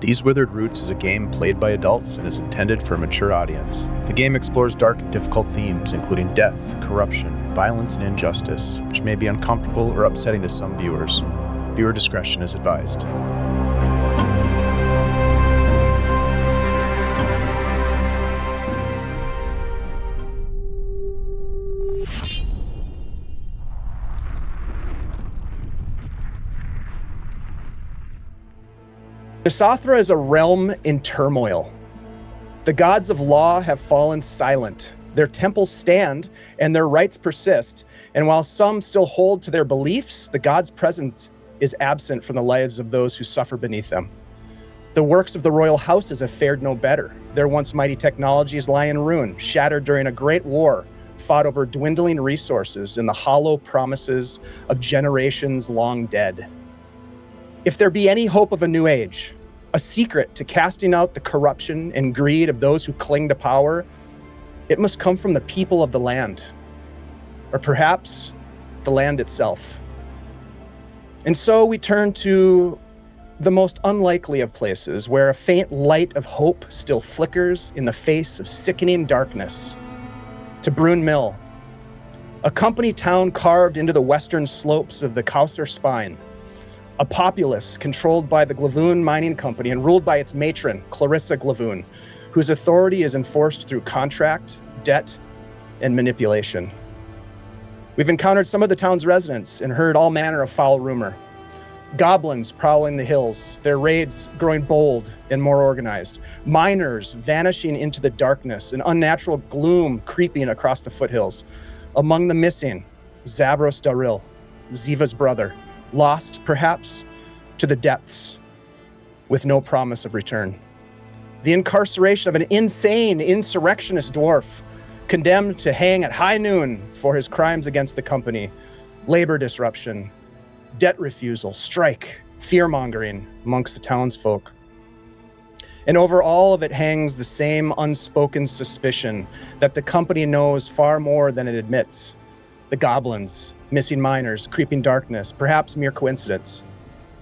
These Withered Roots is a game played by adults and is intended for a mature audience. The game explores dark and difficult themes, including death, corruption, violence, and injustice, which may be uncomfortable or upsetting to some viewers. Viewer discretion is advised. Nyssathra is a realm in turmoil. The gods of law have fallen silent. Their temples stand, and their rites persist. And while some still hold to their beliefs, the gods' presence is absent from the lives of those who suffer beneath them. The works of the royal houses have fared no better. Their once mighty technologies lie in ruin, shattered during a great war, fought over dwindling resources and the hollow promises of generations long dead. If there be any hope of a new age, a secret to casting out the corruption and greed of those who cling to power, it must come from the people of the land, or perhaps the land itself. And so we turn to the most unlikely of places, where a faint light of hope still flickers in the face of sickening darkness, to Brunmiil, a company town carved into the western slopes of the Kausar Spine, a populace controlled by the Glavoun mining company and ruled by its matron, Clarissa Glavoun, whose authority is enforced through contract, debt, and manipulation. We've encountered some of the town's residents and heard all manner of foul rumor. Goblins prowling the hills, their raids growing bold and more organized. Miners vanishing into the darkness, an unnatural gloom creeping across the foothills. Among the missing, Zavros Daril, Ziva's brother, lost, perhaps, to the depths with no promise of return. The incarceration of an insane insurrectionist dwarf, condemned to hang at high noon for his crimes against the company, labor disruption, debt refusal, strike, fear-mongering amongst the townsfolk. And over all of it hangs the same unspoken suspicion that the company knows far more than it admits. The goblins, missing miners, creeping darkness, perhaps mere coincidence,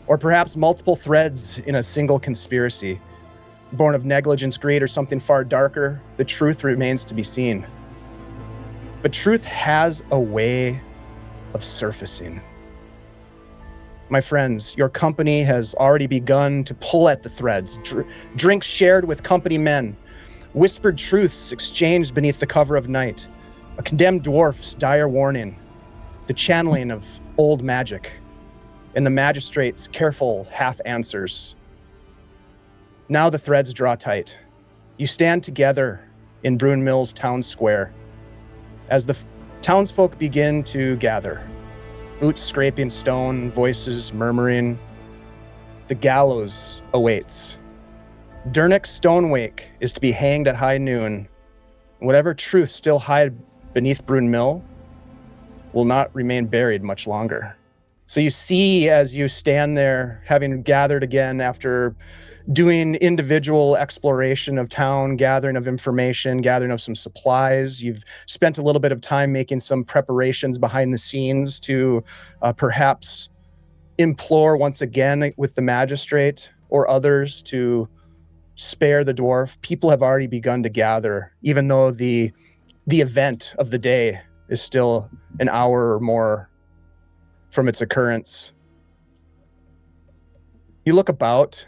or perhaps multiple threads in a single conspiracy, born of negligence, greed, or something far darker. The truth remains to be seen. But truth has a way of surfacing. My friends, your company has already begun to pull at the threads, drinks shared with company men, whispered truths exchanged beneath the cover of night, a condemned dwarf's dire warning, the channeling of old magic, and the magistrate's careful half-answers. Now the threads draw tight. You stand together in Brunmiil's town square as the townsfolk begin to gather, boots scraping stone, voices murmuring. The gallows awaits. Durnek's Stonewake is to be hanged at high noon. Whatever truth still hide beneath Brunmiil will not remain buried much longer. So you see, as you stand there, having gathered again after doing individual exploration of town, gathering of information, gathering of some supplies, you've spent a little bit of time making some preparations behind the scenes to perhaps implore once again with the magistrate or others to spare the dwarf. People have already begun to gather, even though the event of the day is still an hour or more from its occurrence. You look about.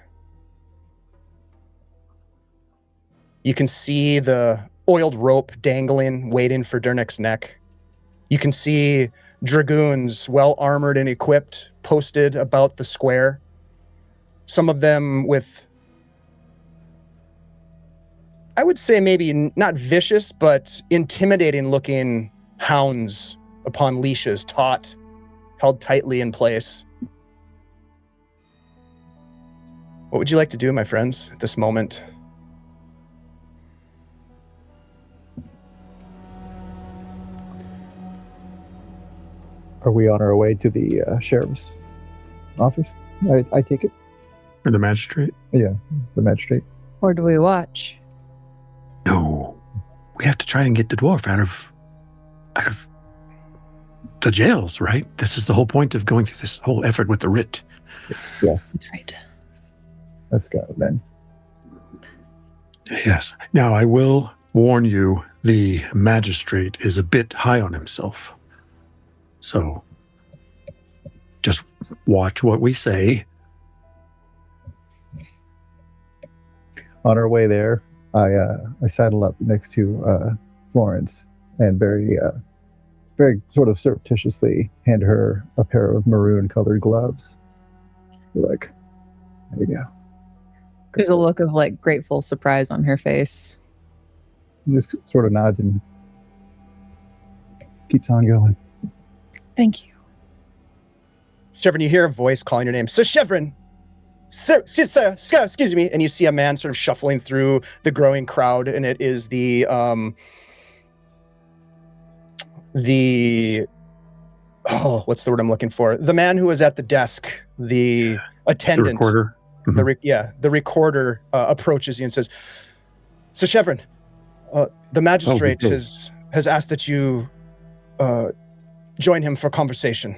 You can see the oiled rope dangling, waiting for Durnek's neck. You can see dragoons, well armored and equipped, posted about the square. Some of them with, I would say maybe not vicious, but intimidating looking hounds upon leashes, taut, held tightly in place. What would you like to do, my friends, at this moment? Are we on our way to the sheriff's office? I take it. Or the magistrate? Yeah, the magistrate. Or do we watch? No. We have to try and get the dwarf out of the jails, right? This is the whole point of going through this whole effort with the writ. Yes. That's right. Let's go then. Yes. Now, I will warn you, the magistrate is a bit high on himself. So, just watch what we say. On our way there, I saddle up next to Florence and very sort of surreptitiously hand her a pair of maroon-colored gloves. You're like, there you go. There's a look of like grateful surprise on her face. Just sort of nods and keeps on going. Thank you. Chevron, you hear a voice calling your name. Sir Chevron! Sir, excuse me. And you see a man sort of shuffling through the growing crowd, and it is the what's the word I'm looking for? The man who was at the desk, the attendant. The recorder. Mm-hmm. The recorder approaches you and says, "Sir Chevron, the magistrate has asked that you join him for conversation."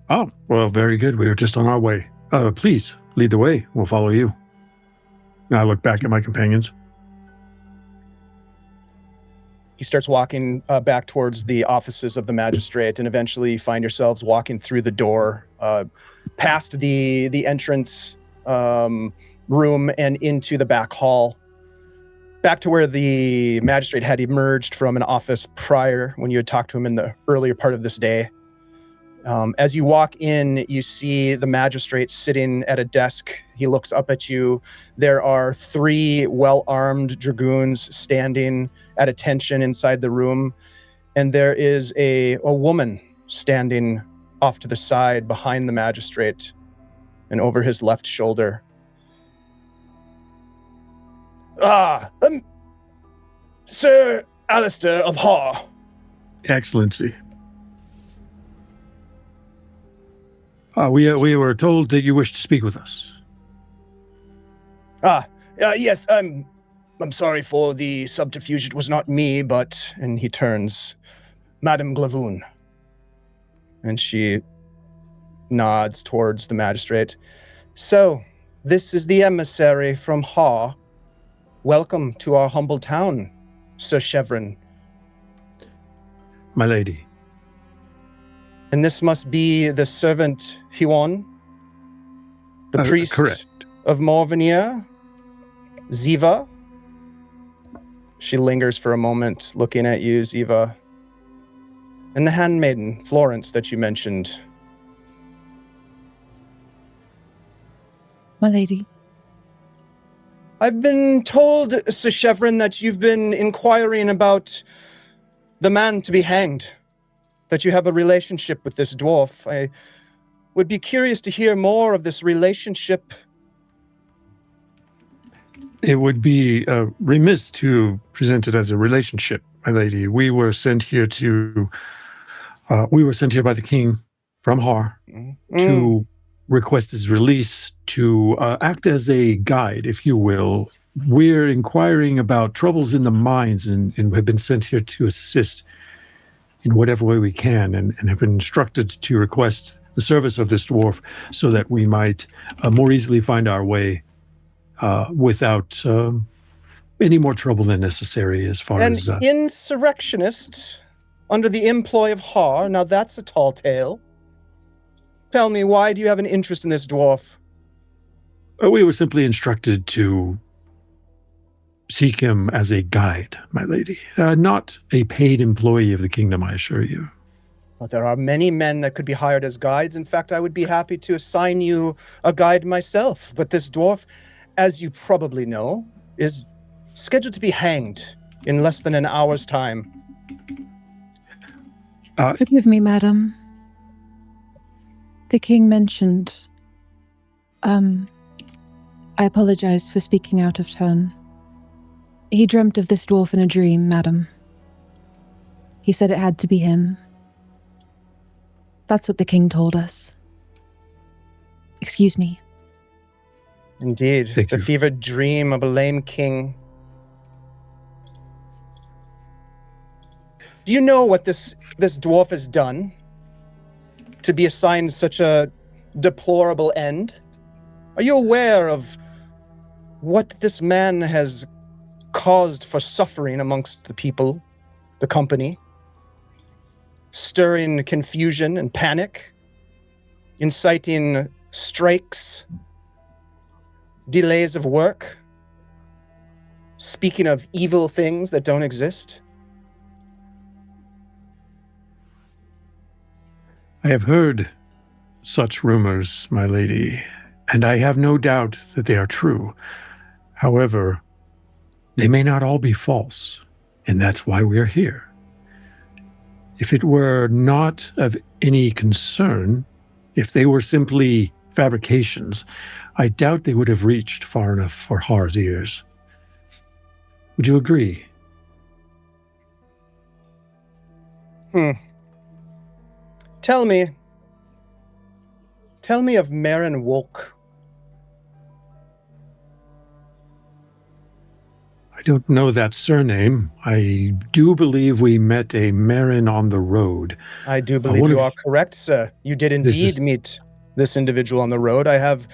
Oh, well, very good. We are just on our way. Please, lead the way. We'll follow you. And I look back at my companions. He starts walking back towards the offices of the magistrate, and eventually you find yourselves walking through the door, past the entrance room and into the back hall, back to where the magistrate had emerged from an office prior when you had talked to him in the earlier part of this day. As you walk in, you see the magistrate sitting at a desk. He looks up at you. There are 3 well-armed dragoons standing at attention inside the room, and there is a woman standing off to the side behind the magistrate and over his left shoulder. Sir Alistair of Haw. Excellency. We were told that you wished to speak with us. Yes, I'm sorry for the subterfuge. It was not me, but... And he turns. Madame Glavoun. And she nods towards the magistrate. So, this is the emissary from Haw. Welcome to our humble town, Sir Chevron. My lady. And this must be the servant Huon, the priest correct. of Morvenir, Ziva. She lingers for a moment, looking at you, Ziva. And the handmaiden, Florence, that you mentioned. My lady. I've been told, Sir Chevron, that you've been inquiring about the man to be hanged, that you have a relationship with this dwarf. I would be curious to hear more of this relationship. It would be remiss to present it as a relationship, my lady. We were sent here by the king from Har to request his release, to act as a guide, if you will. We're inquiring about troubles in the mines and have been sent here to assist in whatever way we can, and have been instructed to request the service of this dwarf so that we might more easily find our way without any more trouble than necessary as far as... An insurrectionist under the employ of Har. Now that's a tall tale. Tell me, why do you have an interest in this dwarf? We were simply instructed to seek him as a guide, my lady. Not a paid employee of the kingdom, I assure you. Well, there are many men that could be hired as guides. In fact, I would be happy to assign you a guide myself. But this dwarf, as you probably know, is scheduled to be hanged in less than an hour's time. Forgive me, madam. The king mentioned... I apologize for speaking out of turn. He dreamt of this dwarf in a dream, madam. He said it had to be him. That's what the king told us. Excuse me. Indeed, Thank the you. fevered dream of a lame king. Do you know what this dwarf has done to be assigned such a deplorable end? Are you aware of what this man has caused for suffering amongst the people, the company, stirring confusion and panic, inciting strikes, delays of work, speaking of evil things that don't exist. I have heard such rumors, my lady, and I have no doubt that they are true. However, they may not all be false, and that's why we are here. If it were not of any concern, if they were simply fabrications, I doubt they would have reached far enough for Har's ears. Would you agree? Tell me of Marin Wolk. I don't know that surname. I do believe we met a Marin on the road. I do believe you are correct, sir. You did indeed meet this individual on the road. I have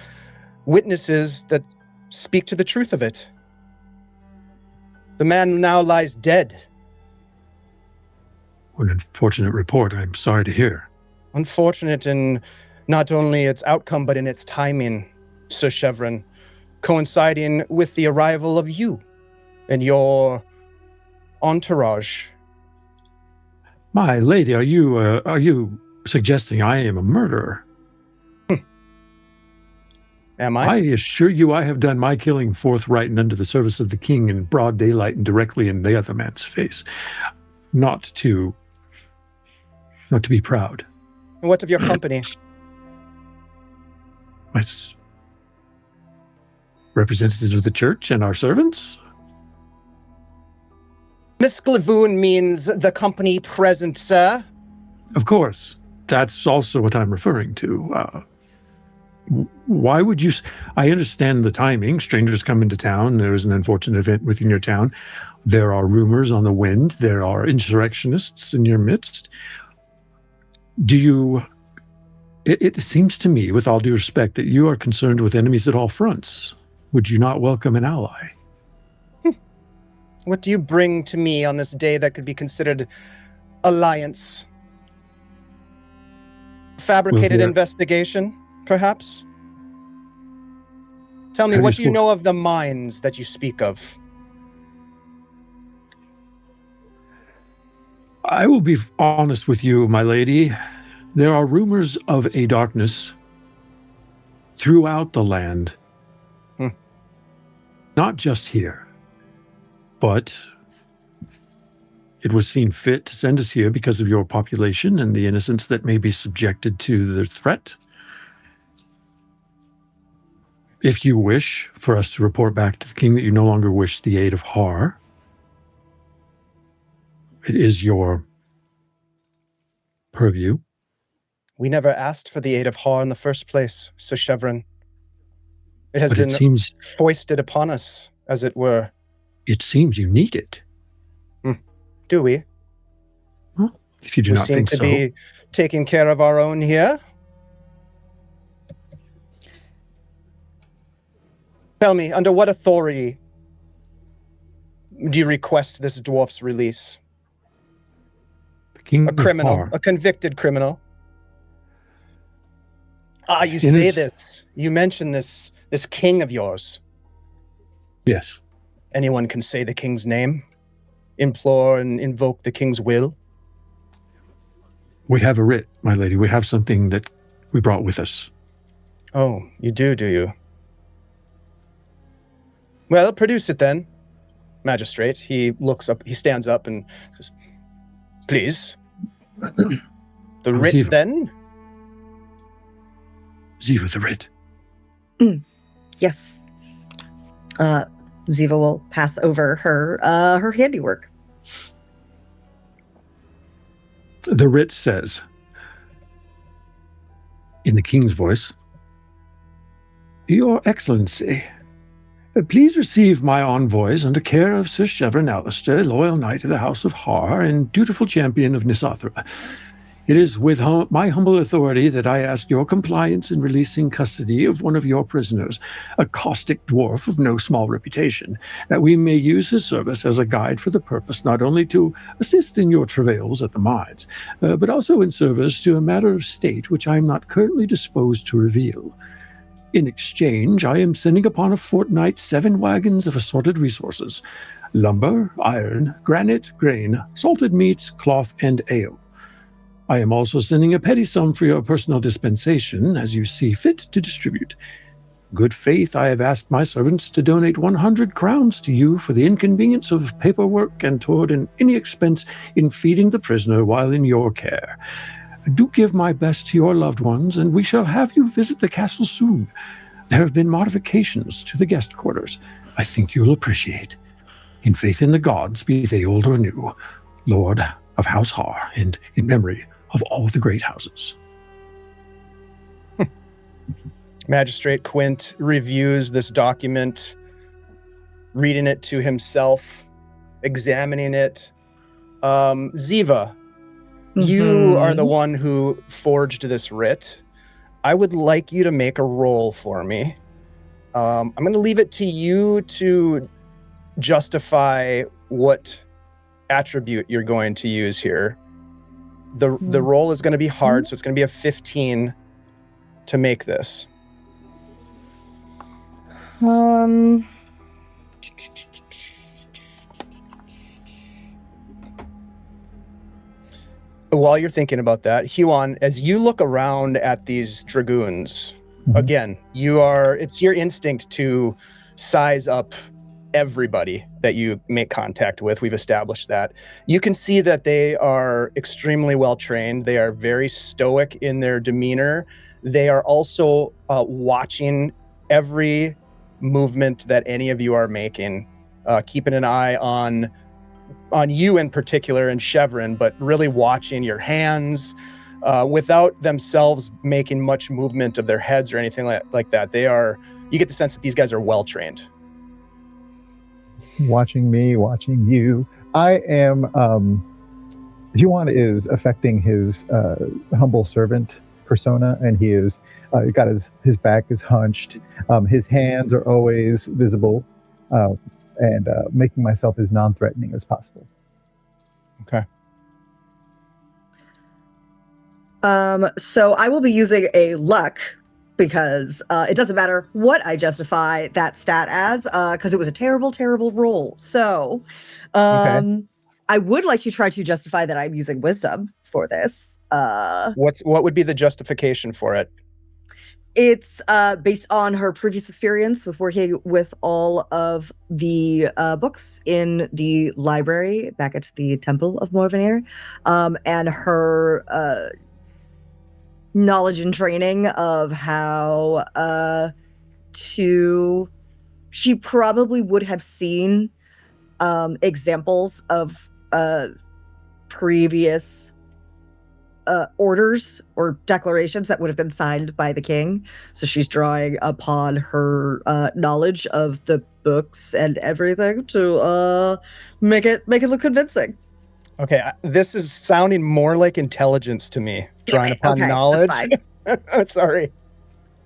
witnesses that speak to the truth of it. The man now lies dead. What an unfortunate report. I'm sorry to hear. Unfortunate in not only its outcome, but in its timing, Sir Chevron, coinciding with the arrival of you and your entourage. My lady, are you suggesting I am a murderer? Am I? I assure you I have done my killing forthright and under the service of the king in broad daylight and directly in the other man's face. Not to be proud. And what of your company? My representatives of the church and our servants? Miss Glavoun means the company present, sir. Of course. That's also what I'm referring to. Why would you... I understand the timing. Strangers come into town. There is an unfortunate event within your town. There are rumors on the wind. There are insurrectionists in your midst. Do you... It seems to me, with all due respect, that you are concerned with enemies at all fronts. Would you not welcome an ally? What do you bring to me on this day that could be considered alliance? Fabricated investigation, perhaps? Tell me, what do you know of the mines that you speak of? I will be honest with you, my lady. There are rumors of a darkness throughout the land. Not just here, but it was seen fit to send us here because of your population and the innocents that may be subjected to the threat. If you wish for us to report back to the king that you no longer wish the aid of Har, it is your purview. We never asked for the aid of Har in the first place, Sir Chevron. It has been foisted upon us, as it were. It seems you need it. Do we? Well, if you do not think so. We seem to be taking care of our own here. Tell me, under what authority do you request this dwarf's release? The king a criminal, a convicted criminal. You say this. You mention this king of yours. Yes. Anyone can say the king's name, implore and invoke the king's will. We have a writ, my lady. We have something that we brought with us. Oh, you do you? Well, produce it then, magistrate. He looks up, he stands up and says, please. The writ Ziva. Then? Ziva, the writ. Yes. Ziva will pass over her handiwork. The writ says, in the king's voice, Your Excellency, please receive my envoys under care of Sir Chevron Alistair, loyal knight of the House of Har and dutiful champion of Nyssathra. It is with my humble authority that I ask your compliance in releasing custody of one of your prisoners, a caustic dwarf of no small reputation, that we may use his service as a guide for the purpose not only to assist in your travails at the mines, but also in service to a matter of state which I am not currently disposed to reveal. In exchange, I am sending upon a fortnight 7 wagons of assorted resources: lumber, iron, granite, grain, salted meats, cloth, and ale. I am also sending a petty sum for your personal dispensation, as you see fit to distribute. In good faith, I have asked my servants to donate 100 crowns to you for the inconvenience of paperwork and toward any expense in feeding the prisoner while in your care. Do give my best to your loved ones, and we shall have you visit the castle soon. There have been modifications to the guest quarters I think you'll appreciate. In faith in the gods, be they old or new, Lord of House Har, and in memory of all the great houses. Magistrate Quint reviews this document, reading it to himself, examining it. Ziva, you are the one who forged this writ. I would like you to make a roll for me. I'm going to leave it to you to justify what attribute you're going to use here. The roll is going to be hard, so it's going to be a 15 to make this. While you're thinking about that, Huon, as you look around at these dragoons, again, it's your instinct to size up everybody that you make contact with. We've established that. You can see that they are extremely well trained. They are very stoic in their demeanor. They are also watching every movement that any of you are making, keeping an eye on you in particular and Chevron, but really watching your hands without themselves making much movement of their heads or anything like that. You get the sense that these guys are well trained. Watching me, watching you. I am, Huon is affecting his humble servant persona, and he is got his back is hunched. His hands are always visible, and making myself as non-threatening as possible. Okay. So I will be using a luck, because it doesn't matter what I justify that stat as, because it was a terrible, terrible roll. So Okay. I would like to try to justify that I'm using wisdom for this. What would be the justification for it? It's based on her previous experience with working with all of the books in the library back at the Temple of Morvenir, and her knowledge and training of how she probably would have seen examples of previous orders or declarations that would have been signed by the king. So she's drawing upon her knowledge of the books and everything to make it look convincing. Okay, this is sounding more like intelligence to me. Drawing upon knowledge. That's fine. Sorry.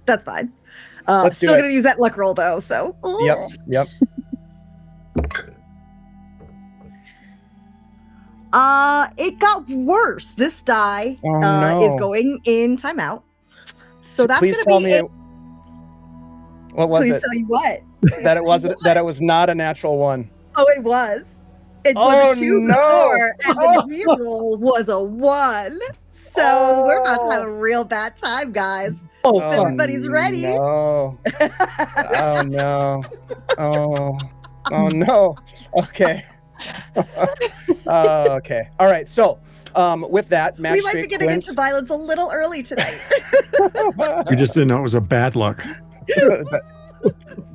That's fine. Let's do still it. gonna use that luck roll though. So Yep. It got worse. This die no. is going in timeout. So that's please gonna tell be me it. What was Please it? tell you what. That it wasn't. That it was not a natural one. Oh, it was. It was a 2 before, and the reroll was a 1. So we're about to have a real bad time, guys. Everybody's ready. No. Oh no. Oh no. Okay. Okay. All right. So, with that, We might Magistrate be getting Quint, into violence a little early tonight. You just didn't know it was a bad luck.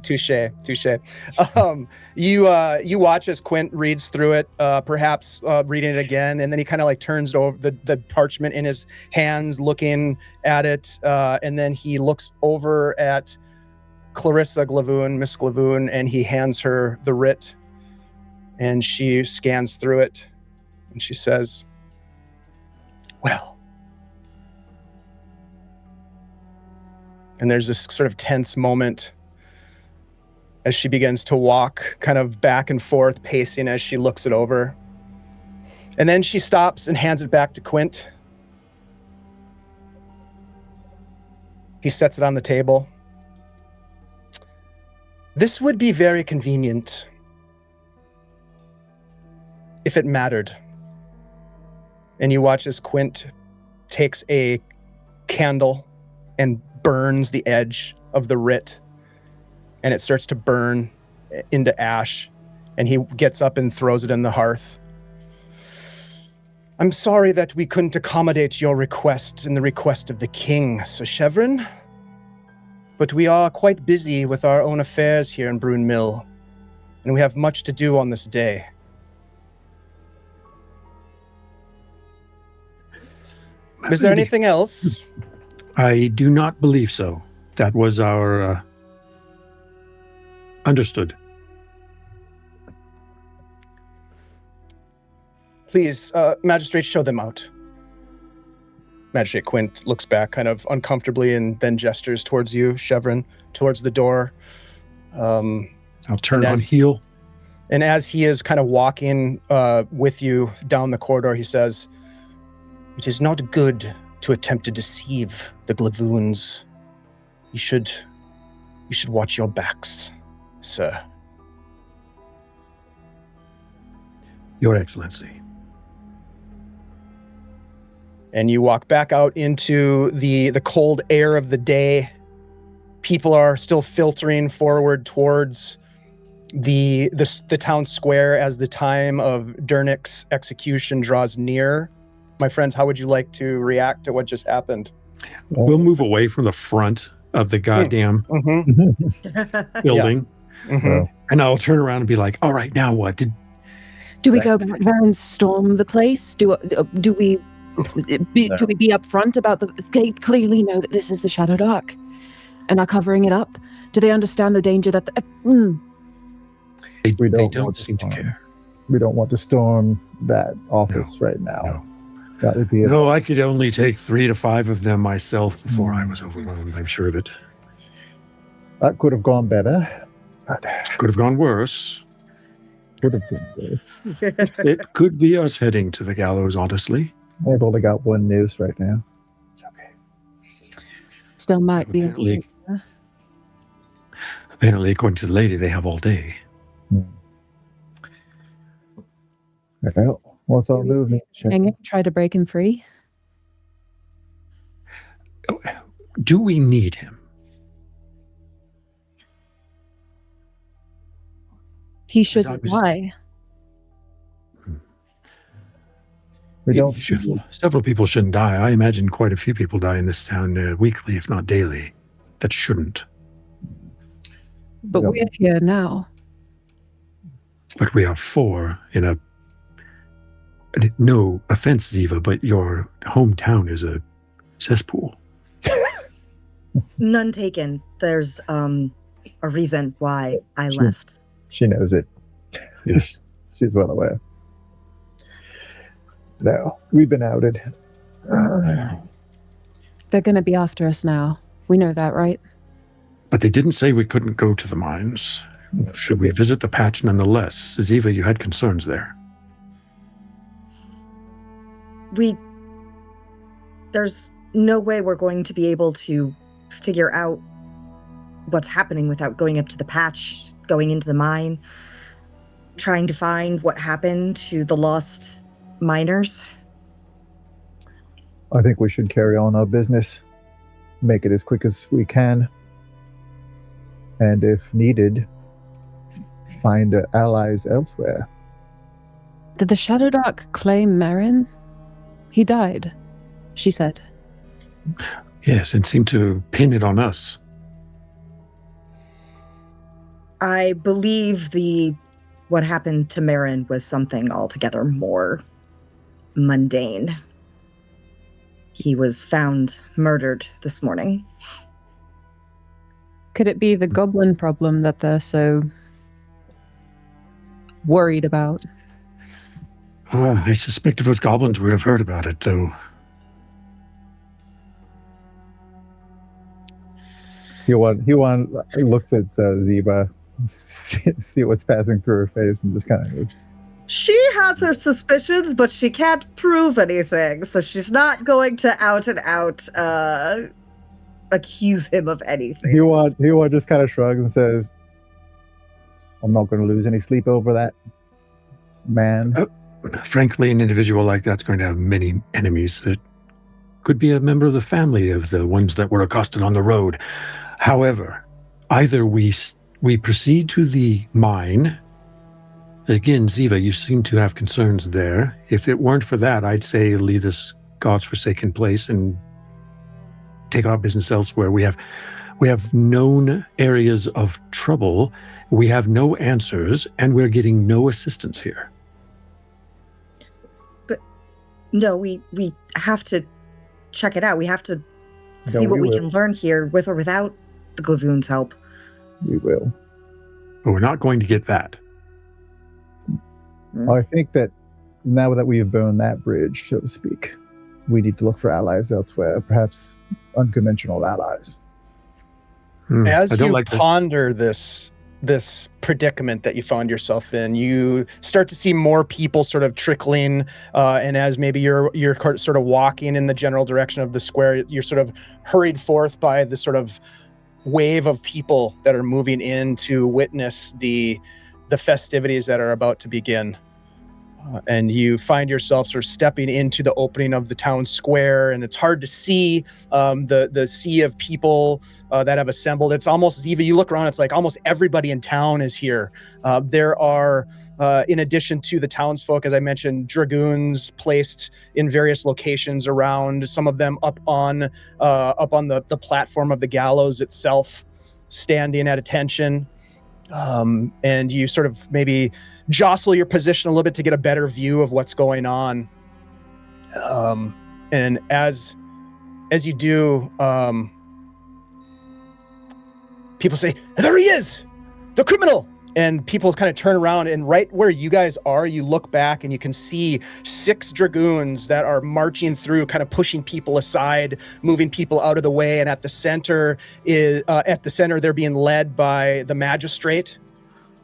Touche. You watch as Quint reads through it, perhaps reading it again, and then he kind of like turns over the parchment in his hands, looking at it, and then he looks over at Clarissa Glavoun, Miss Glavoun, and he hands her the writ, and she scans through it, and she says, "Well, And there's this sort of tense moment as she begins to walk kind of back and forth, pacing as she looks it over. And then she stops and hands it back to Quint. He sets it on the table. This would be very convenient if it mattered. And you watch as Quint takes a candle and burns the edge of the writ, and it starts to burn into ash, and he gets up and throws it in the hearth. I'm sorry that we couldn't accommodate your request and the request of the king, Sir Chevron, but we are quite busy with our own affairs here in Brunmiil, and we have much to do on this day. Is there anything else? I do not believe so. That was our... Understood. Please, Magistrate, show them out. Magistrate Quint looks back kind of uncomfortably and then gestures towards you, Chevron, towards the door. I'll turn on heel. And as he is kind of walking with you down the corridor, he says, "It is not good to attempt to deceive the Glavouns. You should watch your backs, sir." Your Excellency. And you walk back out into the cold air of the day. People are still filtering forward towards the town square as the time of Durnek's execution draws near. My friends, how would you like to react to what just happened? We'll move away from the front of the goddamn building. Yeah. Mm-hmm. And I'll turn around and be like, all right, now what? Do we go back there and storm the place? Do we be upfront about they clearly know that this is the Shadowdark and are covering it up? Do they understand the danger that They don't seem to care. We don't want to storm that office right now. No. That would be No, I could only take 3 to 5 of them myself before I was overwhelmed. I'm sure of it. That could have gone better. Could have gone worse. Could have been worse. It could be us heading to the gallows, honestly. I've only got one noose right now. It's okay. still might be? Apparently, according to the lady, they have all day. Well, what's our movement? Hang it, try to break him free. Do we need him? He shouldn't die. We don't. Several people shouldn't die. I imagine quite a few people die in this town weekly, if not daily. That shouldn't. But we're here now. But we are 4 in a... No offense, Ziva, but your hometown is a cesspool. None taken. There's a reason why I left. She knows it. Yes. She's well aware. No, we've been outed. They're going to be after us now. We know that, right? But they didn't say we couldn't go to the mines. Should we visit the patch nonetheless? Ziva, you had concerns there. There's no way we're going to be able to figure out what's happening without going up to the patch, going into the mine, trying to find what happened to the lost miners. I think we should carry on our business, make it as quick as we can, and if needed, find allies elsewhere. Did the Shadowdark claim Merrin? He died, she said. Yes, and seemed to pin it on us. I believe what happened to Merrin was something altogether more mundane. He was found murdered this morning. Could it be the goblin problem that they're so worried about? I suspect if it was goblins, we would have heard about it, though. Huan looks at Ziba, see what's passing through her face, and just kind of. She has her suspicions, but she can't prove anything, so she's not going to out and out accuse him of anything. Huan just kind of shrugs and says, "I'm not going to lose any sleep over that man." Frankly, an individual like that's going to have many enemies. That could be a member of the family of the ones that were accosted on the road. However, either we proceed to the mine. Again, Ziva, you seem to have concerns there. If it weren't for that, I'd say leave this God's forsaken place and take our business elsewhere. We have known areas of trouble. We have no answers, and we're getting no assistance here. But no, we have to check it out. We have to see what we can learn here, with or without the Glavoun's help. We will. But we're not going to get that. I think that now that we have burned that bridge, so to speak, we need to look for allies elsewhere, perhaps unconventional allies. As you ponder this predicament that you found yourself in, you start to see more people sort of trickling, and as maybe you're sort of walking in the general direction of the square, you're sort of hurried forth by the sort of wave of people that are moving in to witness the festivities that are about to begin. And you find yourself sort of stepping into the opening of the town square, and it's hard to see the sea of people that have assembled. It's almost, even you look around, it's like almost everybody in town is here. There are, in addition to the townsfolk, as I mentioned, dragoons placed in various locations around, some of them up on the platform of the gallows itself, standing at attention. And you sort of maybe jostle your position a little bit to get a better view of what's going on. And as you do, people say, "There he is, the criminal!" And people kind of turn around, and right where you guys are, you look back and you can see 6 dragoons that are marching through, kind of pushing people aside, moving people out of the way. And at the center they're being led by the magistrate,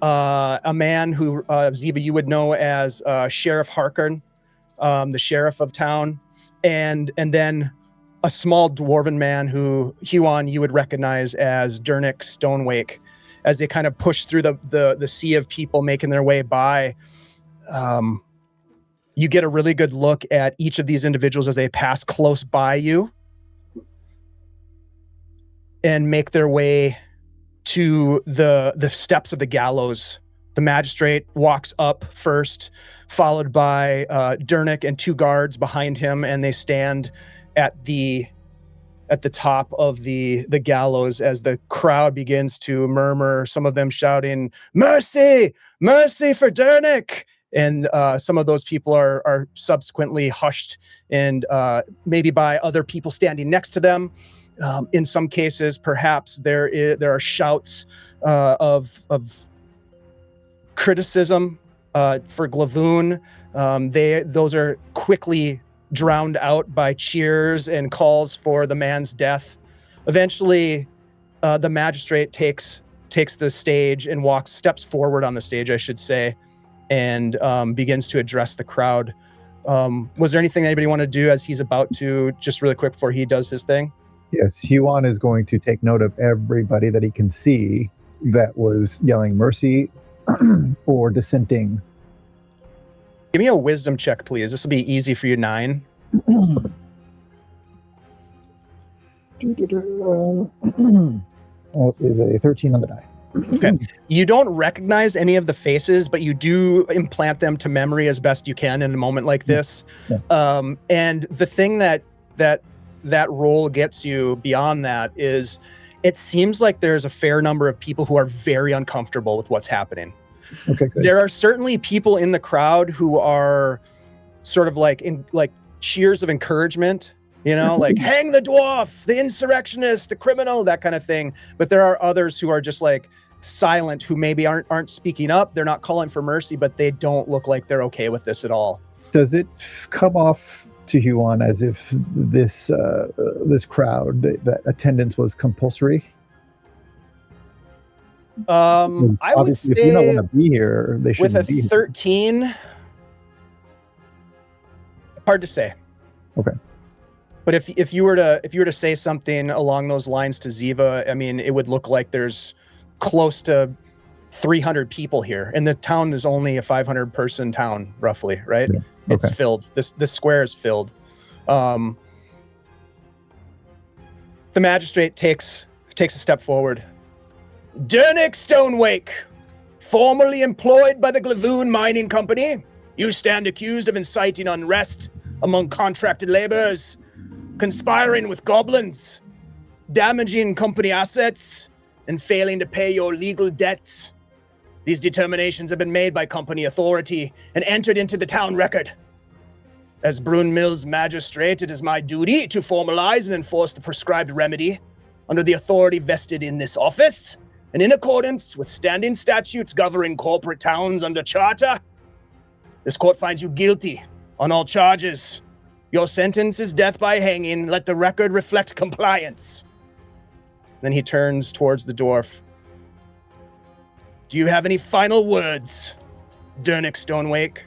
a man who, Ziva, you would know as Sheriff Harkern, the sheriff of town, and then a small dwarven man who, Huan, you would recognize as Durnek Stonewake. As they kind of push through the sea of people making their way by, you get a really good look at each of these individuals as they pass close by you and make their way to the steps of the gallows. The magistrate walks up first, followed by Durnek and 2 guards behind him, and they stand at the top of the gallows as the crowd begins to murmur, some of them shouting, "Mercy! Mercy for Durnek!" And some of those people are subsequently hushed, and maybe by other people standing next to them. In some cases, perhaps there are shouts of criticism for Glavoun. Those are quickly drowned out by cheers and calls for the man's death. Eventually, the magistrate takes the stage and steps forward on the stage, I should say, and begins to address the crowd. Was there anything anybody want to do as he's about to, just really quick before he does his thing? Yes, Huan is going to take note of everybody that he can see that was yelling mercy or dissenting. Give me a wisdom check, please. This will be easy for you, 9. That is a 13 on the die. Okay. You don't recognize any of the faces, but you do implant them to memory as best you can in a moment like this. Yeah. And the thing that role gets you beyond that is it seems like there's a fair number of people who are very uncomfortable with what's happening. Okay, good. There are certainly people in the crowd who are sort of like cheers of encouragement, like hang the dwarf, the insurrectionist, the criminal, that kind of thing. But there are others who are just like silent, who maybe aren't speaking up. They're not calling for mercy, but they don't look like they're okay with this at all. Does it come off to Huan as if this crowd, that attendance was compulsory? I would Obviously, say if you don't want to be here, they with shouldn't a be here. 13, hard to say. Okay. But if you were to say something along those lines to Ziva, I mean, it would look like there's close to 300 people here, and the town is only a 500 person town, roughly, right? Yeah. It's Okay. filled. This square is filled. The magistrate takes a step forward. Durnek Stonewake, formerly employed by the Glavoun Mining Company, you stand accused of inciting unrest among contracted laborers, conspiring with goblins, damaging company assets, and failing to pay your legal debts. These determinations have been made by company authority and entered into the town record. As Brunmiil's magistrate, it is my duty to formalize and enforce the prescribed remedy under the authority vested in this office, and in accordance with standing statutes governing corporate towns under charter. This court finds you guilty on all charges. Your sentence is death by hanging. Let the record reflect compliance. Then he turns towards the dwarf. Do you have any final words, Durnek Stonewake?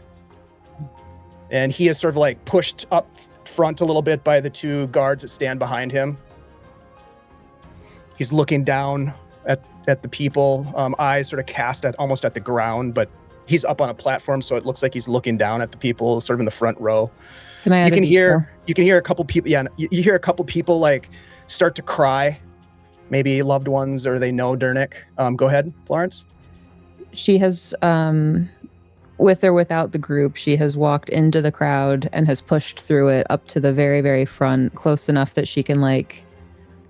And he is sort of like pushed up front a little bit by the two guards that stand behind him. He's looking down at the people, eyes sort of cast almost at the ground, but he's up on a platform, so it looks like he's looking down at the people sort of in the front row. Can I add You can detail? hear a couple people. Yeah, you hear a couple people like start to cry, maybe loved ones or they know Durnek. Go ahead, Florence. She has, with or without the group, she has walked into the crowd and has pushed through it up to the very, very front, close enough that she can like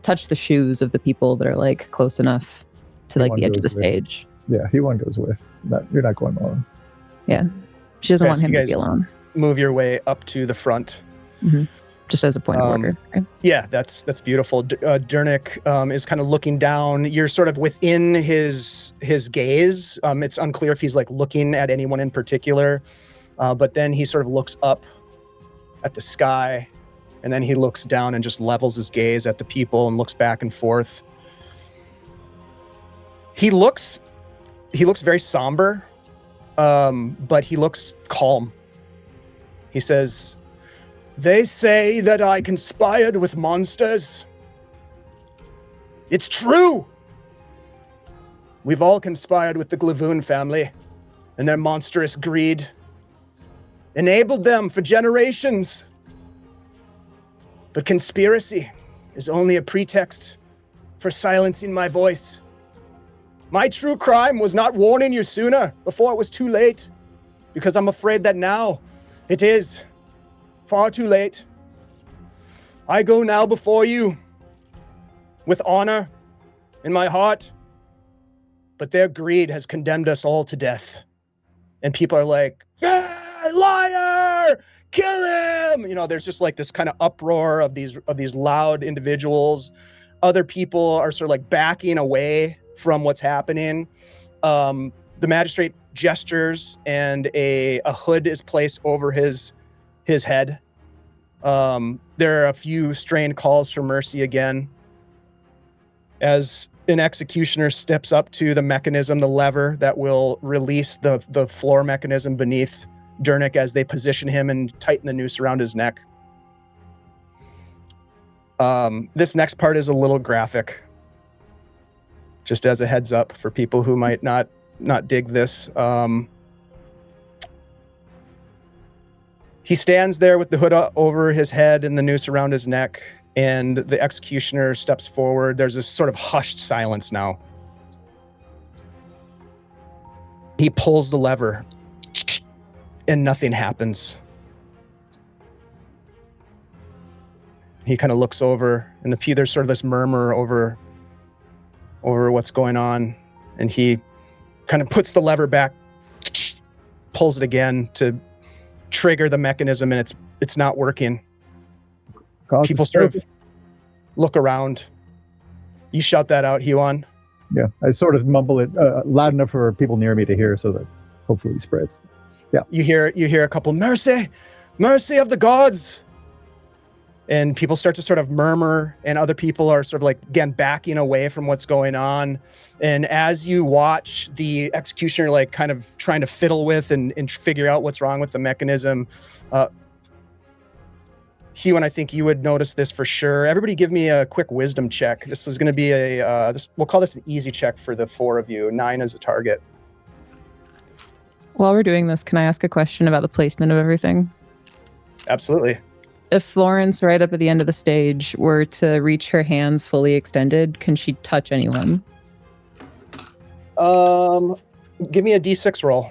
touch the shoes of the people that are like close enough to like the edge of the stage. Yeah, he one goes with. You're not going alone. Yeah, she doesn't Okay, want so him you to be guys- alone. Move your way up to the front. Just as a point of order. Right? Yeah, that's beautiful. Durnek is kind of looking down. You're sort of within his gaze. It's unclear if he's like looking at anyone in particular, but then he sort of looks up at the sky, and then he looks down and just levels his gaze at the people and looks back and forth. He looks very somber, but he looks calm. He says, "They say that I conspired with monsters. It's true. We've all conspired with the Glavoun family and their monstrous greed. Enabled them for generations. But conspiracy is only a pretext for silencing my voice. My true crime was not warning you sooner, before it was too late, because I'm afraid that now it is far too late. I go now before you with honor in my heart, but their greed has condemned us all to death." And people are like, "Ah, liar! Kill him!" You know, there's just like this kind of uproar of these loud individuals. Other people are sort of like backing away from what's happening. The magistrate gestures, and a hood is placed over his head. There are a few strained calls for mercy again, as an executioner steps up to the mechanism, the lever that will release the floor mechanism beneath Durnek as they position him and tighten the noose around his neck. This next part is a little graphic, just as a heads up for people who might not dig this. He stands there with the hood over his head and the noose around his neck, and the executioner steps forward. There's this sort of hushed silence now. He pulls the lever, and nothing happens. He kind of looks over, and there's sort of this murmur over what's going on, and he kind of puts the lever back, pulls it again to trigger the mechanism, and it's not working. People sort of look around. You shout that out, Huon. Yeah, I sort of mumble it loud enough for people near me to hear, so that hopefully it spreads. Yeah. You hear a couple, mercy of the gods. and people start to sort of murmur, and other people are sort of like, again, backing away from what's going on. And as you watch the executioner like kind of trying to fiddle with and figure out what's wrong with the mechanism, Hugh, I think you would notice this for sure. Everybody give me a quick wisdom check. This is going to be we'll call this an easy check for the 4 of you. 9 as a target. While we're doing this, can I ask a question about the placement of everything? Absolutely. If Florence, right up at the end of the stage, were to reach her hands fully extended, can she touch anyone? Give me a d6 roll.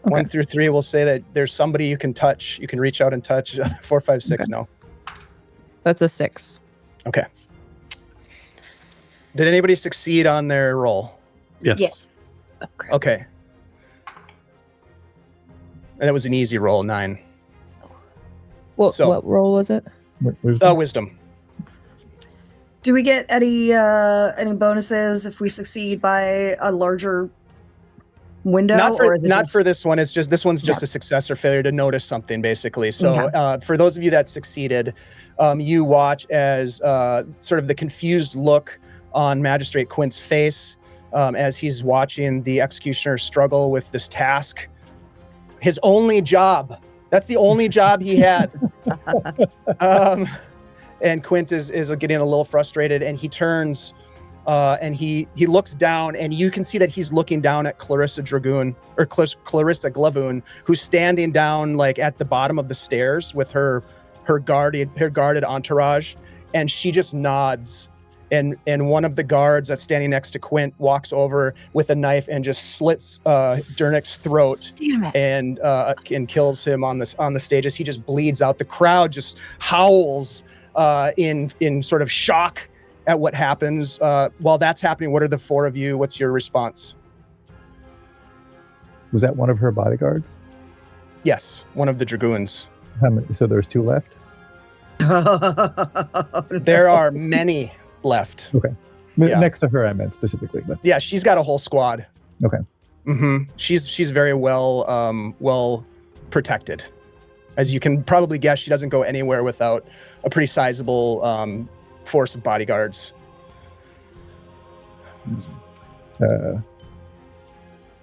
Okay. 1 through 3 will say that there's somebody you can touch. You can reach out and touch. 4, 5, 6, Okay. no. That's a 6. Okay. Did anybody succeed on their roll? Yes. Okay. And that was an easy roll, 9. What So- what role was it? Wisdom. Do we get any bonuses if we succeed by a larger window? Not or is it not just- for this one. It's just this one's just Yeah. a success or failure to notice something, basically. So Okay. for those of you that succeeded, you watch as sort of the confused look on Magistrate Quint's face as he's watching the executioner struggle with this task. His only job. That's the only job he had. And Quint is getting a little frustrated, and he turns and he looks down, and you can see that he's looking down at Clarissa Glavoun, who's standing down like at the bottom of the stairs with her guarded entourage, and she just nods. And one of the guards that's standing next to Quint walks over with a knife and just slits Durnek's throat. Damn it. And kills him on the stage as he just bleeds out. The crowd just howls in sort of shock at what happens. While that's happening, what are the 4 of you? What's your response? Was that one of her bodyguards? Yes, one of the dragoons. How many? So there's 2 left? There are many left. Okay. Yeah. Next to her, I meant specifically. But Yeah, she's got a whole squad. Okay. Mm-hmm. She's very well protected. As you can probably guess, she doesn't go anywhere without a pretty sizable force of bodyguards.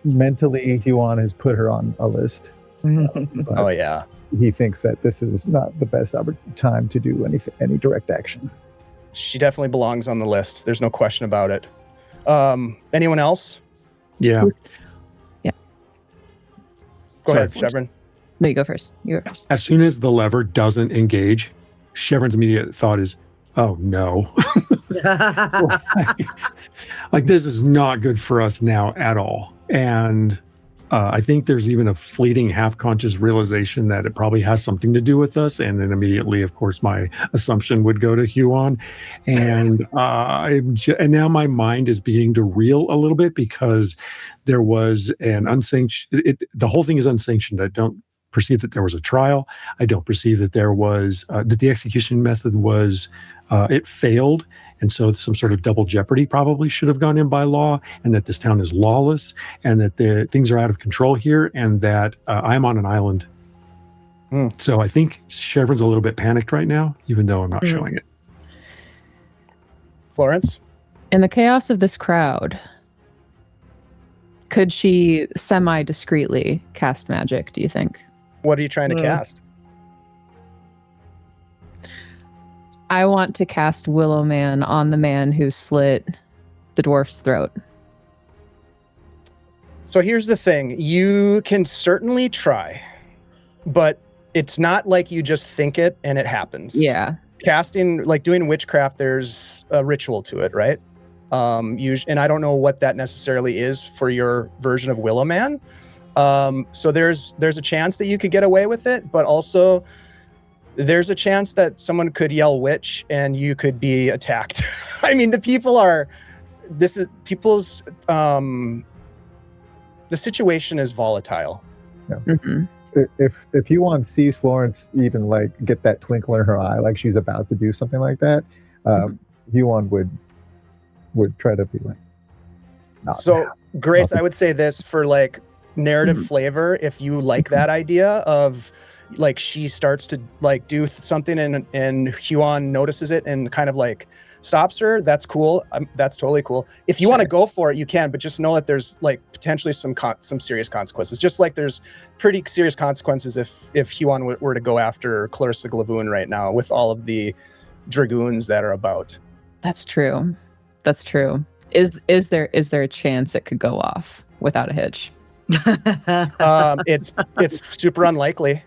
Mentally, Huan has put her on a list. But Oh yeah. he thinks that this is not the best time to do any direct action. She definitely belongs on the list. There's no question about it. Anyone else? Yeah. Go Sorry. ahead, Chevron. No, you go first. You go first. As soon as the lever doesn't engage, Chevron's immediate thought is, oh no. Like this is not good for us now at all. And I think there's even a fleeting half-conscious realization that it probably has something to do with us. And then immediately, of course, my assumption would go to Huon. And and now my mind is beginning to reel a little bit because there was an unsanctioned, the whole thing is unsanctioned. I don't perceive that there was a trial. I don't perceive that there was, that the execution method was, it failed. And so some sort of double jeopardy probably should have gone in by law, and that this town is lawless, and that things are out of control here, and that I'm on an island. So I think Chevron's a little bit panicked right now, even though I'm not showing it. Florence? In the chaos of this crowd, could she semi-discreetly cast magic, do you think? What are you trying to cast? I want to cast Willow Man on the man who slit the dwarf's throat. So here's the thing. You can certainly try, but it's not like you just think it and it happens. Yeah. Casting, like doing witchcraft, there's a ritual to it, right? And I don't know what that necessarily is for your version of Willow Man. So there's a chance that you could get away with it, but also there's a chance that someone could yell witch and you could be attacked. I mean, the situation is volatile. Yeah. Mm-hmm. If Huan sees Florence even like get that twinkle in her eye, like she's about to do something like that, Huan would try to be like, not So now. Grace, I would say this for like narrative flavor if you like that idea of like she starts to like do something and Huan notices it and kind of like stops her. That's cool. That's totally cool. If you want to go for it, you can, but just know that there's like potentially some serious consequences. Just like there's pretty serious consequences if Huan were to go after Clarissa Glavoun right now with all of the dragoons that are about. That's true. That's true. Is there a chance it could go off without a hitch? It's super unlikely,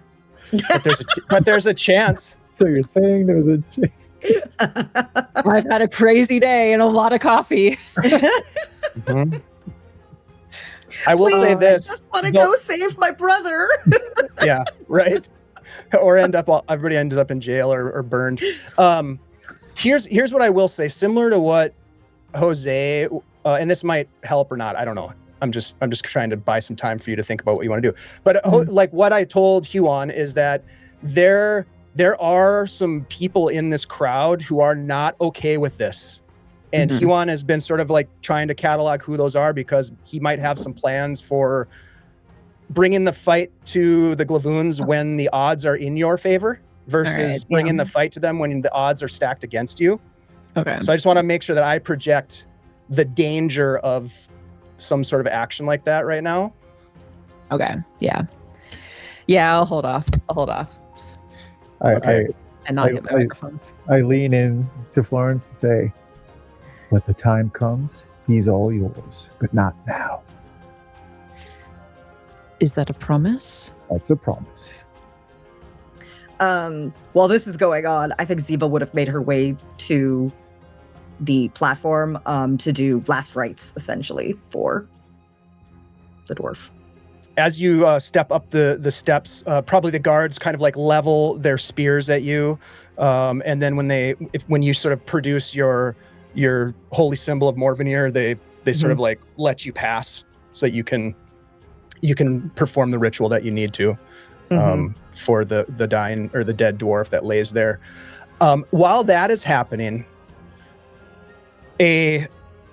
but there's a chance. So you're saying there's a chance? I've had a crazy day and a lot of coffee. Mm-hmm. I will say this: I just want to go save my brother. Yeah, right. Or everybody ends up in jail or burned. Here's what I will say: similar to what Jose, and this might help or not, I don't know. I'm just trying to buy some time for you to think about what you want to do. But like what I told Huan is that there are some people in this crowd who are not okay with this. And Huan has been sort of like trying to catalog who those are because he might have some plans for bringing the fight to the Glavouns when the odds are in your favor versus bringing the fight to them when the odds are stacked against you. Okay. So I just want to make sure that I project the danger of some sort of action like that right now. Okay. Yeah. Yeah, I'll hold off. Okay. And not hit my microphone. I lean in to Florence and say, when the time comes, he's all yours, but not now. Is that a promise? That's a promise. While this is going on, I think Ziva would have made her way to the platform to do last rites, essentially, for the dwarf. As you step up the steps, probably the guards kind of like level their spears at you, and then when you sort of produce your holy symbol of Morvenir, they sort of like let you pass so that you can perform the ritual that you need to for the dying or the dead dwarf that lays there. While that is happening, a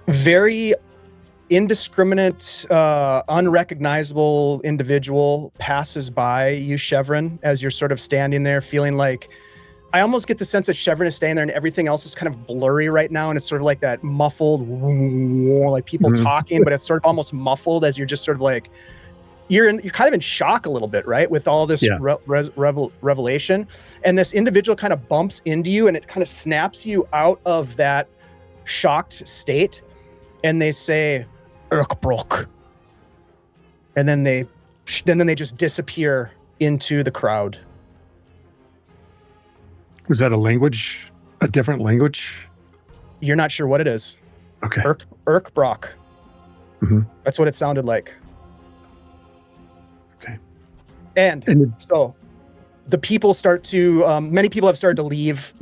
very indiscriminate, unrecognizable individual passes by you, Chevron, as you're sort of standing there feeling like, I almost get the sense that Chevron is staying there and everything else is kind of blurry right now. And it's sort of like that muffled, like people talking, but it's sort of almost muffled as you're just sort of like, you're kind of in shock a little bit, right? With all this revelation. And this individual kind of bumps into you and it kind of snaps you out of that shocked state. And they say, Urkbrook. And then they just disappear into the crowd. Was that a language? A different language? You're not sure what it is. Okay. Urkbrook. Mm-hmm. That's what it sounded like. Okay. And so the people start to, many people have started to leave,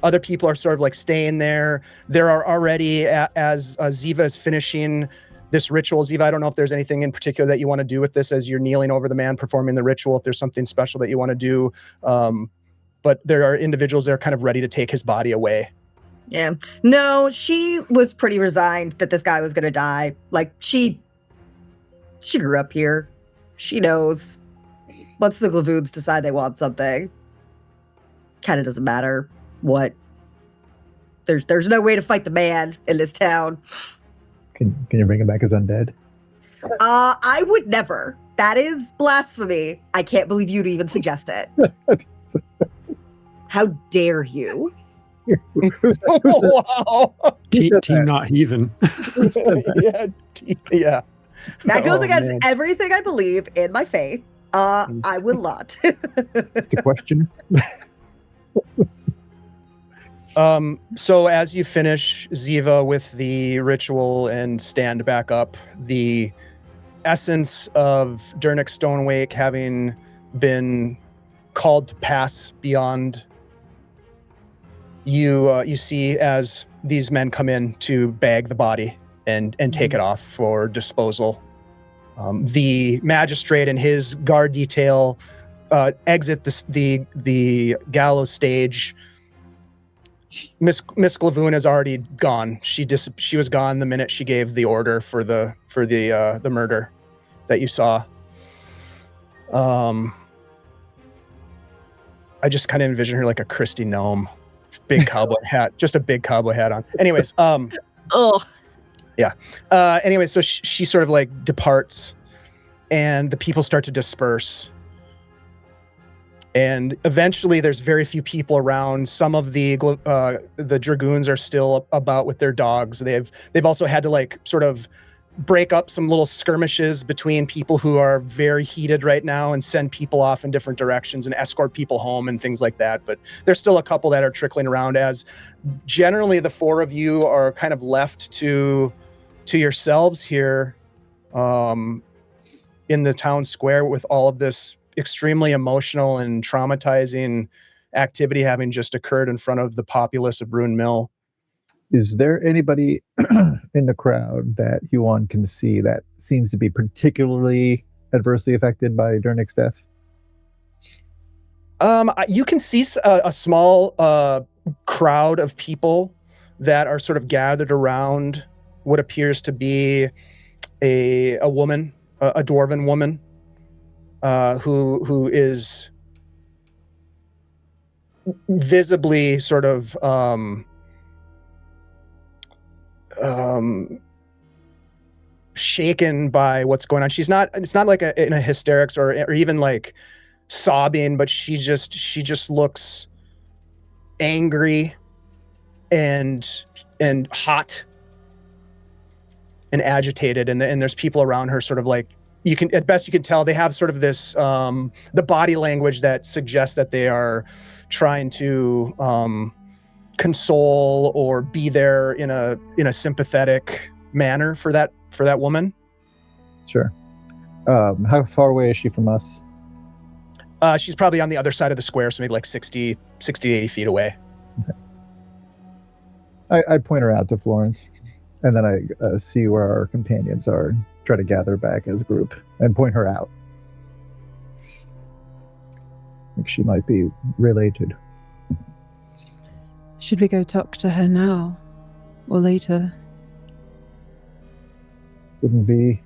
other people are sort of like staying there. There are already, as Ziva is finishing this ritual, Ziva, I don't know if there's anything in particular that you want to do with this as you're kneeling over the man performing the ritual, if there's something special that you want to do. But there are individuals that are kind of ready to take his body away. Yeah. No, she was pretty resigned that this guy was going to die. Like, she grew up here. She knows. Once the Glavouns decide they want something, kind of doesn't matter what. There's no way to fight the man in this town. Can you bring him back as undead? I would never. That is blasphemy. I can't believe you'd even suggest it. How dare you? Wow. Team not heathen. Yeah. That goes against everything I believe in my faith. I will not. Just a question. So as you finish, Ziva, with the ritual and stand back up, the essence of Durnek Stonewake having been called to pass beyond, you see as these men come in to bag the body and take it off for disposal. The magistrate and his guard detail exit the gallows stage. Miss Glavoun is already gone. She was gone the minute she gave the order for the murder. that you saw. I just kind of envision her like a Christy gnome, big cowboy hat, just a big cowboy hat on. Anyways, Oh, yeah. Anyway, so she sort of like departs, and the people start to disperse. And eventually, there's very few people around. Some of the dragoons are still about with their dogs. They've also had to like sort of break up some little skirmishes between people who are very heated right now and send people off in different directions and escort people home and things like that. But there's still a couple that are trickling around, as generally the four of you are kind of left to yourselves here in the town square with all of this extremely emotional and traumatizing activity having just occurred in front of the populace of Brunmiil. Is there anybody in the crowd that Huon can see that seems to be particularly adversely affected by Durnek's death? You can see a small crowd of people that are sort of gathered around what appears to be a woman, a dwarven woman, who is visibly sort of shaken by what's going on. It's not like in a hysterics or even like sobbing, but she just looks angry and hot and agitated, and there's people around her sort of like, at best you can tell they have sort of this the body language that suggests that they are trying to console or be there in a sympathetic manner for that woman. Sure. How far away is she from us? She's probably on the other side of the square, so maybe like 60 to 80 feet away. Okay. I point her out to Florence, and then I see where our companions are, try to gather back as a group, and point her out. I think she might be related. Should we go talk to her now or later? Wouldn't be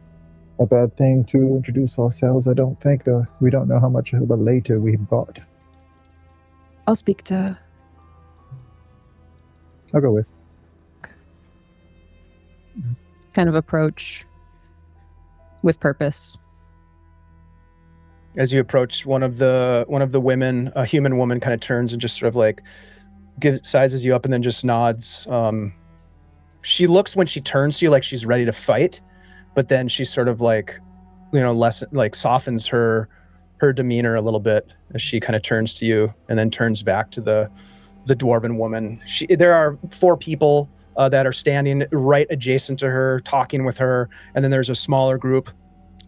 a bad thing to introduce ourselves, I don't think, though. We don't know how much of a later we've got. I'll speak to her. I'll go with. kind of approach with purpose. As you approach, one of the women, a human woman, kind of turns and just sort of like sizes you up and then just nods. She looks, when she turns to you, like she's ready to fight, but then she sort of like, less like softens her demeanor a little bit as she kind of turns to you and then turns back to the dwarven woman. There are 4 people that are standing right adjacent to her, talking with her, and then there's a smaller group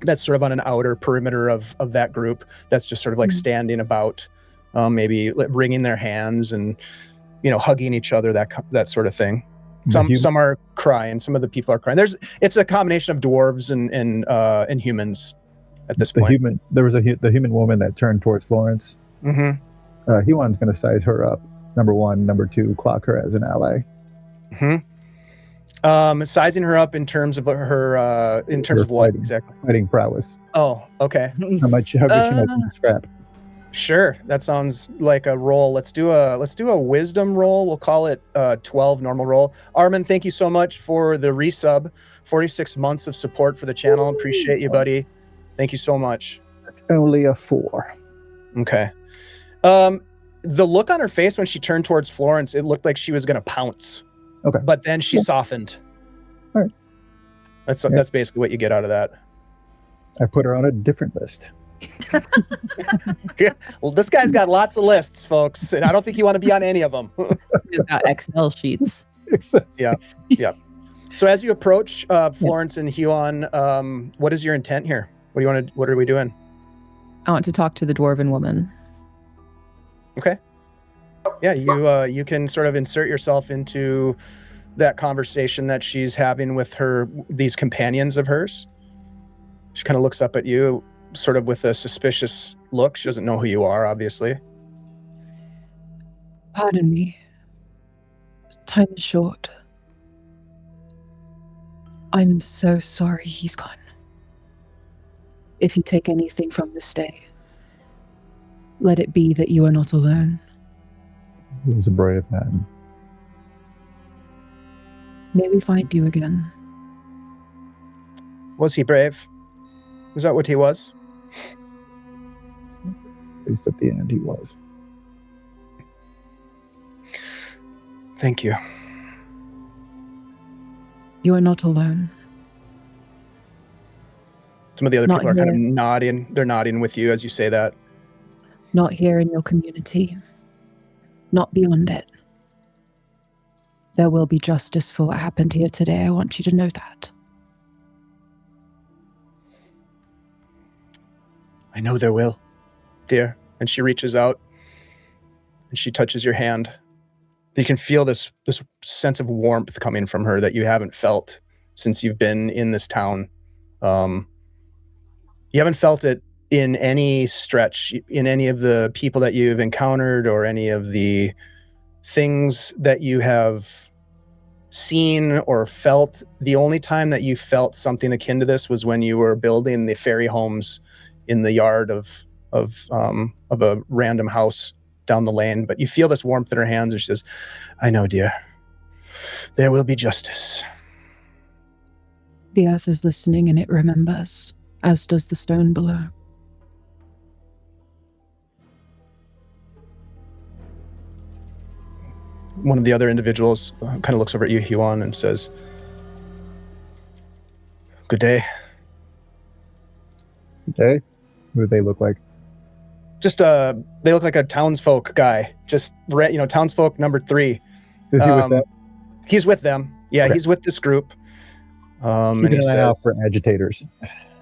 that's sort of on an outer perimeter of that group that's just sort of like standing about, maybe wringing their hands and hugging each other, that sort of thing. Some are crying. Some of the people are crying. It's a combination of dwarves and humans at this point. There was the human woman that turned towards Florence. Mm-hmm. Huon's going to size her up. Number 1, number 2, clock her as an ally. Mm-hmm. Sizing her up in terms of her, in terms of what exactly? Fighting prowess. Oh, okay. How good she knows in scrap. Sure, that sounds like a roll. Let's do a wisdom roll. We'll call it 12 normal roll. Armin, thank you so much for the resub. 46 months of support for the channel. Appreciate you, buddy. Thank you so much. That's only a 4. Okay. The look on her face when she turned towards Florence, it looked like she was going to pounce. Okay. But then she softened. All right. That's basically what you get out of that. I put her on a different list. Well, this guy's got lots of lists, folks, and I don't think you want to be on any of them. He's got Excel sheets. Yeah. So as you approach Florence and Huon, what is your intent here? What are we doing? I want to talk to the dwarven woman. Okay. Yeah, you can sort of insert yourself into that conversation that she's having with these companions of hers. She kind of looks up at you, sort of with a suspicious look. She doesn't know who you are, obviously. Pardon me. Time is short. I'm so sorry he's gone. If you take anything from this day, let it be that you are not alone. He was a brave man. May we find you again. Was he brave? Was that what he was? At least at the end, he was. Thank you. You are not alone. Some of the other Not people are kind of here. nodding. They're nodding with you as you say that. Not here in your community. Not beyond it. There will be justice for what happened here today. I want you to know that. I know there will, dear. And she reaches out and she touches your hand. You can feel this sense of warmth coming from her that you haven't felt since you've been in this town. You haven't felt it in any stretch, in any of the people that you've encountered or any of the things that you have seen or felt. The only time that you felt something akin to this was when you were building the fairy homes in the yard of a random house down the lane. But you feel this warmth in her hands, and she says, I know, dear. There will be justice. The earth is listening and it remembers, as does the stone below. One of the other individuals kind of looks over at you, Huan, and says, good day. Okay. What do they look like? Just they look like a townsfolk guy. Just townsfolk number 3. Is he with them? He's with them. Yeah, Okay. he's with this group. And Keeping he an eye out says, for agitators.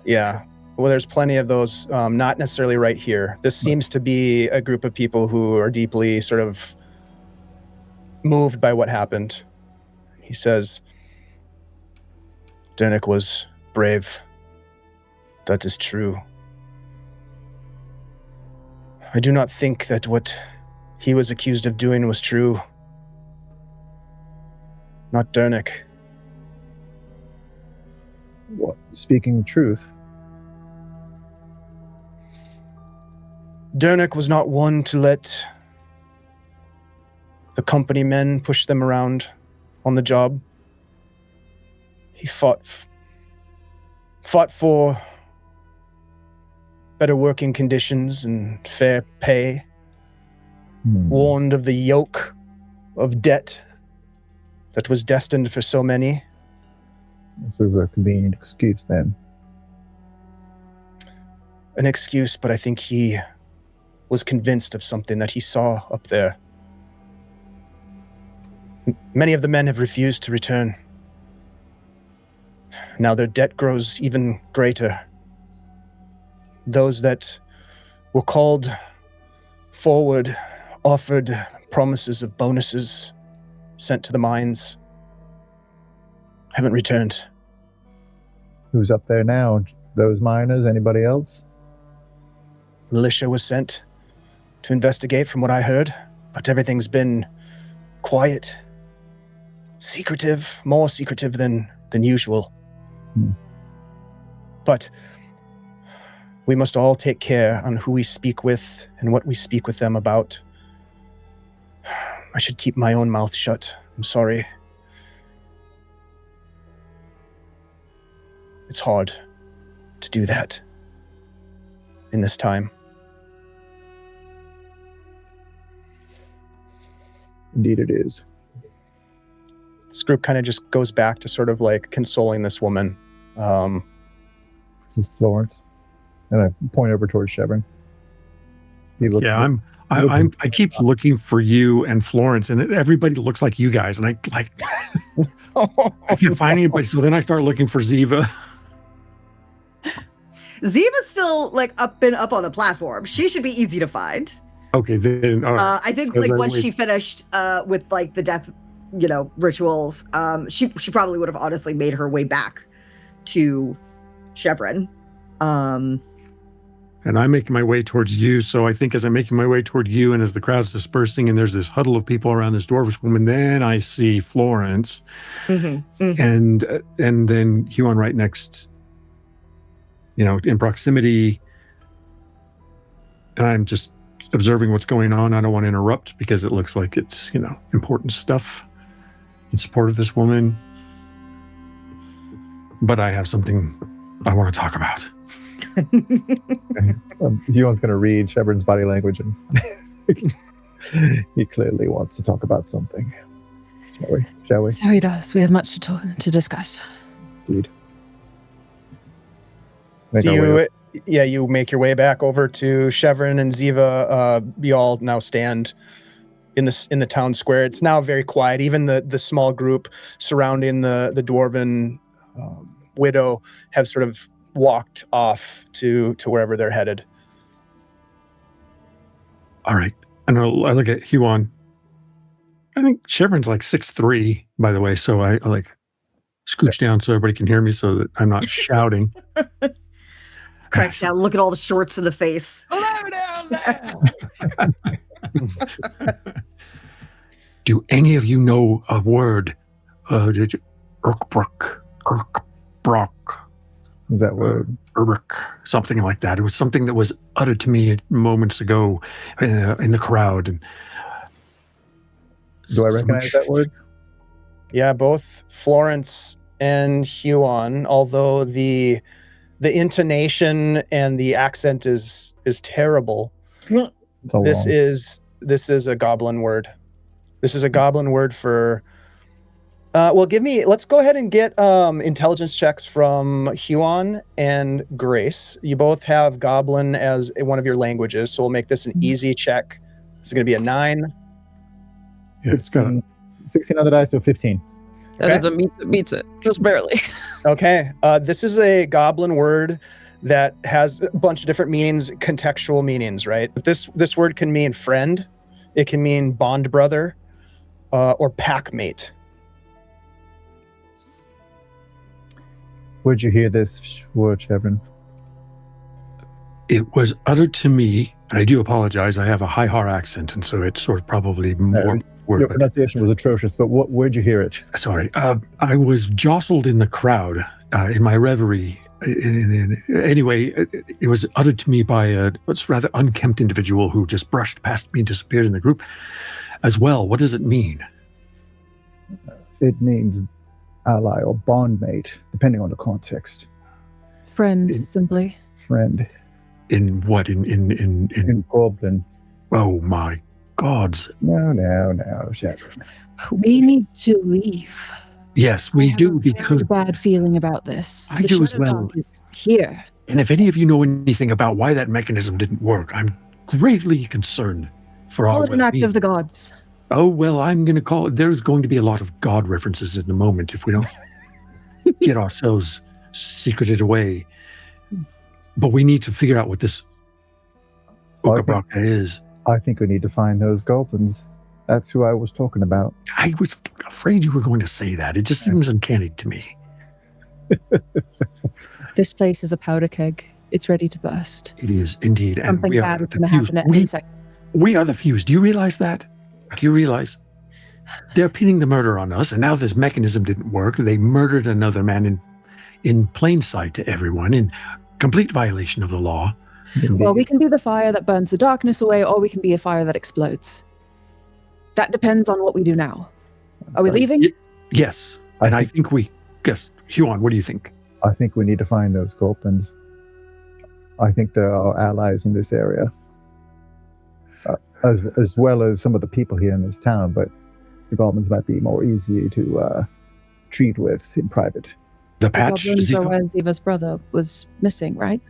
yeah. Well, there's plenty of those. Not necessarily right here. This seems to be a group of people who are deeply sort of moved by what happened. He says, Durnek was brave. That is true. I do not think that what he was accused of doing was true. Not Durnek. What? Speaking truth. Durnek was not one to let the company men push them around on the job. He fought for better working conditions and fair pay, warned of the yoke of debt that was destined for so many. This was a convenient excuse then. An excuse, but I think he was convinced of something that he saw up there. Many of the men have refused to return. Now their debt grows even greater. Those that were called forward offered promises of bonuses sent to the mines. Haven't returned. Who's up there now? Those miners? Anybody else? Militia was sent to investigate from what I heard, but everything's been quiet. Secretive, more secretive than usual. But we must all take care on who we speak with and what we speak with them about. I should keep my own mouth shut. I'm sorry. It's hard to do that in this time. Indeed it is. This group kind of just goes back to sort of like consoling this woman. This is Florence. And I point over towards Chevron. Yeah, I keep looking for you and Florence, and everybody looks like you guys, and I can't find anybody. So then I start looking for Ziva. Ziva's still up on the platform. She should be easy to find. Okay, then all right. I think once she finished with the death, rituals, she probably would have honestly made her way back to Chevron. And I'm making my way towards you. So I think as I'm making my way toward you, and as the crowd's dispersing, and there's this huddle of people around this dwarvish woman, then I see Florence, and then Huon right next. in proximity, and I'm just observing what's going on. I don't want to interrupt because it looks like it's, important stuff in support of this woman. But I have something I want to talk about. Huon's going to read Shevrin's body language, and he clearly wants to talk about something. Shall we? So he does. We have much to discuss. Indeed. So you make your way back over to Shevrin and Ziva. You all now stand in the town square. It's now very quiet. Even the small group surrounding the dwarven widow have sort of walked off to wherever they're headed. All right. And I look at Huon. I think Shevrin's like 6'3", by the way, so I like scooch down so everybody can hear me so that I'm not shouting. Cracks down, look at all the shorts in the face. Hello down there! Do any of you know a word? Urkbrook. Is that word? Urk, something like that. It was something that was uttered to me moments ago in the crowd. And do I recognize that word? Yeah, both Florence and Huon, although the intonation and the accent is terrible. This is a goblin word. This is a goblin word for let's go ahead and get intelligence checks from Huon and Grace. You both have goblin as one of your languages, so we'll make this an easy check. This is going to be a 9. Yeah, it's got 16 on the dice, so 15. That is a meets it, just barely. Okay. This is a goblin word that has a bunch of different meanings, contextual meanings, right? But this word can mean friend, it can mean bond brother, or pack mate. Where'd you hear this word, Shevrin? It was uttered to me, and I do apologize. I have a high Har accent, and so it's sort of probably more. Your pronunciation was atrocious, but where'd you hear it? Sorry. I was jostled in the crowd in my reverie. Anyway, it was uttered to me by a rather unkempt individual who just brushed past me and disappeared in the group as well. What does it mean? It means ally or bondmate, depending on the context. Friend, simply. Friend. In what? In Goblin. Oh my gods. No, Shevrin. We need to leave. Yes, we do, because... a bad feeling about this. I do as well. Shadowdark is here. And if any of you know anything about why that mechanism didn't work, I'm gravely concerned for our Call it an act well-being. of the gods. Oh, well, I'm going to call it... There's going to be a lot of God references in a moment if we don't get ourselves secreted away. But we need to figure out what this Okabraka is. I think we need to find those goblins. That's who I was talking about. I was afraid you were going to say that. It just seems uncanny to me. This place is a powder keg. It's ready to burst. It is indeed. And Something we are bad is the going to fuse. happen at any second. We are the fuse. Do you realize that? Do you realize? They're pinning the murder on us, and now this mechanism didn't work. They murdered another man in plain sight to everyone, in complete violation of the law. Well, we can be the fire that burns the darkness away, or we can be a fire that explodes. That depends on what we do now. Are we leaving? Yes. And I think we... Yes. Huon, what do you think? I think we need to find those goblins. I think they're our allies in this area. As well as some of the people here in this town, but the goblins might be more easy to treat with in private. The patch? Goblins are where Ziva's brother was missing, right?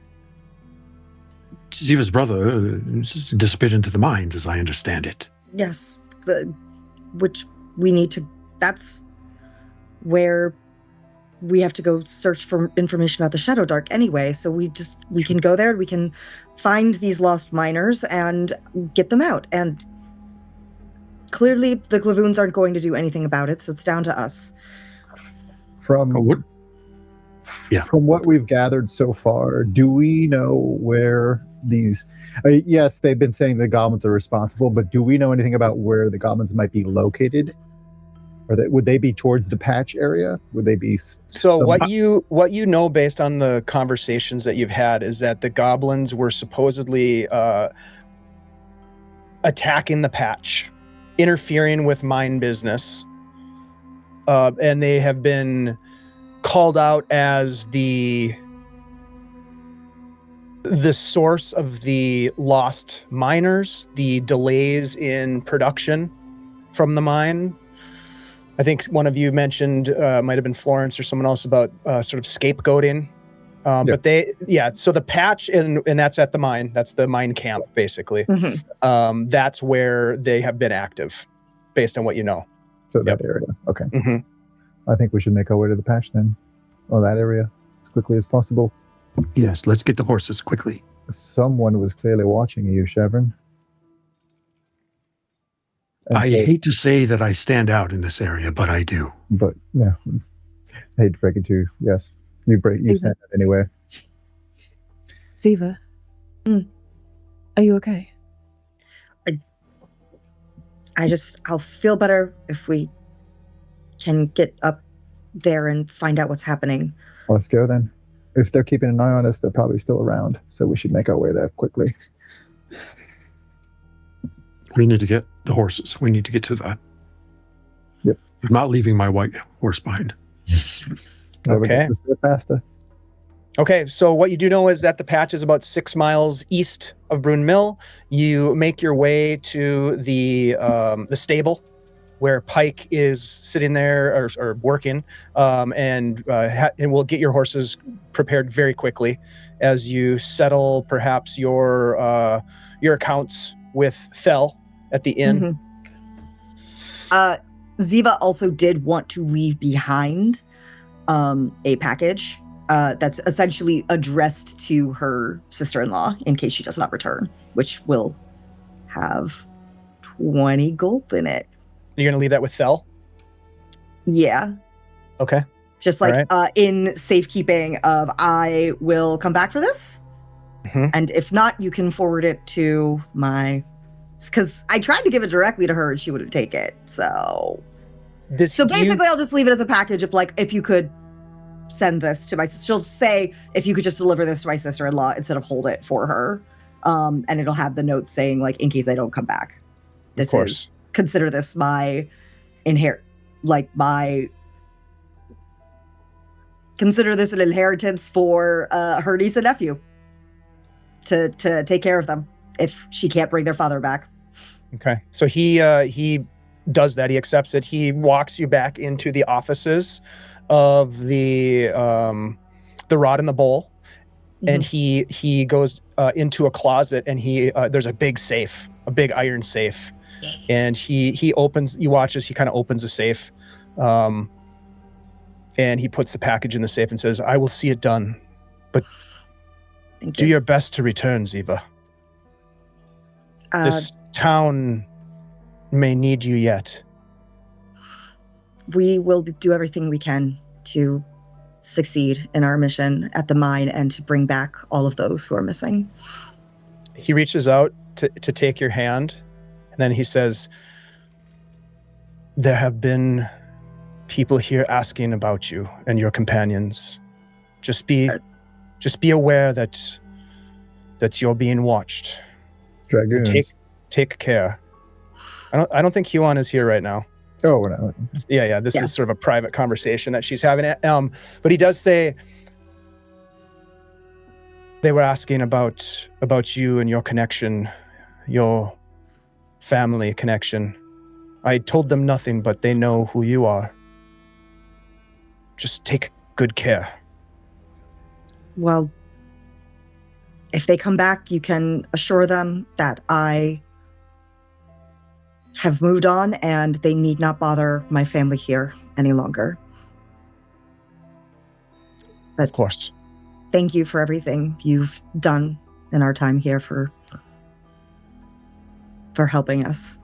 Ziva's brother disappeared into the mines, as I understand it. Yes, which we need to... That's where we have to go search for information about the Shadowdark anyway, so we can go there, we can find these lost miners and get them out. And clearly the Glavouns aren't going to do anything about it, so it's down to us. From what we've gathered so far, do we know where these... yes, they've been saying the goblins are responsible, but do we know anything about where the goblins might be located? Would they be towards the patch area? Would they be? So what you know based on the conversations that you've had is that the goblins were supposedly attacking the patch, interfering with mine business, and they have been called out as the source of the lost miners, the delays in production from the mine. I think one of you mentioned, might have been Florence or someone else, about sort of scapegoating. But so the patch, and that's at the mine. That's the mine camp, basically. Mm-hmm. That's where they have been active, based on what you know. So that area. Okay. Mm-hmm. I think we should make our way to the patch then, or that area, as quickly as possible. Yes, let's get the horses quickly. Someone was clearly watching you, Chevron. I hate to say that I stand out in this area, but I do. But yeah, I hate to break it to you. Yes, you stand out anyway. Ziva, are you okay? I'll feel better if we can get up there and find out what's happening. Well, let's go then. If they're keeping an eye on us, they're probably still around, so we should make our way there quickly. We need to get the horses. We need to get to that. Yep. I'm not leaving my white horse behind. Okay. Faster. Okay, so what you do know is that the patch is about 6 miles east of Brunmiil. You make your way to the stable where Pike is sitting there or working, and we'll get your horses prepared very quickly as you settle perhaps your accounts with Thel at the inn. Ziva also did want to leave behind a package that's essentially addressed to her sister-in-law in case she does not return, which will have 20 gold in it. You're going to leave that with Thel? Yeah. Okay. Just like in safekeeping of, I will come back for this. Mm-hmm. And if not, you can forward it to my... Because I tried to give it directly to her and she wouldn't take it. So basically, I'll just leave it as a package if you could send this to my sister. She'll say, if you could just deliver this to my sister-in-law instead of hold it for her. And it'll have the note saying, in case I don't come back. Of course. Consider this my consider this an inheritance for her niece and nephew to take care of them if she can't bring their father back. Okay. So he does that. He accepts it. He walks you back into the offices of the Rod and the Bowl, and he goes into a closet, and there's a big safe, a big iron safe. And he opens, you watch as he kind of opens the safe, and he puts the package in the safe and says, I will see it done, but do your best to return, Ziva. This town may need you yet. We will do everything we can to succeed in our mission at the mine and to bring back all of those who are missing. He reaches out to take your hand. And then he says, there have been people here asking about you and your companions. Just be aware that you're being watched. Dragoons. Take care. I don't think Huon is here right now. Oh, we're not. Yeah. This is sort of a private conversation that she's having. But he does say they were asking about you and your connection, your family connection. I told them nothing, but they know who you are. Just take good care. Well, if they come back, you can assure them that I have moved on and they need not bother my family here any longer. But of course. Thank you for everything you've done in our time here for helping us.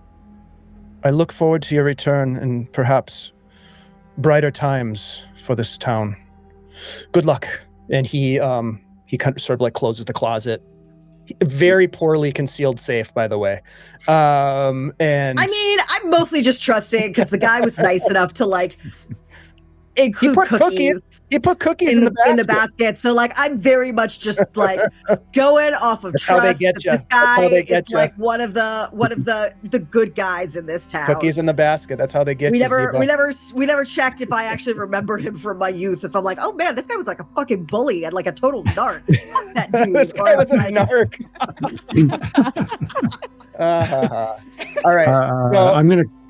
I look forward to your return and perhaps brighter times for this town. Good luck. And he kind of sort of closes the closet Very poorly concealed safe, by the way. And I mean, I'm mostly just trusting because the guy was nice enough to like include cookies. He put cookies in the basket. So like, I'm very much just like going off of trust. How they get you. This guy is like one of the good guys in this town. Cookies in the basket. That's how they get we you. We never checked if I actually remember him from my youth. If I'm like, oh man, this guy was like a fucking bully and like a total narc. Fuck that dude. This guy was a narc. All right. So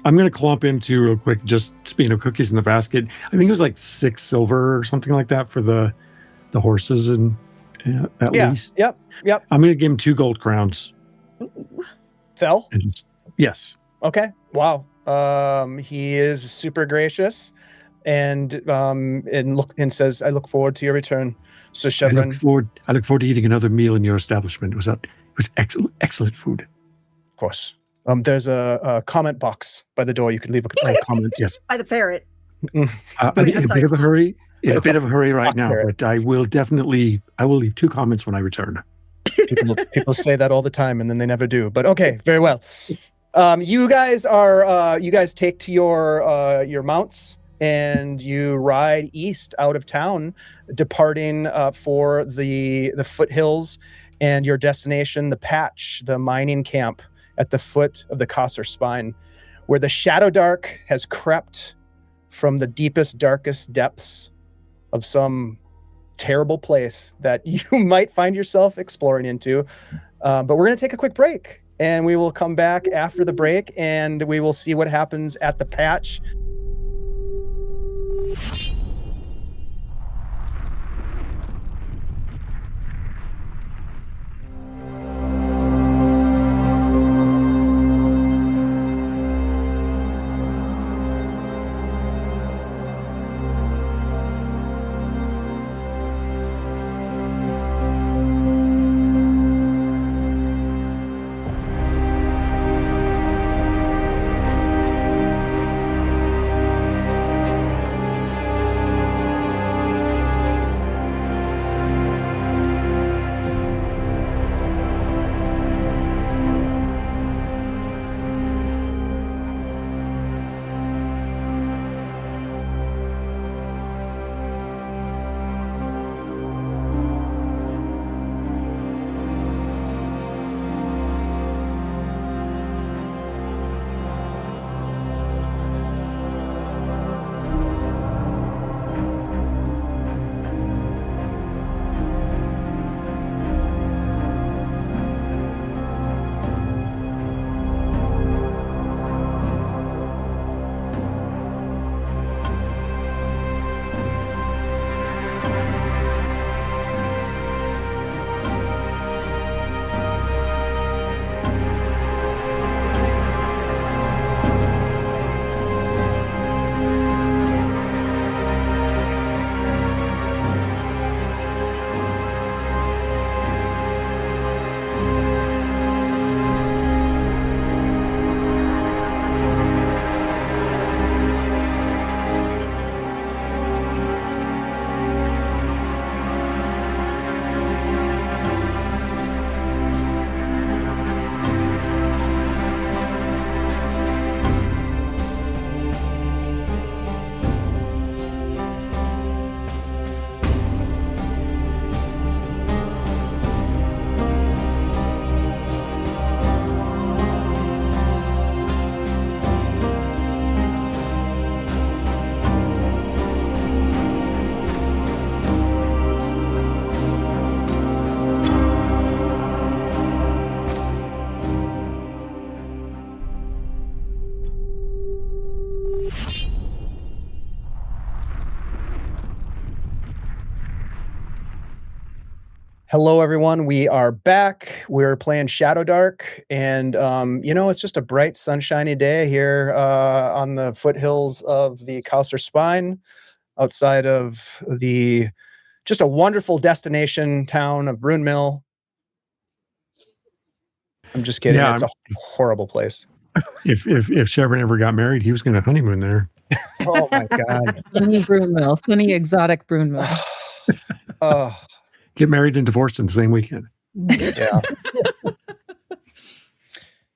I'm gonna clump into real quick. Just speaking of cookies in the basket, I think it was like 6 silver or something like that for the horses and at least. Yep. I'm gonna give him 2 gold crowns. Fell? Yes. Okay. Wow. He is super gracious, and says, "I look forward to your return." So Chevron, I look forward to eating another meal in your establishment. It was excellent food. Of course. There's a comment box by the door. You could leave a comment. Yes. By the parrot. A bit of a hurry. Yeah, a bit of a hurry right now, but I will leave 2 comments when I return. People say that all the time, and then they never do. But okay, very well. You guys take to your mounts, and you ride east out of town, departing for the foothills and your destination, the patch, the mining camp at the foot of the Kasser Spine, where the Shadowdark has crept from the deepest, darkest depths of some terrible place that you might find yourself exploring into. But we're going to take a quick break, and we will come back after the break, and we will see what happens at the patch. Hello, everyone. We are back. We're playing Shadowdark, and it's just a bright, sunshiny day here on the foothills of the Kasser Spine, outside of just a wonderful destination town of Brunmiil. I'm just kidding. Yeah, it's a horrible place. If Chevron ever got married, he was going to honeymoon there. Oh my God. Sunny Brunmiil, sunny exotic Brunmiil. Oh. Get married and divorced in the same weekend. Yeah.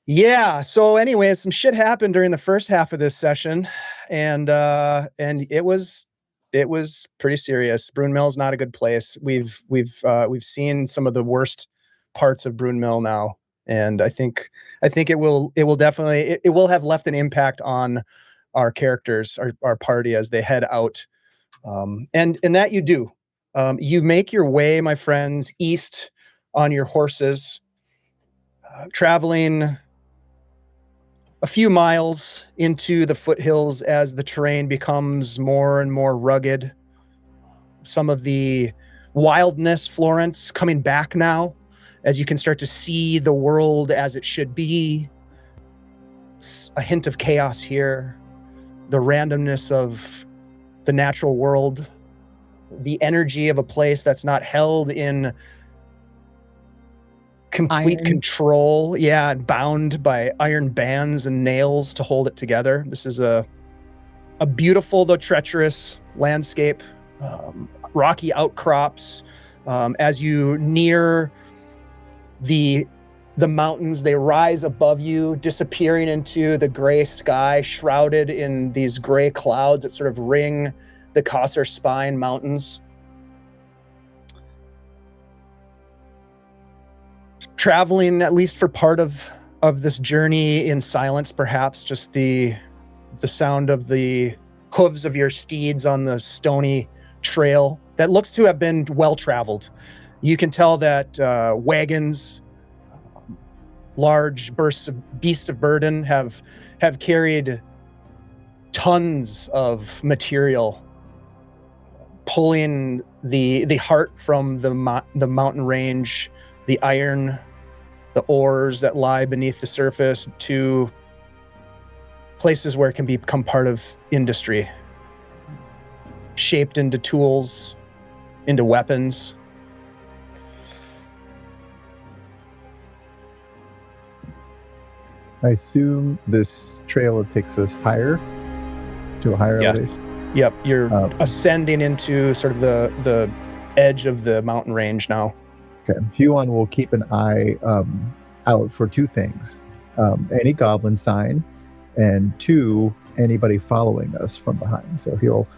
Yeah. So anyway, some shit happened during the first half of this session, and it was pretty serious. Brunmiil's not a good place. We've seen some of the worst parts of Brunmiil now, and I think it will definitely it will have left an impact on our characters, our party as they head out. And that you do. You make your way, my friends, east on your horses, traveling a few miles into the foothills as the terrain becomes more and more rugged. Some of the wildness, Florence, coming back now as you can start to see the world as it should be. A hint of chaos here, the randomness of the natural world, the energy of a place that's not held in complete control, and bound by iron bands and nails to hold it together. This is a beautiful though treacherous landscape, rocky outcrops. As you near the mountains, they rise above you, disappearing into the gray sky, shrouded in these gray clouds that sort of ring the Qasr Spine Mountains. Traveling, at least for part of this journey, in silence, perhaps just the sound of the hooves of your steeds on the stony trail that looks to have been well traveled. You can tell that wagons, large beasts of burden have carried tons of material, pulling the heart from the mountain range, the iron, the ores that lie beneath the surface, to places where it can become part of industry, shaped into tools, into weapons. I assume this trail takes us higher, to a higher elevation. Yep, you're ascending into sort of the edge of the mountain range now. Okay, Huon will keep an eye out for two things: any goblin sign, and two, anybody following us from behind. So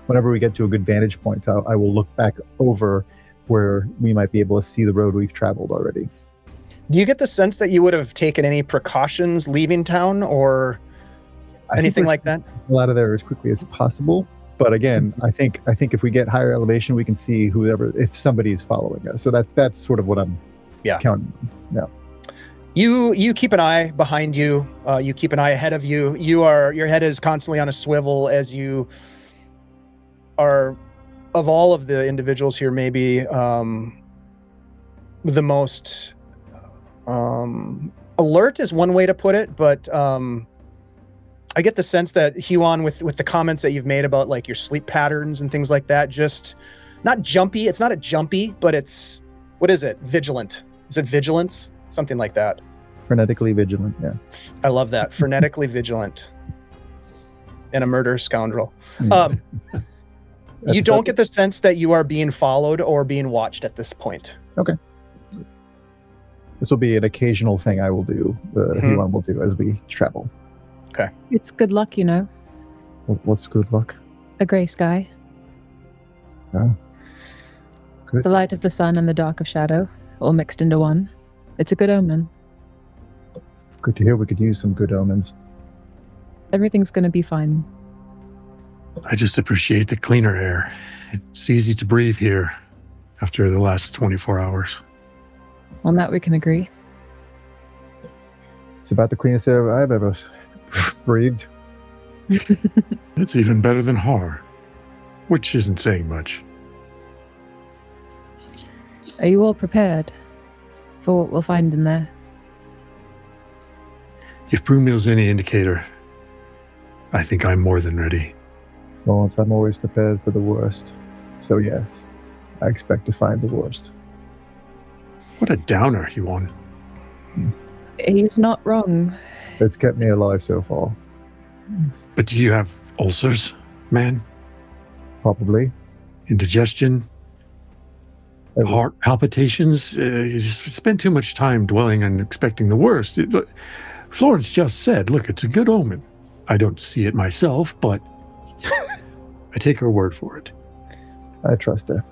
whenever we get to a good vantage point, I will look back over where we might be able to see the road we've traveled already. Do you get the sense that you would have taken any precautions leaving town or anything like that? A lot of there as quickly as possible. But again, I think if we get higher elevation, we can see if somebody is following us. So that's sort of what I'm counting on. Yeah. You keep an eye behind you. You keep an eye ahead of you. Your head is constantly on a swivel as you are, of all of the individuals here, maybe the most alert is one way to put it, but I get the sense that Huon, with the comments that you've made about like your sleep patterns and things like that, just not jumpy. It's not a jumpy, but it's, what is it? Vigilant. Is it vigilance? Something like that. Frenetically vigilant. Yeah. I love that. Frenetically vigilant. And a murderous scoundrel. You don't get the sense that you are being followed or being watched at this point. Okay. This will be an occasional thing I will do, Huon will do as we travel. Okay. It's good luck, you know. What's good luck? A gray sky. Oh. Good. The light of the sun and the dark of shadow, all mixed into one. It's a good omen. Good to hear. We could use some good omens. Everything's going to be fine. I just appreciate the cleaner air. It's easy to breathe here after the last 24 hours. On that we can agree. It's about the cleanest air I've ever breathed. It's even better than Har, which isn't saying much. Are you all prepared for what we'll find in there? If Brunmiil's any indicator, I think I'm more than ready. Well, I'm always prepared for the worst. So yes, I expect to find the worst. What a downer, Huon. He's not wrong. It's kept me alive so far. But do you have ulcers, man? Probably. Indigestion? Heart palpitations. You just spend too much time dwelling on expecting the worst. Florence just said, look, it's a good omen. I don't see it myself, but I take her word for it. I trust her.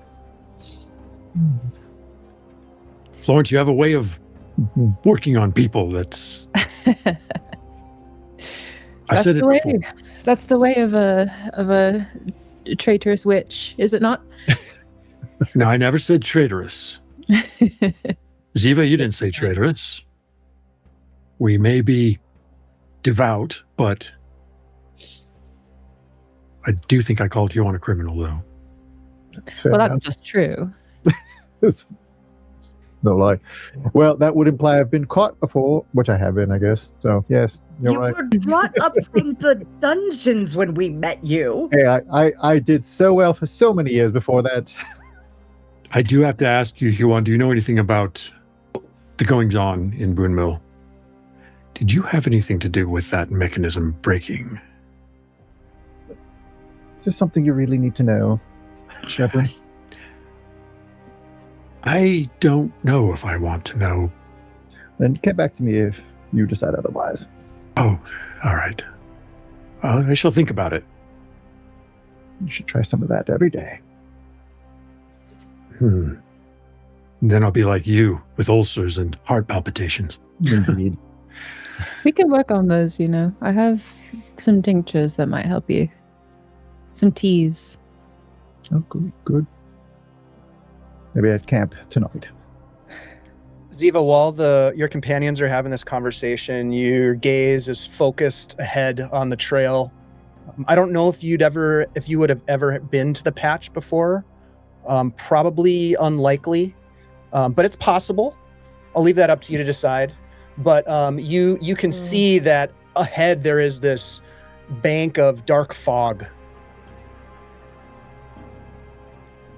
Florence, you have a way of working on people that's... I've said it before. That's the way of a traitorous witch, is it not? No, I never said traitorous. Ziva, you didn't say traitorous. We may be devout, but I do think I called you on a criminal, though. That's fair Well, enough. that's just true. No lie. Well, that would imply I've been caught before, which I have been, I guess. So, yes, you're right. were brought up from the dungeons when we met you. Hey, I did so well for so many years before that. I do have to ask you, Huan, do you know anything about the goings-on in Brunmiil? Did you have anything to do with that mechanism breaking? Is this something you really need to know, Shepard? I don't know if I want to know. Then get back to me if you decide otherwise. Oh, all right. I shall think about it. You should try some of that every day. Then I'll be like you, with ulcers and heart palpitations. Indeed. We can work on those, you know. I have some tinctures that might help you. Some teas. Oh, good. Maybe at camp tonight. Ziva, while your companions are having this conversation, your gaze is focused ahead on the trail. I don't know if you would have ever been to the patch before. Probably unlikely, but it's possible. I'll leave that up to you to decide. But you can see that ahead there is this bank of dark fog.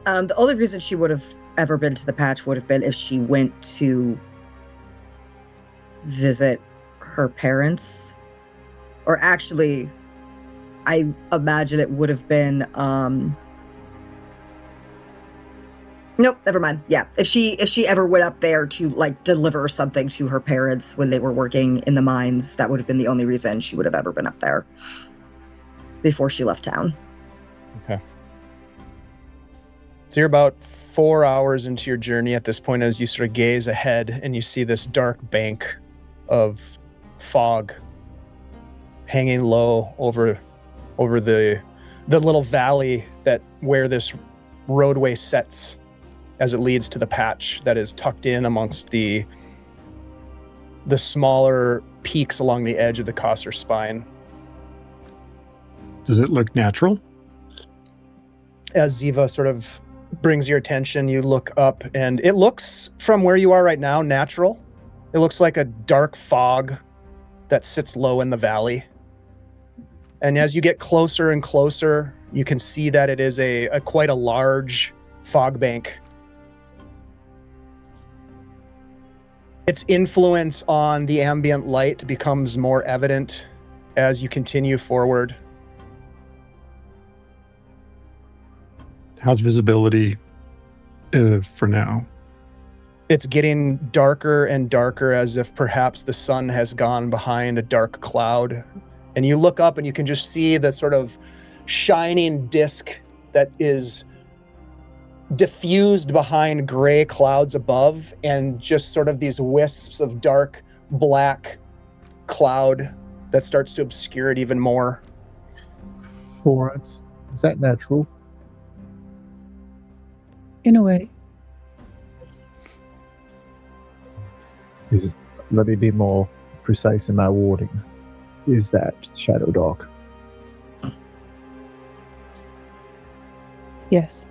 The only reason she would have ever been to the patch would have been if she went to visit her parents. Or actually, I imagine it would have been nope, never mind. Yeah, if she ever went up there to like deliver something to her parents when they were working in the mines, that would have been the only reason she would have ever been up there before she left town. Okay. So you're about 4 hours into your journey at this point as you sort of gaze ahead and you see this dark bank of fog hanging low over the little valley where this roadway sets as it leads to the patch that is tucked in amongst the smaller peaks along the edge of the Kosser spine. Does it look natural? As Ziva sort of brings your attention, you look up and it looks, from where you are right now, natural. It looks like a dark fog that sits low in the valley. And as you get closer and closer, you can see that it is a quite a large fog bank. Its influence on the ambient light becomes more evident as you continue forward. How's visibility for now? It's getting darker and darker, as if perhaps the sun has gone behind a dark cloud. And you look up and you can just see the sort of shining disk that is diffused behind gray clouds above, and just sort of these wisps of dark black cloud that starts to obscure it even more. Florence, is that natural? In a way. Let me be more precise in my wording. Is that Shadowdark? Yes.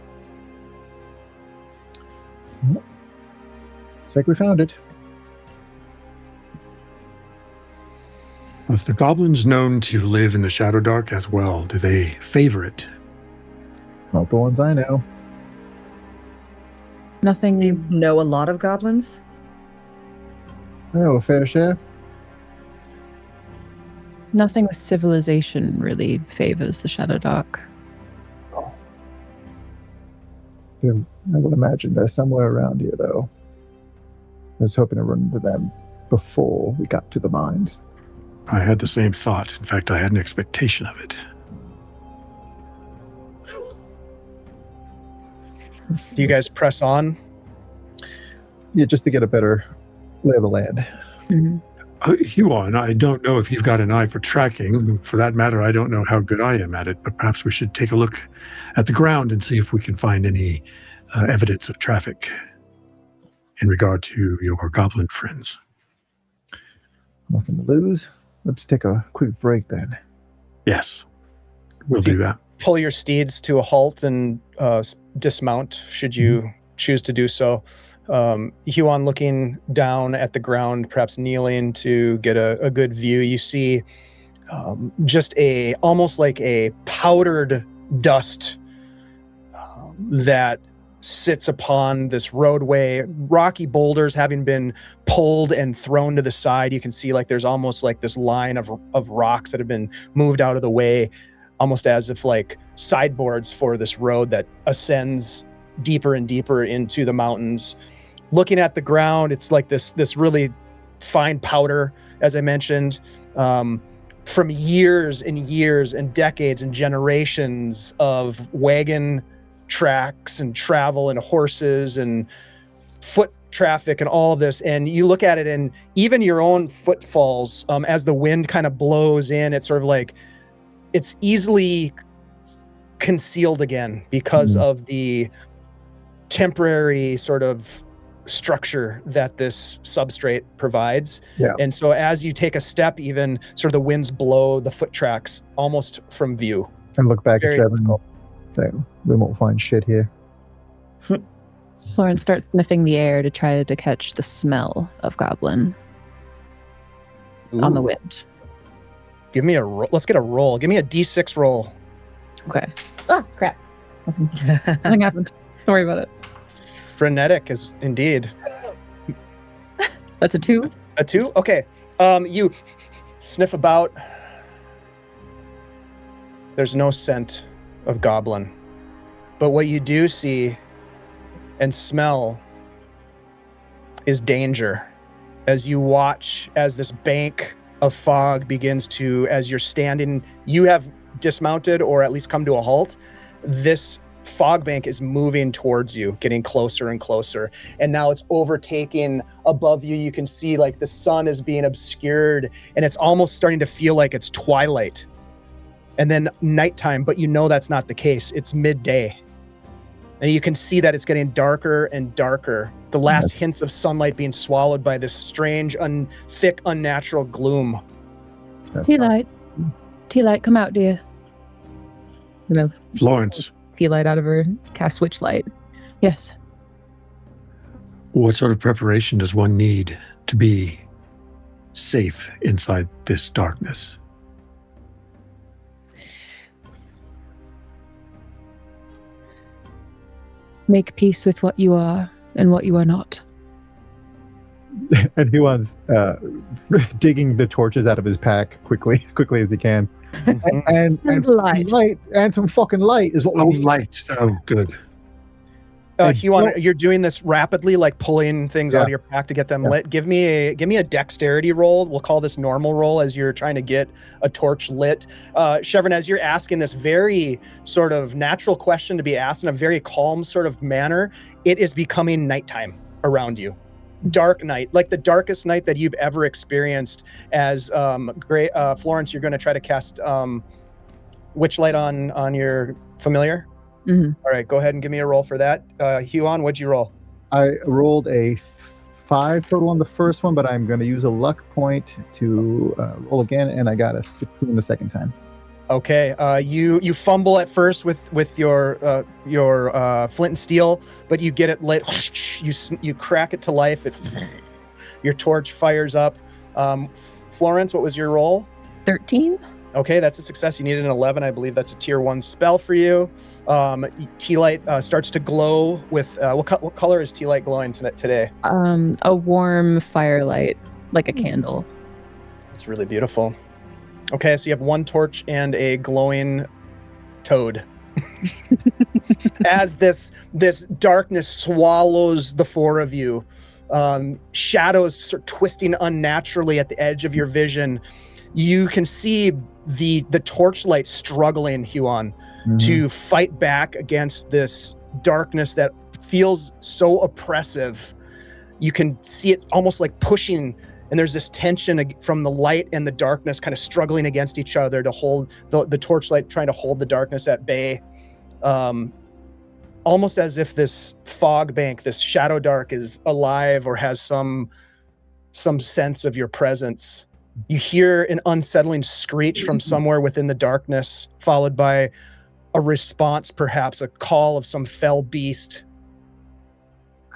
It's like we found it. Are the goblins known to live in the Shadowdark as well? Do they favor it? Not the ones I know. Nothing. Do you know a lot of goblins? Oh, a fair share. Nothing with civilization really favors the Shadowdark. I would imagine they're somewhere around here, though. I was hoping to run into them before we got to the mines. I had the same thought. In fact, I had an expectation of it. Do you guys press on? Yeah, just to get a better lay of the land. Mm-hmm. Huon, I don't know if you've got an eye for tracking. For that matter, I don't know how good I am at it, but perhaps we should take a look at the ground and see if we can find any evidence of traffic in regard to your goblin friends. Nothing to lose. Let's take a quick break then. Yes, we'll do that. Pull your steeds to a halt and dismount, should you choose to do so. Huon looking down at the ground, perhaps kneeling to get a good view. You see just almost like a powdered dust that sits upon this roadway, rocky boulders having been pulled and thrown to the side. You can see like there's almost like this line of rocks that have been moved out of the way, almost as if like sideboards for this road that ascends deeper and deeper into the mountains. Looking at the ground, it's like this really fine powder, as I mentioned, from years and years and decades and generations of wagon tracks and travel and horses and foot traffic and all of this. And you look at it, and even your own footfalls, as the wind kind of blows in, it's sort of like it's easily concealed again because of the temporary sort of structure that this substrate provides. Yeah. And so as you take a step, even sort of the winds blow the foot tracks almost from view. And look back Very at Shevin. We won't find shit here. Florence starts sniffing the air to try to catch the smell of goblin on the Ooh. wind. Give me a roll. Let's get a roll. Give me a D6 roll. Okay. Oh, crap. Nothing happened. Don't worry about it. Frenetic is indeed. That's a 2. A 2? Okay. You sniff about. There's no scent of goblin. But what you do see and smell is danger. As you watch as this bank of fog begins to, as you're standing, you have dismounted or at least come to a halt. This fog bank is moving towards you, getting closer and closer. And now it's overtaking above you. You can see like the sun is being obscured and it's almost starting to feel like it's twilight and then nighttime, but you know that's not the case. It's midday. And you can see that it's getting darker and darker. The last hints of sunlight being swallowed by this strange, thick, unnatural gloom. Tea light, come out, dear. Florence, Tea light out of her, cast switch light. Yes. what sort of preparation does one need to be safe inside this darkness? Make peace with what you are and what you are not. And Huon's digging the torches out of his pack as quickly as he can. And some light and some fucking light is what we need. Light. Oh, good. Huon, you're doing this rapidly, like pulling things out of your pack to get them lit. Give me a dexterity roll. We'll call this normal roll as you're trying to get a torch lit. Chevron, as you're asking this very sort of natural question to be asked in a very calm sort of manner, it is becoming nighttime around you. Dark night, like the darkest night that you've ever experienced. As Florence, you're going to try to cast witch light on your familiar. Mm-hmm. All right, go ahead and give me a roll for that. Huon, what'd you roll? I rolled a 5 total on the first one, but I'm going to use a luck point to roll again, and I got a 16 the second time. Okay, you fumble at first with your flint and steel, but you get it lit. You crack it to life. Your torch fires up. Florence, what was your roll? 13. Okay, that's a success. You needed an 11. I believe that's a tier 1 spell for you. Tea light starts to glow with what color is tea light glowing today? A warm firelight, like a candle. It's really beautiful. Okay, so you have 1 torch and a glowing toad As this darkness swallows the four of you, shadows start twisting unnaturally at the edge of your vision. You can see the torchlight struggling, Huon, to fight back against this darkness that feels so oppressive. You can see it almost like pushing, and there's this tension from the light and the darkness kind of struggling against each other to hold the torchlight, trying to hold the darkness at bay. Almost as if this fog bank, this Shadowdark, is alive or has some sense of your presence. You hear an unsettling screech from somewhere within the darkness, followed by a response, perhaps a call of some fell beast.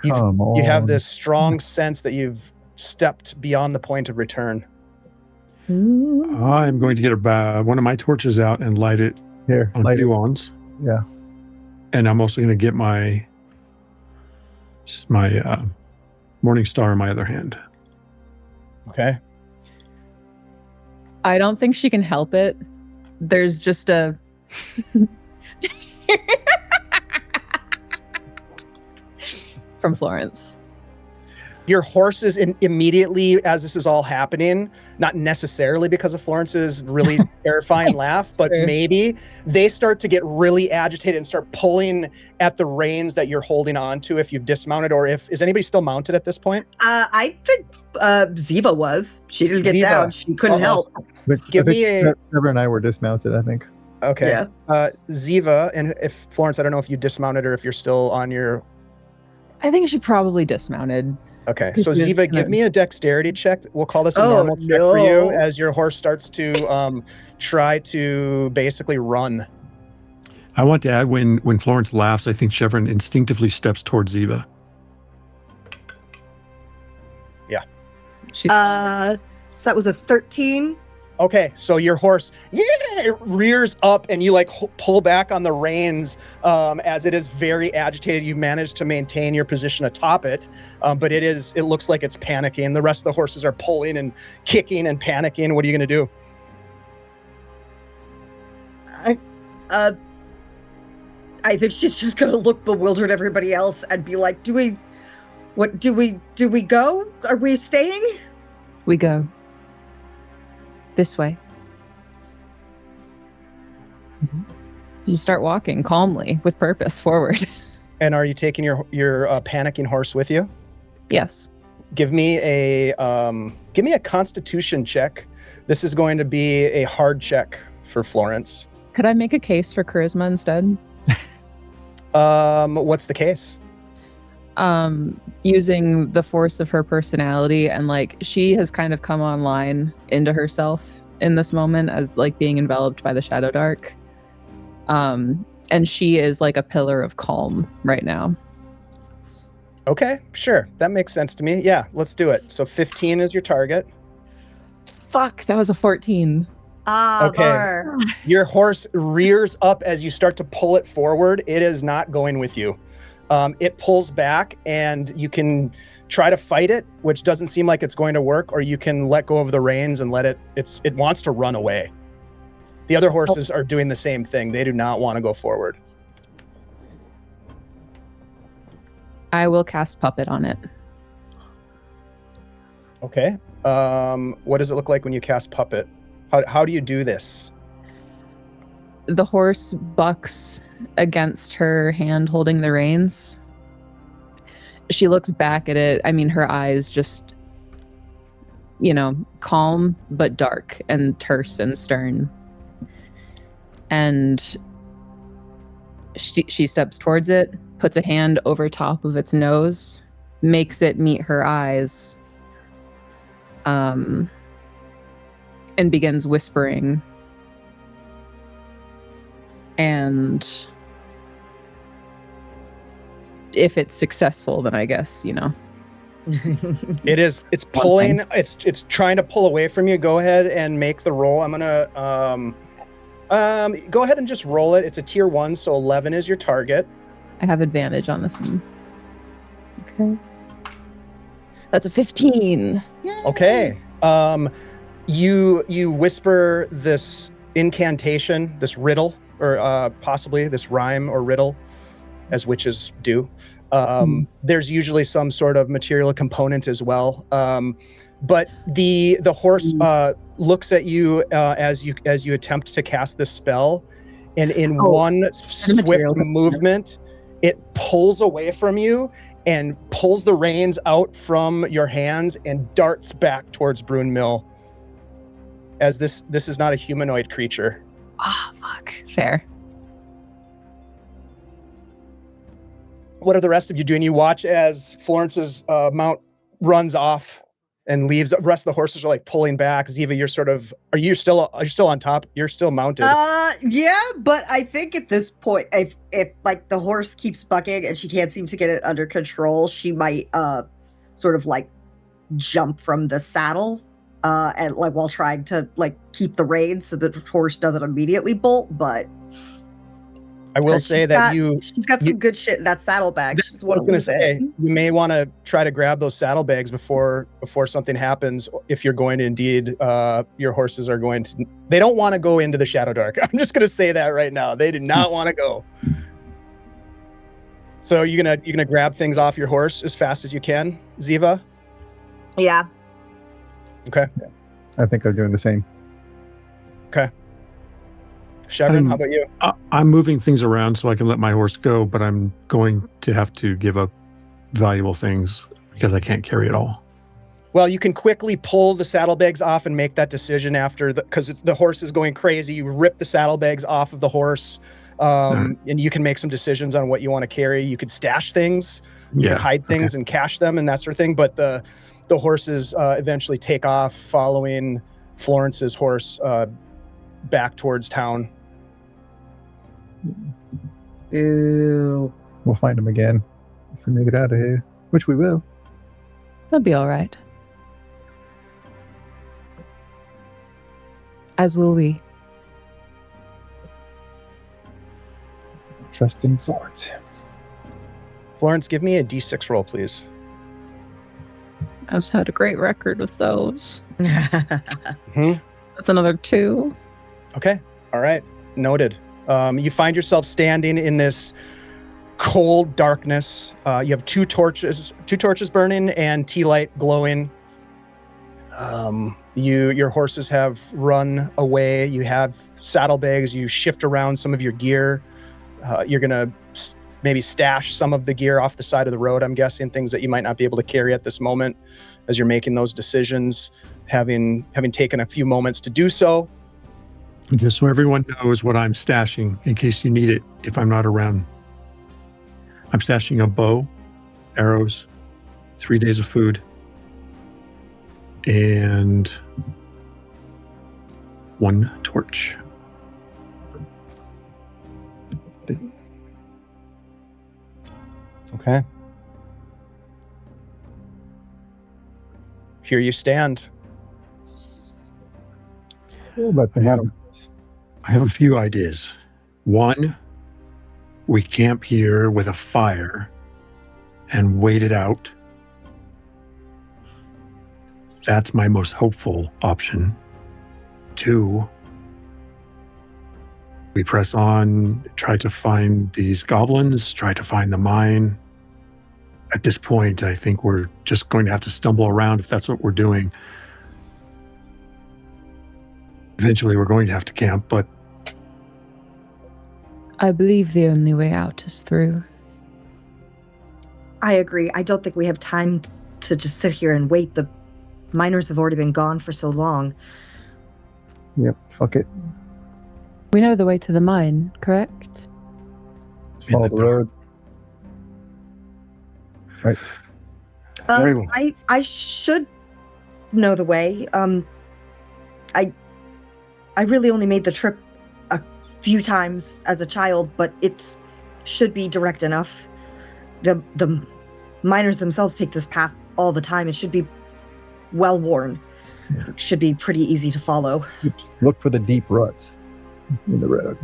You have this strong sense that you've stepped beyond the point of return. I'm going to get one of my torches out and light it Here, on light it. Huon's. Yeah. And I'm also going to get my Morning Star in my other hand. Okay. I don't think she can help it. There's just a from Florence. Your horses immediately, as this is all happening, not necessarily because of Florence's really terrifying laugh, but maybe they start to get really agitated and start pulling at the reins that you're holding on to if you've dismounted, or is anybody still mounted at this point? I think Ziva was. She didn't get down. She couldn't help. But Give me a... Trevor and I were dismounted, I think. Okay. Yeah. Ziva, and if Florence, I don't know if you dismounted or if you're still on your... I think she probably dismounted. Okay, so Ziva, give me a dexterity check. We'll call this a normal check for you as your horse starts to try to basically run. I want to add, when Florence laughs, I think Chevron instinctively steps towards Ziva. Yeah. So that was a 13. Okay, so your horse it rears up and you like pull back on the reins as it is very agitated. You manage to maintain your position atop it, but it looks like it's panicking. The rest of the horses are pulling and kicking and panicking. What are you going to do? I think she's just going to look bewildered at everybody else and be like, do we go? Are we staying? We go. This way. You start walking calmly with purpose forward. And are you taking your panicking horse with you? Yes. Give me a Constitution check. This is going to be a hard check for Florence. Could I make a case for charisma instead? What's the case? Using the force of her personality, and like she has kind of come online into herself in this moment as like being enveloped by the Shadowdark. And she is like a pillar of calm right now. Okay, sure. That makes sense to me. Yeah, let's do it. So 15 is your target. Fuck, that was a 14. Okay. Your horse rears up as you start to pull it forward. It is not going with you. It pulls back and you can try to fight it, which doesn't seem like it's going to work, or you can let go of the reins and it wants to run away. The other horses are doing the same thing. They do not want to go forward. I will cast Puppet on it. Okay. What does it look like when you cast Puppet? How do you do this? The horse bucks against her hand holding the reins. She looks back at it. I mean, her eyes just, calm but dark and terse and stern. And she steps towards it, puts a hand over top of its nose, makes it meet her eyes, and begins whispering. And if it's successful, then I guess, It's pulling, it's trying to pull away from you. Go ahead and make the roll. I'm gonna go ahead and just roll it. It's a tier 1, so 11 is your target. I have advantage on this one. Okay. That's a 15. Okay. You whisper this incantation, this riddle or possibly this rhyme or riddle, as witches do, there's usually some sort of material component as well. But the horse looks at you as you attempt to cast this spell, and in one swift movement, it pulls away from you and pulls the reins out from your hands and darts back towards Brunmiil. As this is not a humanoid creature. Ah, fuck. Fair. What are the rest of you doing? You watch as Florence's mount runs off and leaves. The rest of the horses are like pulling back. Ziva, you're still on top? You're still mounted. Yeah, but I think at this point, if like the horse keeps bucking and she can't seem to get it under control, she might sort of like jump from the saddle and like while trying to like keep the reins so that the horse doesn't immediately bolt. But I will say that she's got some good shit in that saddlebag. I was going to say, you may want to try to grab those saddlebags before something happens. If you're going to indeed, your horses are going to. They don't want to go into the Shadowdark. I'm just going to say that right now. They do not want to go. So you're gonna grab things off your horse as fast as you can, Ziva? Yeah. Okay. I think I'm doing the same. Okay. Chevron, how about you? I'm moving things around so I can let my horse go, but I'm going to have to give up valuable things because I can't carry it all. Well, you can quickly pull the saddlebags off and make that decision after because the horse is going crazy. You rip the saddlebags off of the horse, and you can make some decisions on what you want to carry. You could stash things, you could hide things and cache them and that sort of thing. But the horses eventually take off following Florence's horse back towards town. Ew. We'll find him again if we make it out of here, which we will. That'll be all right. As will we. Trust in Florence. Florence, give me a D6 roll, please. I've had a great record with those. Mm-hmm. That's another 2. Okay. All right. Noted. You find yourself standing in this cold darkness. You have two torches burning and tea light glowing. Your horses have run away. You have saddlebags. You shift around some of your gear. You're gonna maybe stash some of the gear off the side of the road, I'm guessing, things that you might not be able to carry at this moment as you're making those decisions, having taken a few moments to do so. Just so everyone knows what I'm stashing in case you need it if I'm not around. I'm stashing a bow, arrows, 3 days of food, and 1 torch. Okay. Here you stand. But they had him. I have a few ideas. 1, we camp here with a fire and wait it out. That's my most hopeful option. 2, we press on, try to find these goblins, try to find the mine. At this point, I think we're just going to have to stumble around if that's what we're doing. Eventually, we're going to have to camp, but I believe the only way out is through. I agree. I don't think we have time to just sit here and wait. The miners have already been gone for so long. Yep, fuck it. We know the way to the mine, correct? Follow the road. Right. Very well. I should know the way. I really only made the trip a few times as a child, but it should be direct enough. The miners themselves take this path all the time. It should be well worn. It should be pretty easy to follow. Look for the deep ruts in the road.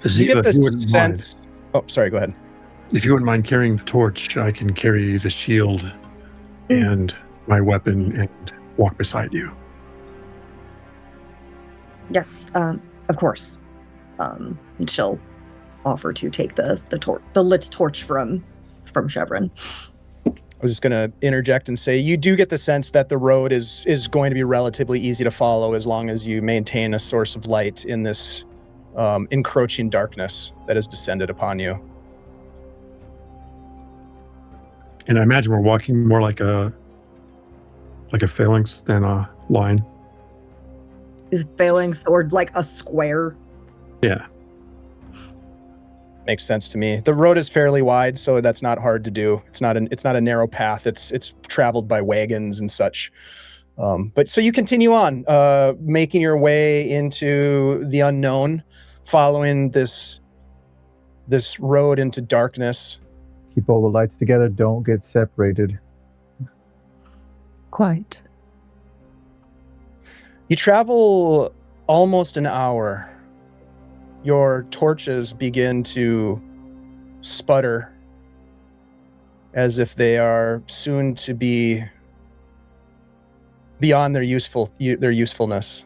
You get Ziva, if you this wouldn't sense. Oh, sorry. Go ahead. mind, if you wouldn't mind carrying the torch, I can carry the shield and my weapon and walk beside you. Yes, of course. And she'll offer to take the lit torch from Chevron. I was just going to interject and say you do get the sense that the road is going to be relatively easy to follow as long as you maintain a source of light in this encroaching darkness that has descended upon you. And I imagine we're walking more like a phalanx than a line. Is phalanx or like a square? Yeah. Makes sense to me. The road is fairly wide, so that's not hard to do. It's not a narrow path. It's traveled by wagons and such. But so you continue on, making your way into the unknown, following this road into darkness. Keep all the lights together. Don't get separated. Quite. You travel almost an hour. Your torches begin to sputter as if they are soon to be beyond their usefulness,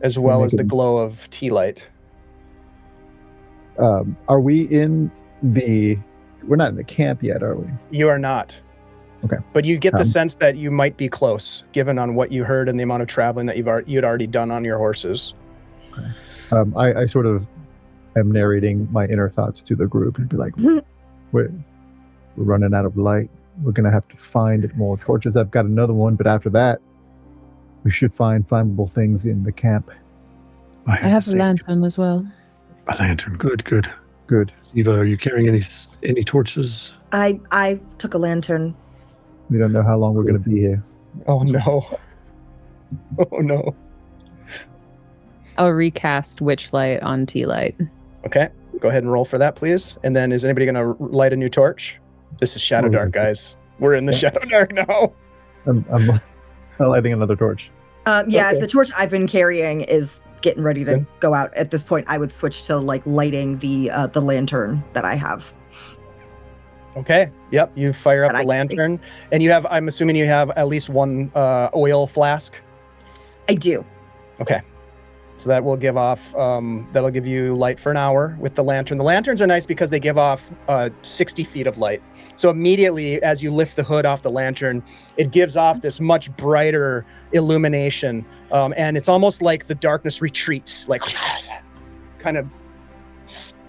as well as the glow of tea light. Are we in the... We're not in the camp yet, are we? You are not. Okay. But you get the sense that you might be close, given on what you heard and the amount of traveling that you'd already done on your horses. Okay. I sort of am narrating my inner thoughts to the group and be like, we're running out of light. We're going to have to find more torches. I've got another one, but after that, we should find findable things in the camp. I have a lantern as well. A lantern. Good. Eva, are you carrying any torches? I took a lantern. We don't know how long we're going to be here. Oh, no. Oh, no. I'll recast Witchlight on Tea Light. Okay, go ahead and roll for that, please. And then is anybody going to light a new torch? This is Shadowdark, guys. We're in the Shadowdark now. I'm lighting another torch. Yeah, okay. The torch I've been carrying is getting ready to go out. At this point, I would switch to like lighting the lantern that I have. Okay. Yep. You fire up the lantern, and you have. I'm assuming you have at least one oil flask. I do. Okay. So that will give off. That'll give you light for an hour with the lantern. The lanterns are nice because they give off 60 feet of light. So immediately, as you lift the hood off the lantern, it gives off this much brighter illumination, and it's almost like the darkness retreats, like kind of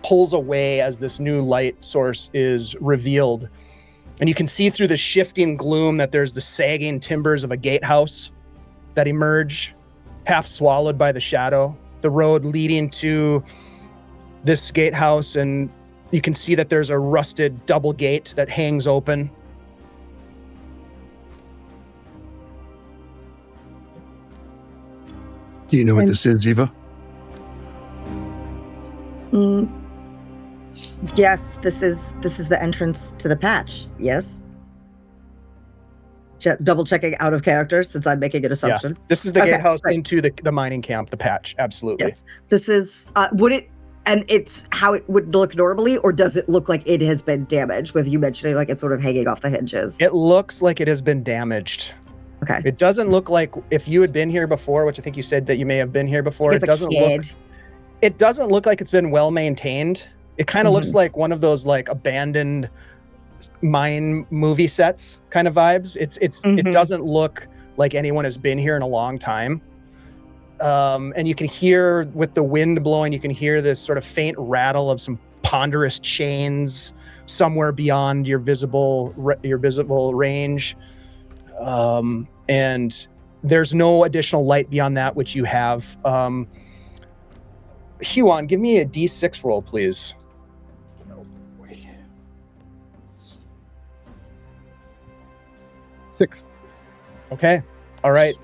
pulls away as this new light source is revealed. And you can see through the shifting gloom that there's the sagging timbers of a gatehouse that emerge, half swallowed by the shadow, the road leading to this gatehouse, and you can see that there's a rusted double gate that hangs open. Do you know what this is, Eva? Yes, this is the entrance to the patch. Yes. Double checking out of character since I'm making an assumption. Yeah. This is the gatehouse into the mining camp, the patch. Absolutely. Yes. This is and it's how it would look normally, or does it look like it has been damaged, with you mentioning like it's sort of hanging off the hinges? It looks like it has been damaged. Okay. It doesn't look like if you had been here before, which I think you said that you may have been here before. It doesn't look like it's been well maintained. It kind of looks like one of those like abandoned mine movie sets kind of vibes. It doesn't look like anyone has been here in a long time. And you can hear, with the wind blowing, you can hear this sort of faint rattle of some ponderous chains somewhere beyond your visible range. And there's no additional light beyond that which you have. Huon, give me a D6 roll, please. 6. Okay. All right.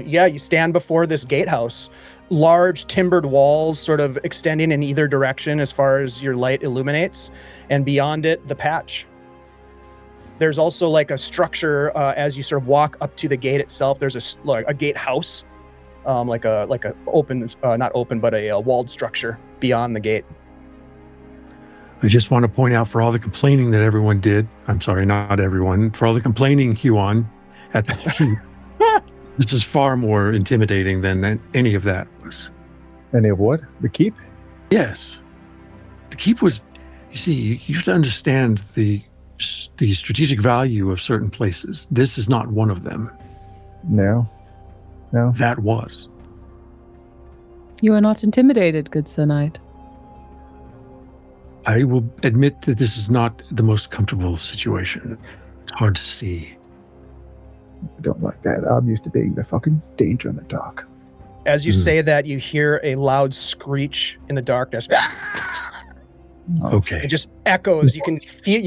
You stand before this gatehouse. Large timbered walls sort of extending in either direction as far as your light illuminates, and beyond it, the patch. There's also like a structure as you sort of walk up to the gate itself. There's a gatehouse, like a open, not open, but a walled structure beyond the gate. I just want to point out, for all the complaining that everyone did, I'm sorry, not everyone, for all the complaining, Huon, at the this is far more intimidating than any of that was. Any of what? The keep? Yes. The keep was, you see, you have to understand the strategic value of certain places. This is not one of them. No. That was. You are not intimidated, good Sir Knight. I will admit that this is not the most comfortable situation. It's hard to see. I don't like that. I'm used to being the fucking danger in the dark. As you say that, you hear a loud screech in the darkness. Okay. It just echoes. You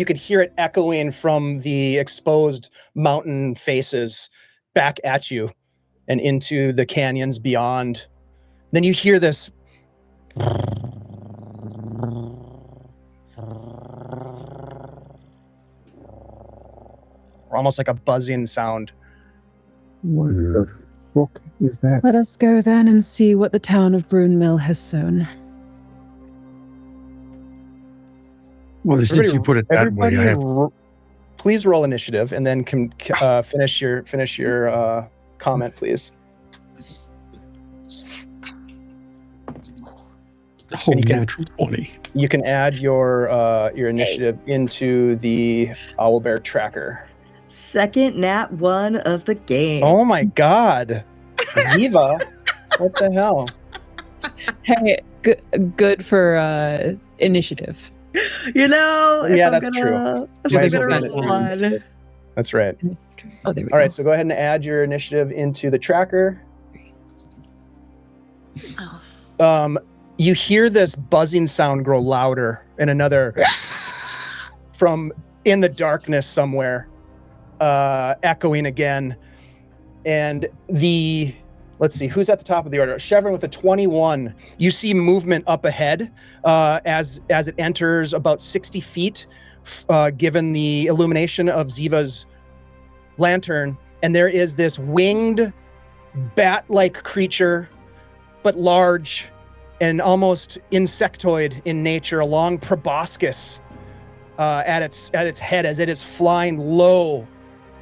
can hear it echoing from the exposed mountain faces back at you and into the canyons beyond. Then you hear this almost like a buzzing sound. What the fuck is that? Let us go then and see what the town of Brunmiil has sown. Well, since you put it that way, I have... Please roll initiative and then finish your comment, please. Natural 20. You can add your initiative into the Owlbear tracker. Second nat 1 of the game. Oh my god. Ziva, what the hell? Hey, good for initiative. You know, yeah, that's true. If I'm gonna roll one. That's right. Oh, there we go. All right, so go ahead and add your initiative into the tracker. You hear this buzzing sound grow louder and another from in the darkness somewhere, echoing again. And let's see, who's at the top of the order? Chevron with a 21. You see movement up ahead as it enters about 60 feet, given the illumination of Ziva's lantern. And there is this winged, bat-like creature, but large and almost insectoid in nature, a long proboscis at its head as it is flying low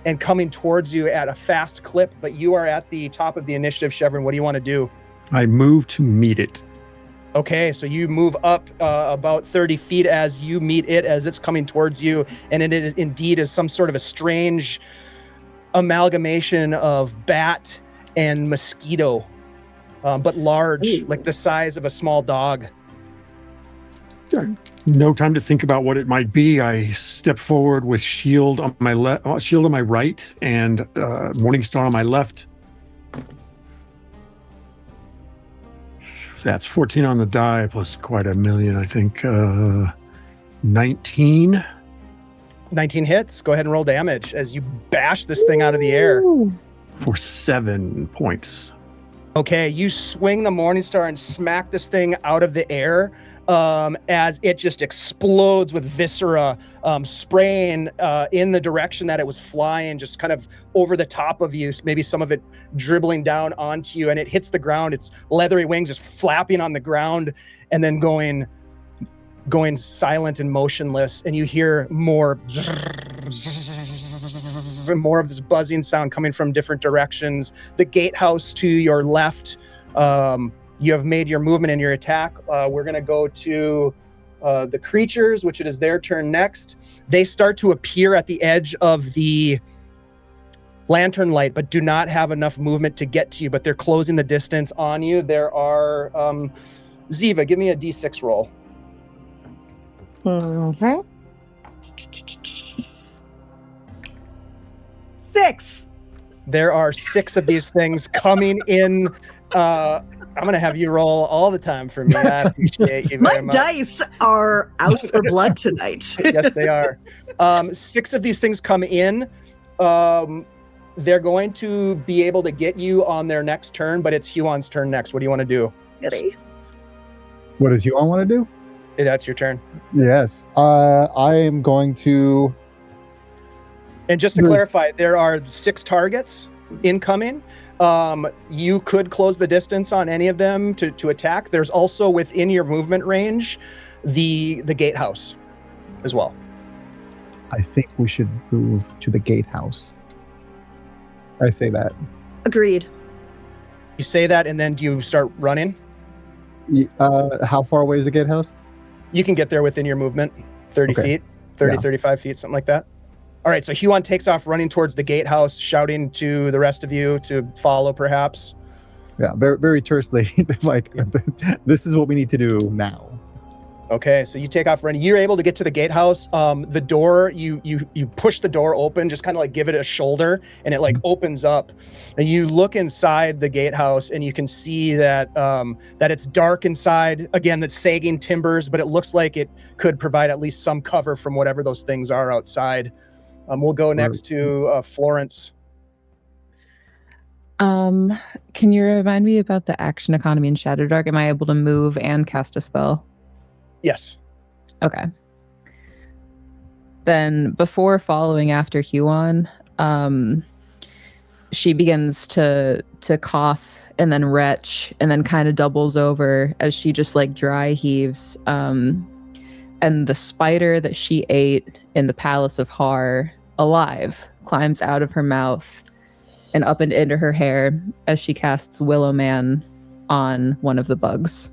and coming towards you at a fast clip. But you are at the top of the initiative, Chevron. What do you want to do? I move to meet it. Okay, so you move up about 30 feet as you meet it as it's coming towards you, and it is indeed some sort of a strange amalgamation of bat and mosquito. But large, like the size of a small dog. No time to think about what it might be. I step forward with shield on my right, and Morningstar on my left. That's 14 on the die plus quite a million, I think. 19. 19 hits. Go ahead and roll damage as you bash this thing out of the air. For 7 points. Okay, you swing the Morningstar and smack this thing out of the air as it just explodes with viscera, spraying in the direction that it was flying, just kind of over the top of you, maybe some of it dribbling down onto you, and it hits the ground. Its leathery wings just flapping on the ground and then going silent and motionless, and you hear more of this buzzing sound coming from different directions. The gatehouse to your left, you have made your movement and your attack. We're going to go to the creatures, which it is their turn next. They start to appear at the edge of the lantern light, but do not have enough movement to get to you, but they're closing the distance on you. There are... Ziva, give me a D6 roll. Mm-hmm. 6. There are 6 of these things coming in. I'm going to have you roll all the time for me. I appreciate you very much. My dice are out for blood tonight. Yes, they are. 6 of these things come in. They're going to be able to get you on their next turn, but it's Huon's turn next. What do you want to do? Goody. What does Huon want to do? That's your turn. Yes. I am going to... And just to clarify, there are 6 targets incoming. You could close the distance on any of them to attack. There's also within your movement range the gatehouse as well. I think we should move to the gatehouse. I say that. Agreed. You say that, and then do you start running? How far away is the gatehouse? You can get there within your movement, 30 Okay. feet, 30, Yeah. 35 feet, something like that. All right, so Huon takes off running towards the gatehouse, shouting to the rest of you to follow, perhaps. Yeah, very, very tersely. Like, this is what we need to do now. Okay, so you take off running. You're able to get to the gatehouse. The door, you push the door open, just kind of like give it a shoulder, and it like opens up. And you look inside the gatehouse, and you can see that that it's dark inside. Again, that's sagging timbers, but it looks like it could provide at least some cover from whatever those things are outside. We'll go next to Florence. Can you remind me about the action economy in Shadowdark? Am I able to move and cast a spell? Yes. Okay. Then before following after Huon, she begins to cough and then retch and then kind of doubles over as she just like dry heaves. And the spider that she ate in the Palace of Har, alive, climbs out of her mouth and up and into her hair as she casts Willow Man on one of the bugs.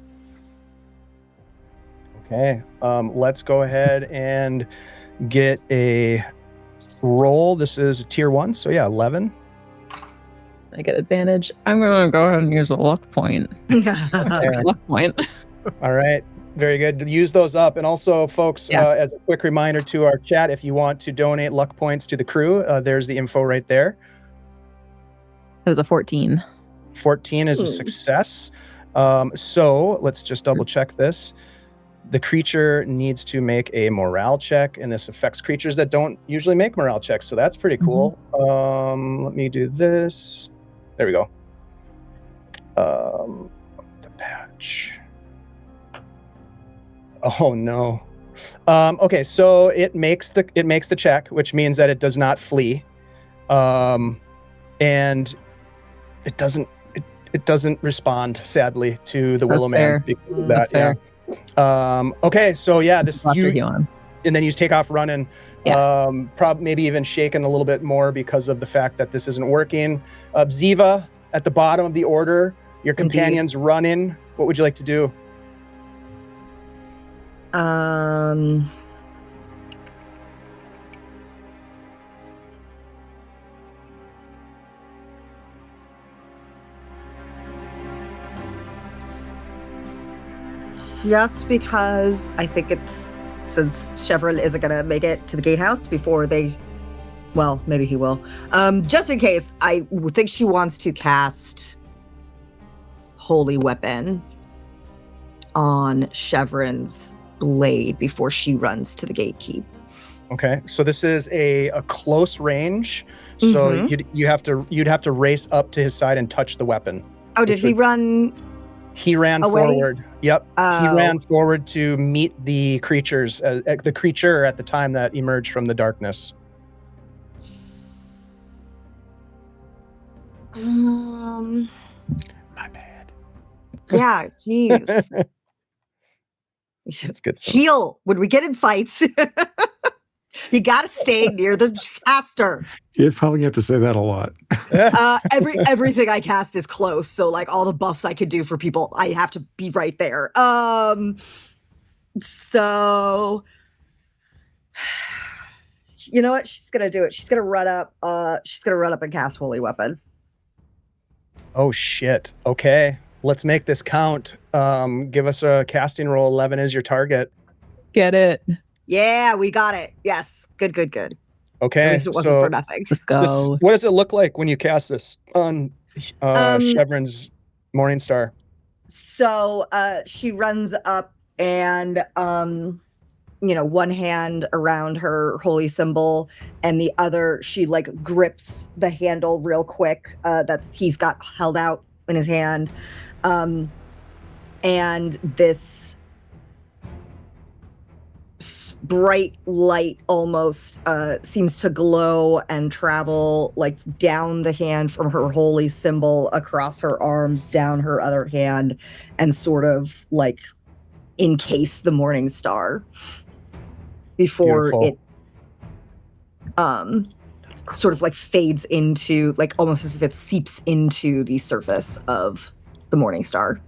Okay, let's go ahead and get a roll. This is a tier 1, so yeah, 11. I get advantage. I'm going to go ahead and use a luck point. Luck point. All right, very good. Use those up. And also, folks, as a quick reminder to our chat, if you want to donate luck points to the crew, there's the info right there. That is a 14. 14 is a success. So let's just double check this. The creature needs to make a morale check, and this affects creatures that don't usually make morale checks, so that's pretty cool. Let me do this. There we go. The patch. Oh no. Okay, so it makes the check, which means that it does not flee, and it doesn't respond, sadly, to the Willow Man because of that. That's fair. Okay, so yeah, this Huon. And then you take off running, maybe even shaken a little bit more because of the fact that this isn't working. Ziva at the bottom of the order, your companions running. What would you like to do? Just because I think it's, since Chevron isn't going to make it to the gatehouse before they, well, maybe he will. Just in case, I think she wants to cast Holy Weapon on Chevron's blade before she runs to the gatekeep. Okay, so this is a close range, so you'd have to race up to his side and touch the weapon. Oh, did he run? He ran away? forward. Yep. Oh. He ran forward to meet the creatures, the creature at the time that emerged from the darkness. My bad. Yeah, jeez. Let's get some. Heal when we get in fights. You gotta stay near the caster. You're probably gonna have to say that a lot. Everything I cast is close, so like all the buffs I could do for people, I have to be right there. So you know what? She's gonna do it. She's gonna run up. She's gonna run up and cast Holy Weapon. Oh shit. Okay, let's make this count. Give us a casting roll. 11 is your target. Get it. Yeah, we got it. Yes. Good. Okay. At least it wasn't for nothing. Let's go. What does it look like when you cast this on Chevron's Morningstar? So she runs up and one hand around her holy symbol and the other she like grips the handle real quick that he's got held out in his hand. And this bright light almost seems to glow and travel like down the hand from her holy symbol across her arms, down her other hand, and sort of like encase the morning star before Beautiful. it sort of like fades into, like almost as if it seeps into the surface of the morning star.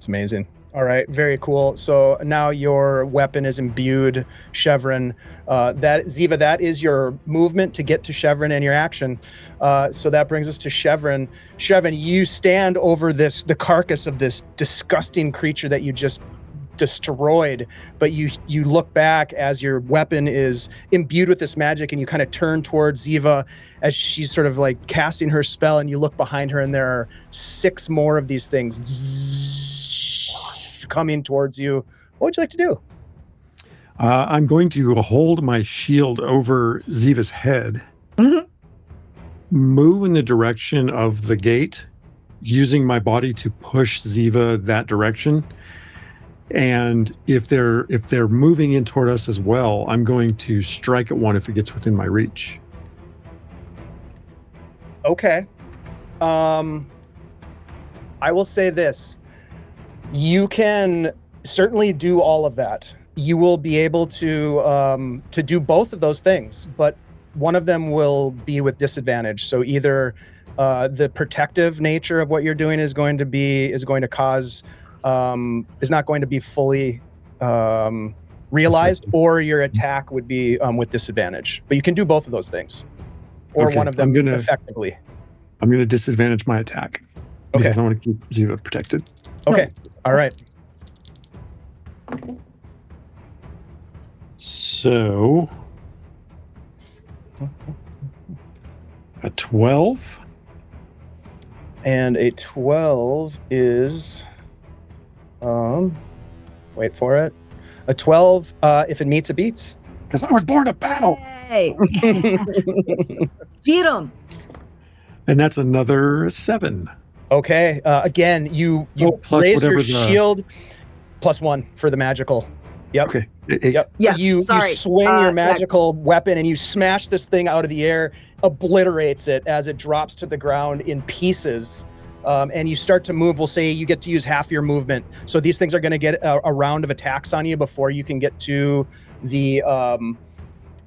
It's amazing. All right, very cool. So now your weapon is imbued, Chevron. Ziva, that is your movement to get to Chevron and your action. So that brings us to Chevron. Chevron, you stand over the carcass of this disgusting creature that you just destroyed, but you look back as your weapon is imbued with this magic, and you kind of turn towards Ziva as she's sort of like casting her spell, and you look behind her, and there are 6 more of these things coming towards you. What would you like to do? I'm going to hold my shield over Ziva's head, move in the direction of the gate, using my body to push Ziva that direction. And if they're moving in toward us as well, I'm going to strike at one if it gets within my reach. Okay. I will say this. You can certainly do all of that. You will be able to do both of those things, but one of them will be with disadvantage. So either the protective nature of what you're doing is not going to be fully realized, or your attack would be with disadvantage. But you can do both of those things, or one of them effectively. I'm going to disadvantage my attack because I want to keep Ziva protected. Okay. All right. So a 12. And a 12 is, wait for it. A 12, if it meets, it beats. Because I was born to battle. Hey. Beat him. And that's another 7. Okay. Again, you raise your shield, +1 for the magical. Yep. Okay. Yep. Yes, you sorry. swing your magical weapon and you smash this thing out of the air, obliterates it as it drops to the ground in pieces. And you start to move. We'll say you get to use half your movement. So these things are going to get a round of attacks on you before you can get to the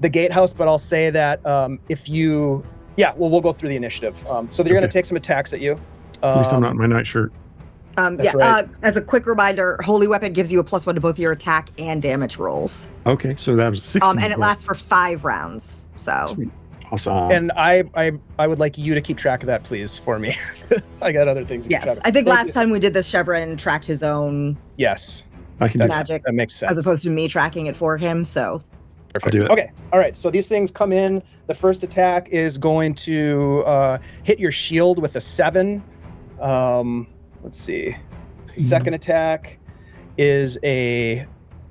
gatehouse. But I'll say that we'll go through the initiative. So they're going to take some attacks at you. At least I'm not in my nightshirt. Right. As a quick reminder, Holy Weapon gives you a +1 to both your attack and damage rolls. Okay, so that was 16. And it lasts for 5 rounds. So. Sweet. Awesome. And I would like you to keep track of that, please, for me. I got other things to keep track Yes, of. I think last time we did this, Chevron tracked his own Yes. I can do that. magic. That makes sense. As opposed to me tracking it for him, so. Perfect. I'll do it. Okay. All right. So these things come in. The first attack is going to hit your shield with a 7. Let's see. Second attack is a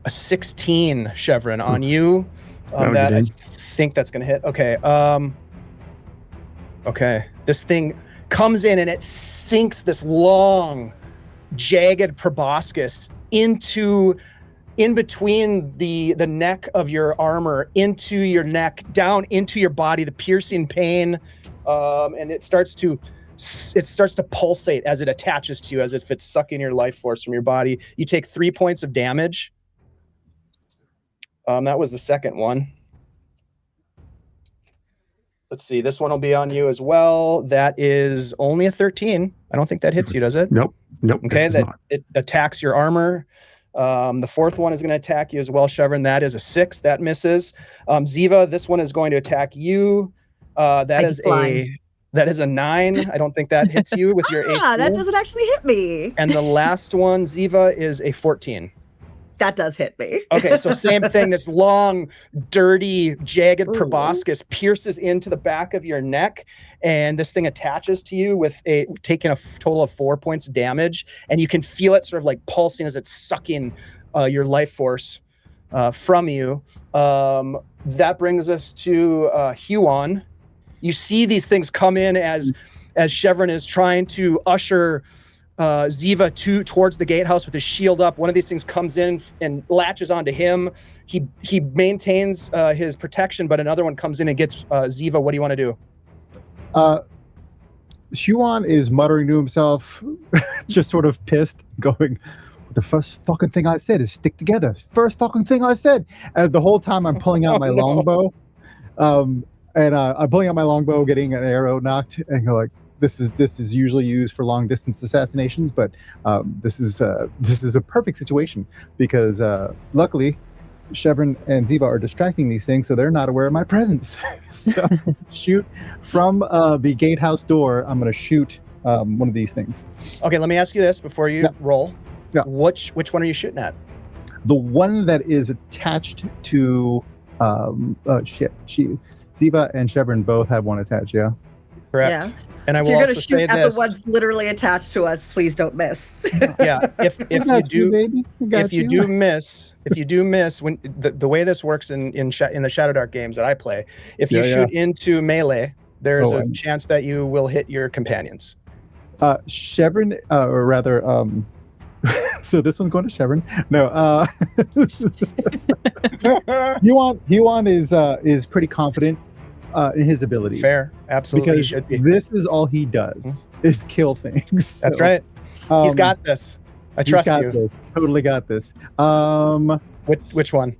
16, Chevron, on you. That I think that's going to hit. Okay. Okay. This thing comes in and it sinks this long, jagged proboscis in between the neck of your armor, into your neck, down into your body, the piercing pain, and it starts to pulsate as it attaches to you, as if it's sucking your life force from your body. You take 3 points of damage. That was the second one. Let's see. This one will be on you as well. That is only a 13. I don't think that hits you, does it? Nope. Okay, it attacks your armor. The fourth one is going to attack you as well, Chevron. That is a 6. That misses. Ziva, this one is going to attack you. That is a 9. I don't think that hits you with your 8. That doesn't actually hit me. And the last one, Ziva, is a 14. That does hit me. Okay, so same thing. This long, dirty, jagged proboscis pierces into the back of your neck, and this thing attaches to you with taking a total of 4 points damage, and you can feel it sort of like pulsing as it's sucking your life force from you. That brings us to Huon. You see these things come in as Chevron is trying to usher Ziva towards the gatehouse with his shield up. One of these things comes in and latches onto him. He maintains his protection, but another one comes in and gets Ziva. What do you want to do? Huon is muttering to himself, just sort of pissed, going, the first fucking thing I said is stick together. First fucking thing I said. And the whole time I'm pulling out my longbow. I'm pulling out my longbow, getting an arrow knocked, and go like, this is usually used for long distance assassinations, but this is a perfect situation because luckily Chevron and Ziva are distracting these things, so they're not aware of my presence. So shoot from the gatehouse door. I'm going to shoot one of these things. Okay, let me ask you this before you roll. Yeah. Which one are you shooting at? The one that is attached to Ziva and Chevron both have one attached. Yeah. Correct. Yeah. And I If will you're going also to shoot say at this. the ones literally attached to us, please don't miss. Yeah, if I you got do, baby. I got if you do miss, when the way this works in the Shadowdark games that I play, if you shoot into melee, there's a chance that you will hit your companions. Chevron, or rather, so this one's going to Chevron. No, Huan is pretty confident in his abilities. Fair, absolutely. Because he should be. this is all he does is kill things. That's So, right. He's got this. I trust you. This. Totally got this. Which one?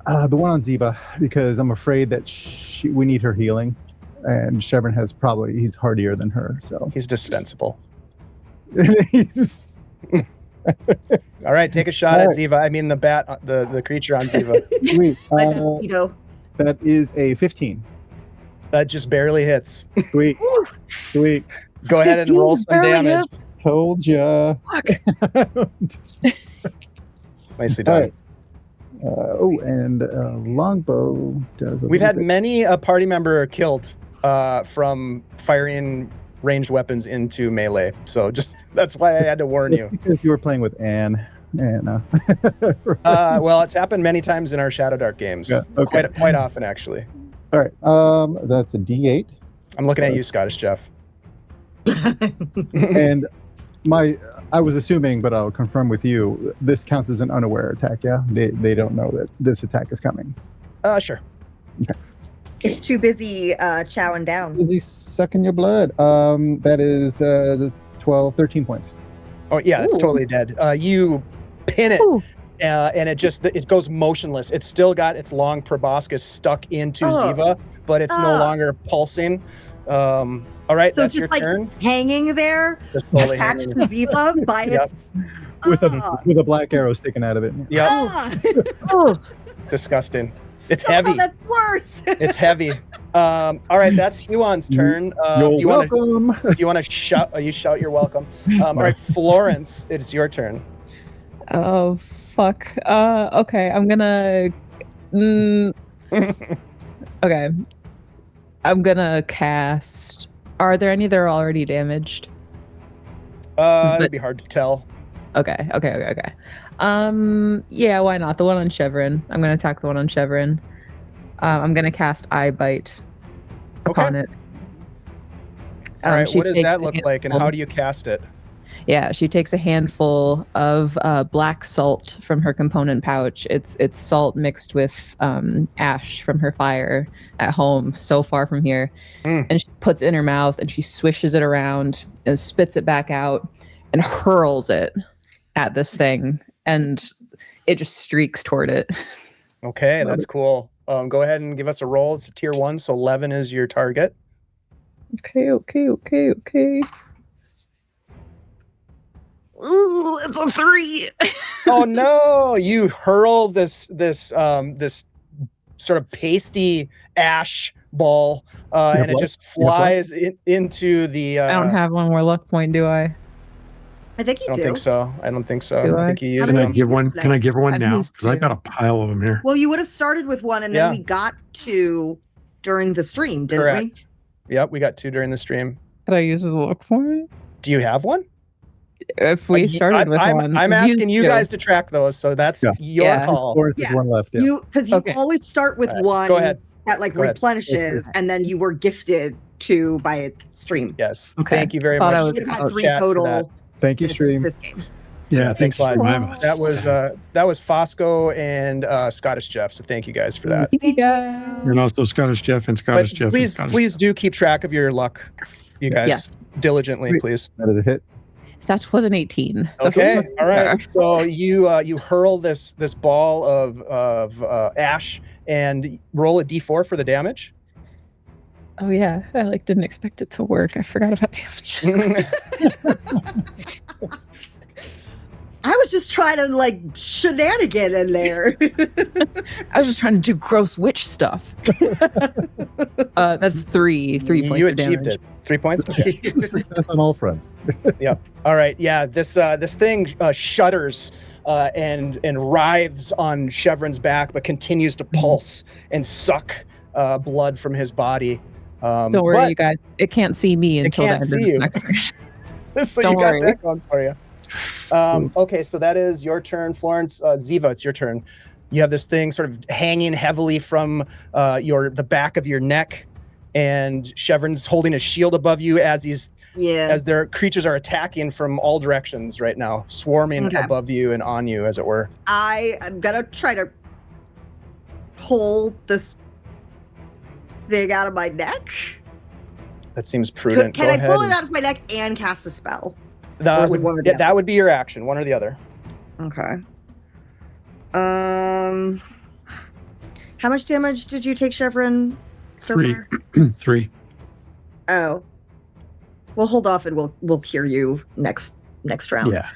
The one on Ziva, because I'm afraid that we need her healing, and Chevron he's hardier than her, so He's dispensable. he's All right, take a shot at Ziva. I mean the bat, the creature on Ziva. Sweet. You That is a 15. That just barely hits. Sweet. Sweet. Go ahead and roll some damage. Told ya. Nicely done. Right. And longbow does. We've had many a party member killed from firing ranged weapons into melee. So that's why I had to warn you. Because you were playing with Anne. Well, it's happened many times in our Shadowdark games. Yeah, okay. Quite often, actually. All right. That's a D8. I'm looking at you, Scottish Jeff. And I was assuming, but I'll confirm with you, this counts as an unaware attack, yeah? They don't know that this attack is coming. Sure. Okay. It's too busy chowing down. Busy sucking your blood. That is 13 points. Oh, yeah, it's totally dead. You pin it, and it goes motionless. It's still got its long proboscis stuck into Ziva, but it's no longer pulsing. All right, so that's it's your just turn. Hanging there, Totally attached to Ziva by its... With a black arrow sticking out of it. Yep. Disgusting. It's heavy. That's worse. It's heavy. All right, that's Huon's turn. You're welcome. Do you want to shout? You shout. You're welcome. All right, Florence, it's your turn. Oh fuck. Okay, I'm gonna. Okay, I'm gonna cast. Are there any that are already damaged? It'd be hard to tell. Okay. Yeah, why not? The one on Chevron. I'm gonna attack the one on Chevron. I'm gonna cast Eye Bite upon it. All right, what does that look like, and how do you cast it? Yeah, she takes a handful of black salt from her component pouch. It's salt mixed with ash from her fire at home, so far from here, and she puts it in her mouth and she swishes it around and spits it back out and hurls it at this thing, and it just streaks toward it. Okay, that's cool. Go ahead and give us a roll. It's a tier 1, so 11 is your target. Okay. Ooh, it's a 3. Oh no! You hurl this sort of pasty ash ball, and it just flies into the. I don't have one more luck point, do I? I think you do. I don't think so. Do I I? think you used Can I them. give one? Can I give her one I've now? used Because I've two. got a pile of them here. Well, you would have started with one, and then we got 2 during the stream, didn't Correct. Yep, we got 2 during the stream. Could I use a luck point? Do you have one? If we started with one, I'm we've asking used you two. guys to track those, so that's your Yeah. call. Or there's one left. Yeah. Because you always start with All right, one go ahead. that Go ahead. replenishes, and then you were gifted 2 by a stream. Yes. Okay. Thank you very Thought much. I was You had out. 3 chat for total. that. Thank you, stream. This game. Yeah, thanks for a lot. reminding us. That was Fosco and Scottish Jeff. So thank you guys for that. Thank you guys. And also Scottish Jeff and Scottish Jeff. Please, and Scottish please do keep track of your luck, you guys, Yes. diligently, Sweet. please. That is a hit. That was an 18. Okay, all right. So you hurl this ball of ash and roll a d4 for the damage. Oh yeah, I didn't expect it to work. I forgot about damage. I was just trying to shenanigan in there. I was just trying to do gross witch stuff. That's three points You of achieved damage. it. 3 points? Okay. Success on all fronts. Yep. All right. Yeah. This thing shudders and writhes on Chevron's back, but continues to pulse and suck blood from his body. Don't worry, you guys. It can't see me until the can't end see of you. the next turn. So Don't you got worry. that going for you. Okay, so that is your turn, Florence. Ziva, it's your turn. You have this thing sort of hanging heavily from the back of your neck, and Chevron's holding a shield above you as their creatures are attacking from all directions right now, swarming above you and on you, as it were. I am gonna try to pull this thing out of my neck. That seems prudent. Can I pull it out of my neck and cast a spell? That would be your action, one or the other. Okay. How much damage did you take, Chevron? So 3. far? 3. Oh. We'll hold off and we'll cure you next round. Yeah.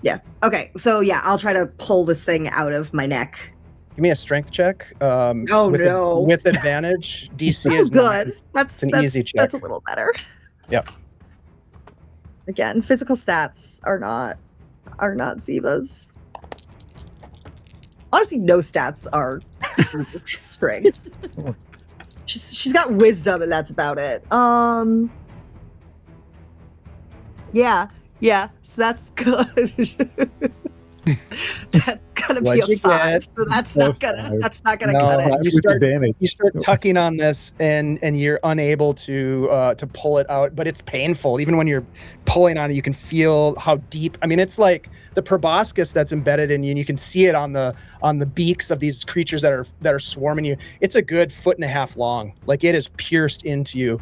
Yeah. Okay. So yeah, I'll try to pull this thing out of my neck. Give me a strength check. No. With advantage. DC is good. 9. That's an easy check. That's a little better. Yep. Again, physical stats are not Ziva's. Honestly, no stats are strength. She's got wisdom, and that's about it. Yeah. So that's good. That's gonna be a 5. So that's not gonna cut it. You start tucking on this, and you're unable to pull it out, but it's painful. Even when you're pulling on it, you can feel how deep. I mean, it's like the proboscis that's embedded in you, and you can see it on the beaks of these creatures that are swarming you. It's a good 1.5 feet long. Like, it is pierced into you.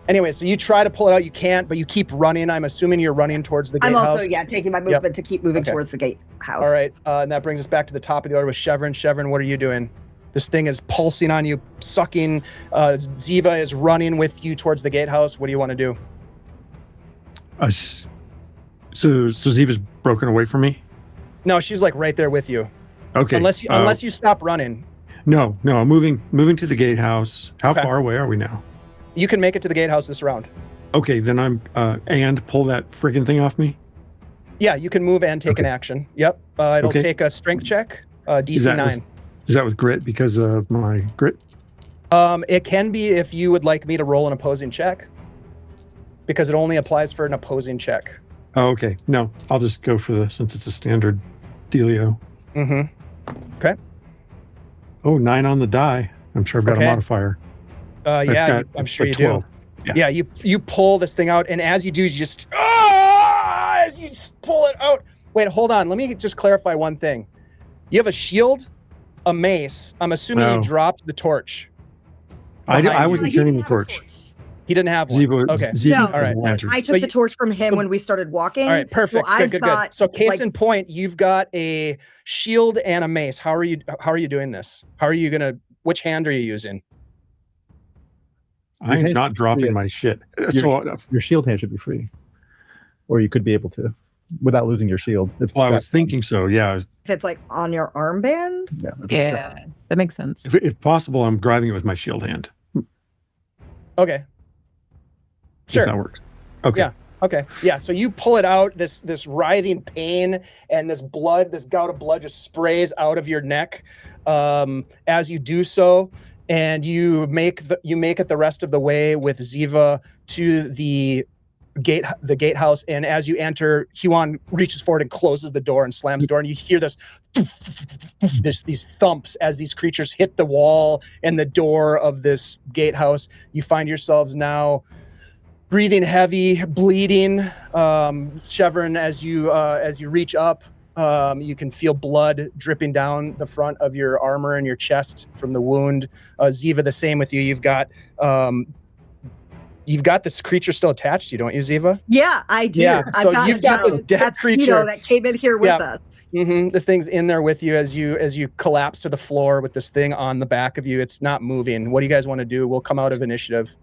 Anyway, so you try to pull it out, you can't, but you keep running. I'm assuming you're running towards the gatehouse. I'm also, taking my movement to keep moving towards the gatehouse. All right, and that brings us back to the top of the order with Chevron. Chevron, what are you doing? This thing is pulsing on you, sucking. Ziva is running with you towards the gatehouse. What do you want to do? So Ziva's broken away from me? No, she's right there with you. Okay. Unless you stop running. No, I'm moving to the gatehouse. How far away are we now? You can make it to the gatehouse this round. Okay, then I'm and pull that friggin' thing off me. Yeah, you can move and take an action. Yep. It'll take a strength check. DC 9. Is that with grit because of my grit? It can be if you would like me to roll an opposing check, because it only applies for an opposing check. Oh, okay. No, I'll just go for since it's a standard dealio. Mm-hmm. Okay. Oh, 9 on the die. I'm sure I've got a modifier. I'm sure you 12. do. Yeah, you pull this thing out, and as you do, you just as you pull it out. Wait, hold on. Let me just clarify one thing. You have a shield, a mace. I'm assuming you dropped the torch. I wasn't carrying the torch. He didn't have one. No, all right. I took the torch from him when we started walking. All right, perfect. So Good. So case in point, you've got a shield and a mace. How are you doing this? Which hand are you using? I'm not dropping my shit. Your shield hand should be free. Or you could be able to, without losing your shield. I was thinking so, yeah. If it's on your armband? Yeah, that makes sense. If possible, I'm grabbing it with my shield hand. Okay. Sure. If that works. Okay. Yeah. Okay. Yeah. So you pull it out, this writhing pain and this gout of blood just sprays out of your neck as you do so. And you make it the rest of the way with Ziva to the gatehouse. And as you enter, Huan reaches forward and closes the door and slams the door. And you hear these thumps as these creatures hit the wall and the door of this gatehouse. You find yourselves now breathing heavy, bleeding. Chevron, as you reach up, you can feel blood dripping down the front of your armor and your chest from the wound. Ziva, the same with you. You've got you've got this creature still attached to you, don't you, Ziva? Yeah, I do. Yeah, so you've got this dead creature that came in here with us. Mm-hmm. This thing's in there with you as you collapse to the floor with this thing on the back of you. It's not moving. What do you guys want to do? We'll come out of initiative.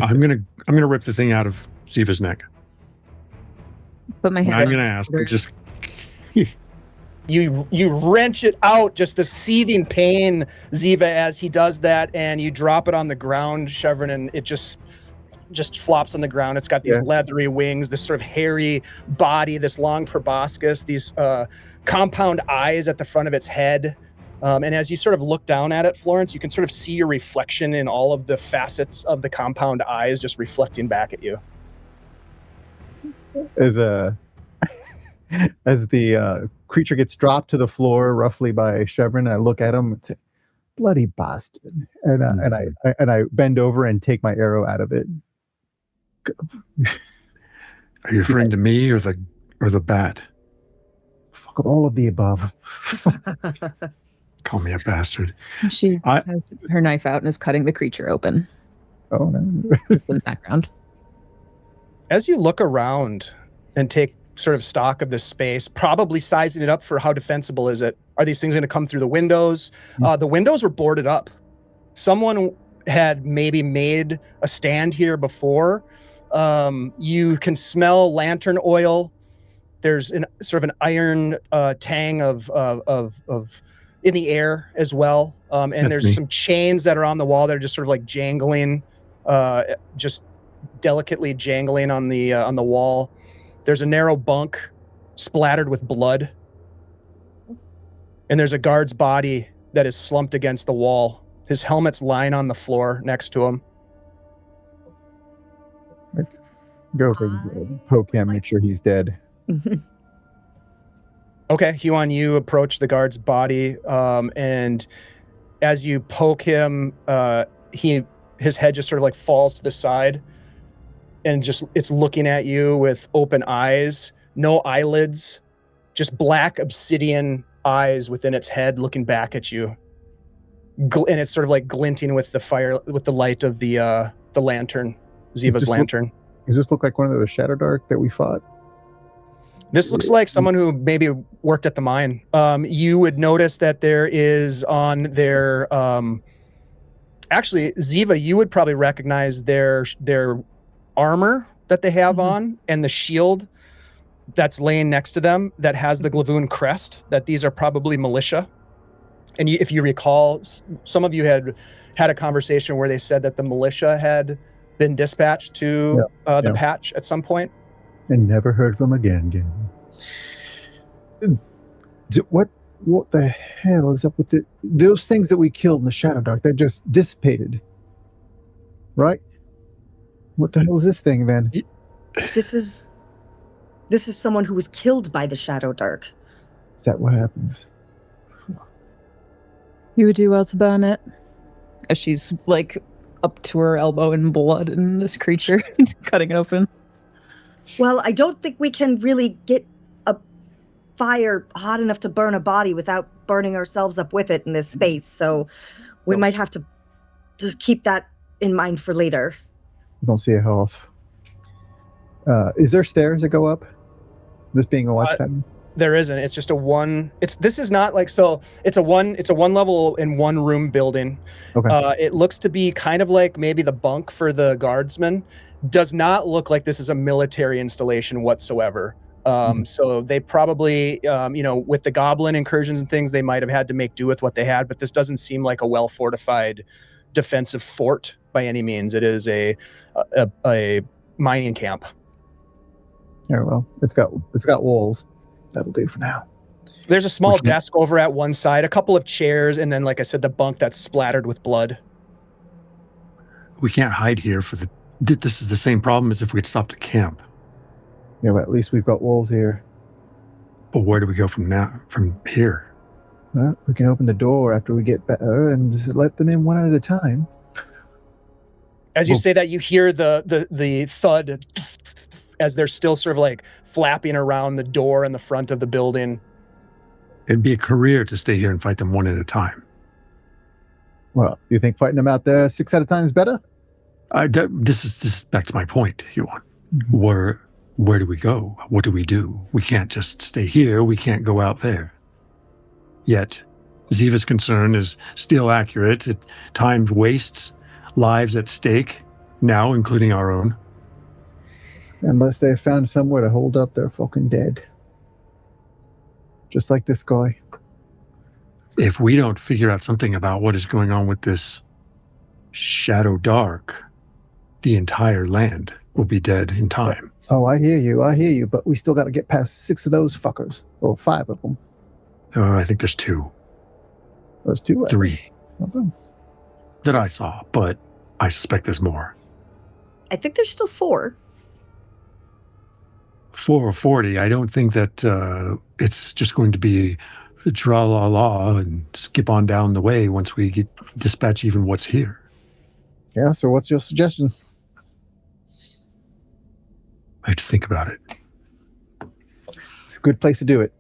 I'm gonna rip the thing out of Ziva's neck. Put my I'm hand. gonna ask. Just You wrench it out, just the seething pain, Ziva, as he does that, and you drop it on the ground, Chevron, and it just flops on the ground. It's got these leathery wings, this sort of hairy body, this long proboscis, these compound eyes at the front of its head. And as you sort of look down at it, Florence, you can sort of see your reflection in all of the facets of the compound eyes just reflecting back at you. As the creature gets dropped to the floor roughly by Chevron, I look at him and say, "Bloody bastard!" And I bend over and take my arrow out of it. are you referring to me or the bat? Fuck all of the above. Call me a bastard. She has her knife out and is cutting the creature open. Oh no! In the background. As you look around and take sort of stock of this space, probably sizing it up for how defensible is it. Are these things going to come through the windows? The windows were boarded up. Someone had maybe made a stand here before. You can smell lantern oil. There's an sort of an iron tang of in the air as well. And there's some chains that are on the wall that are just sort of like jangling, just delicately jangling on the wall. There's a narrow bunk splattered with blood. And there's a guard's body that is slumped against the wall. His helmet's lying on the floor next to him. Go over and poke him, make sure he's dead. Okay, Huon, you approach the guard's body, and as you poke him, his head just sort of like falls to the side, and just it's looking at you with open eyes, no eyelids, just black obsidian eyes within its head looking back at you. And it's sort of like glinting with the fire, with the light of the lantern, Ziva's lantern. Does this look like one of those Shadowdark that we fought? This looks like someone who maybe worked at the mine. You would notice that there is on their... actually, Ziva, you would probably recognize their armor that they have on and the shield that's laying next to them that has the Glavoun crest, that these are probably militia. And if you recall, some of you had a conversation where they said that the militia had been dispatched to the patch at some point. And never heard from again. What the hell is up with those things that we killed in the Shadowdark that just dissipated? Right? What the hell is this thing then? This is someone who was killed by the Shadowdark. Is that what happens? You would do well to burn it. As she's like up to her elbow in blood in this creature, cutting it open. Well, I don't think we can really get a fire hot enough to burn a body without burning ourselves up with it in this space. So we might have to keep that in mind for later. I don't see a health. Is there stairs that go up? This being a watch time? There isn't. It's just a one. This is not like so. It's a one level in one room building. Okay. It looks to be kind of like maybe the bunk for the guardsmen. Does not look like this is a military installation whatsoever. So they probably, with the goblin incursions and things, they might have had to make do with what they had. But this doesn't seem like a well fortified defensive fort by any means. It is a mining camp. Yeah, well, it's got walls. That'll do for now. There's a small desk over at one side, a couple of chairs, and then, like I said, the bunk that's splattered with blood. We can't hide here this is the same problem as if we had stopped at camp. Yeah, but at least we've got walls here. But where do we go from here? Well, we can open the door after we get better and just let them in one at a time. As you say that, you hear the thud as they're still sort of like flapping around the door in the front of the building. It'd be a career to stay here and fight them one at a time. Well, you think fighting them out there 6 at a time is better? This is back to my point, Huon. Where do we go? What do? We can't just stay here. We can't go out there. Yet, Ziva's concern is still accurate. Time wastes, lives at stake, now including our own. Unless they found somewhere to hold up their fucking dead. Just like this guy. If we don't figure out something about what is going on with this Shadowdark, the entire land will be dead in time. Oh, I hear you, but we still got to get past 6 of those fuckers. Or 5 of them. I think there's 2. There's 2? 3. Okay. That I saw, but I suspect there's more. I think there's still 4. 4 or 40. I don't think that it's just going to be tra-la-la and skip on down the way once we dispatch even what's here. Yeah, so what's your suggestion? I have to think about it. It's a good place to do it.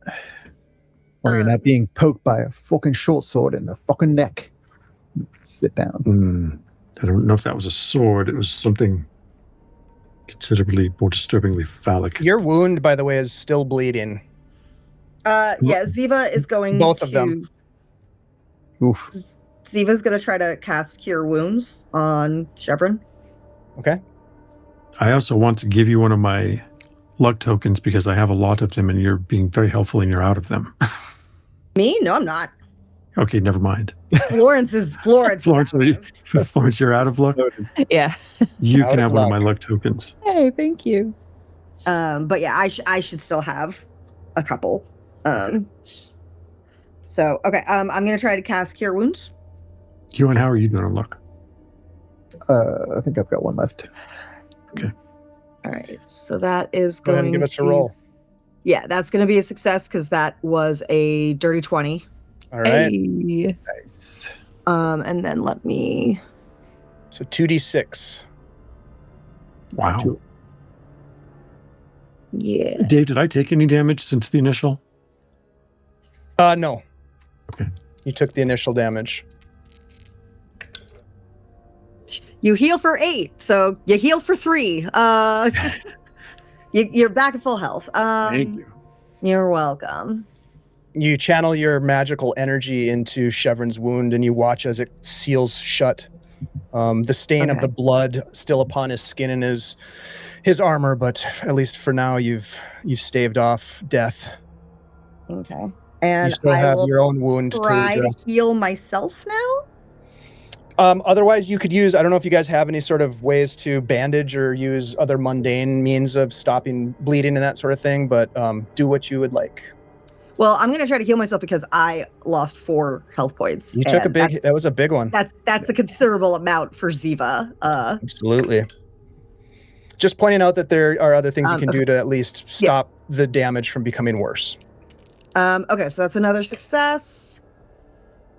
Or you're not being poked by a fucking short sword in the fucking neck. Sit down. I don't know if that was a sword. It was something considerably more disturbingly phallic. Your wound, by the way, is still bleeding. Yeah, Ziva is going Both to... of them. Oof. Ziva's going to try to cast Cure Wounds on Chevron. Okay. I also want to give you one of my luck tokens because I have a lot of them and you're being very helpful and you're out of them. Me? No, I'm not. Okay, never mind. Florence is Florence, Florence, you're out of luck? Yeah. You Out can of have one of luck. my luck tokens. Hey, thank you. But yeah, I should still have a couple. So, okay, I'm going to try to cast Cure Wounds. Huon, how are you doing on luck? I think I've got one left. Okay. All right, so that is Go ahead going and give us to... a roll. Yeah, that's going to be a success because that was a dirty 20. All right. Hey. Nice. And then let me... So 2d6. Wow. Yeah. Dave, did I take any damage since the initial? No. Okay. You took the initial damage. You heal for 8, so you heal for 3. You're back at full health. Thank you. You're welcome. You channel your magical energy into Chevron's wound and you watch as it seals shut. The stain of Okay. the blood still upon his skin and his armor, but at least for now you've staved off death. Okay. You And still I have will your own wound try to to address. heal myself now. Otherwise, you could use, I don't know if you guys have any sort of ways to bandage or use other mundane means of stopping bleeding and that sort of thing, but do what you would like. Well, I'm going to try to heal myself because I lost 4 health points. You took and that was a big one. That's a considerable amount for Ziva. Absolutely. Just pointing out that there are other things you can do to at least stop the damage from becoming worse. Okay, so that's another success.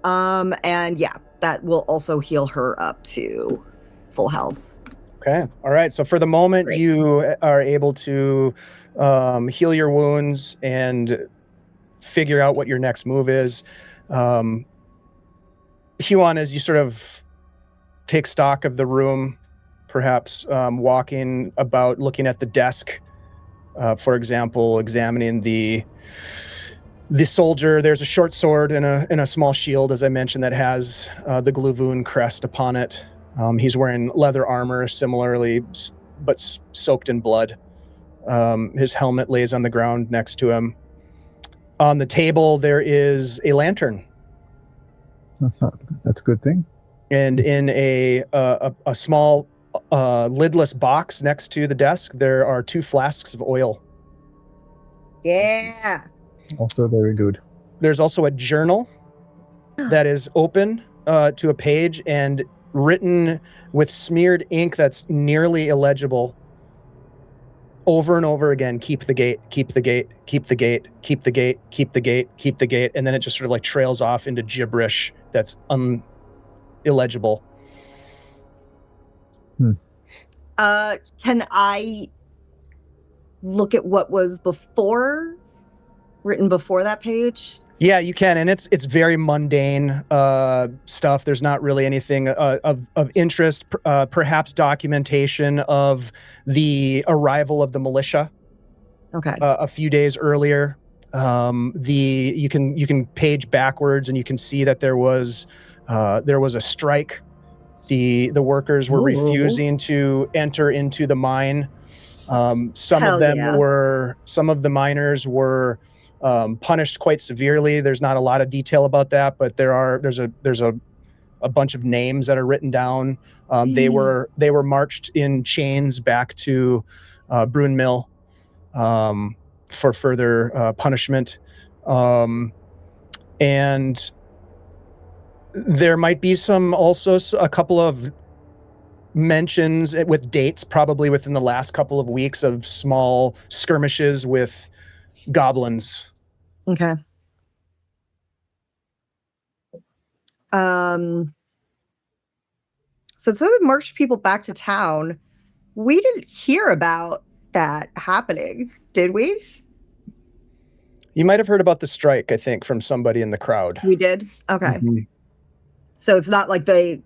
And yeah, that will also heal her up to full health. Okay. All right. So for the moment, Great. you are able to heal your wounds and figure out what your next move is. Huon, as you sort of take stock of the room, perhaps walking about, looking at the desk, for example, examining the soldier. There's a short sword and a small shield, as I mentioned, that has the Glavoun crest upon it. He's wearing leather armor, similarly, but soaked in blood. His helmet lays on the ground next to him. On the table, there is a lantern. That's a good thing. And in a small lidless box next to the desk, there are 2 flasks of oil. Yeah. Also very good. There's also a journal that is open to a page and written with smeared ink that's nearly illegible. Over and over again, keep the gate, keep the gate, keep the gate, keep the gate, keep the gate, keep the gate, and then it just sort of like trails off into gibberish that's illegible. Can I look at what was written before that page? Yeah, you can, and it's very mundane stuff. There's not really anything of interest. Perhaps documentation of the arrival of the militia. Okay. A few days earlier. You can page backwards, and you can see that there was a strike. The workers were refusing to enter into the mine. Some of the miners were punished quite severely. There's not a lot of detail about that, but there's a bunch of names that are written down. They were marched in chains back to Brunmiil for further punishment, and there might be a couple of mentions with dates, probably within the last couple of weeks, of small skirmishes with goblins. Okay. So it says it marched people back to town. We didn't hear about that happening, did we? You might have heard about the strike, I think, from somebody in the crowd. We did? Okay. Mm-hmm. So it's not like those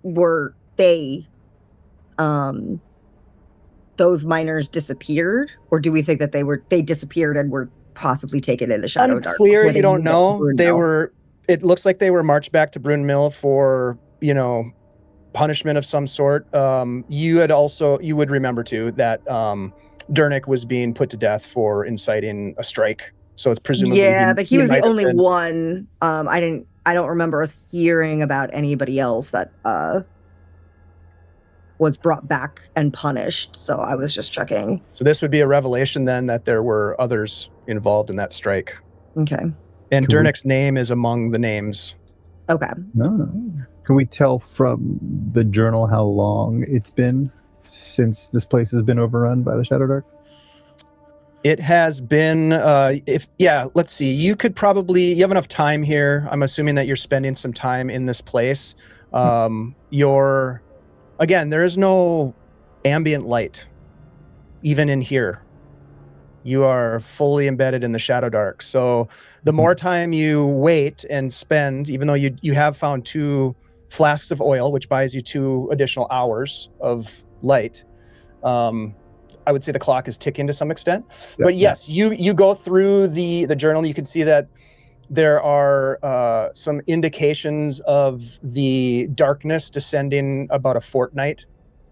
miners disappeared, or do we think that they disappeared and were possibly taken into Shadowdark? Unclear, you don't know. It looks like they were marched back to Brunmiil for, punishment of some sort. You would remember too that Durnek was being put to death for inciting a strike. So it's presumably but he was the only one. I don't remember us hearing about anybody else that was brought back and punished. So I was just checking. So this would be a revelation then that there were others involved in that strike. Okay. And Durnek's name is among the names. Okay. No. Can we tell from the journal how long it's been since this place has been overrun by the Shadowdark? It has been, let's see. You have enough time here. I'm assuming that you're spending some time in this place. Again, there is no ambient light, even in here. You are fully embedded in the Shadowdark. So the more time you wait and spend, even though you have found 2 flasks of oil, which buys you 2 additional hours of light, I would say the clock is ticking to some extent. Yep, but yes, you go through the journal, you can see that there are some indications of the darkness descending about a fortnight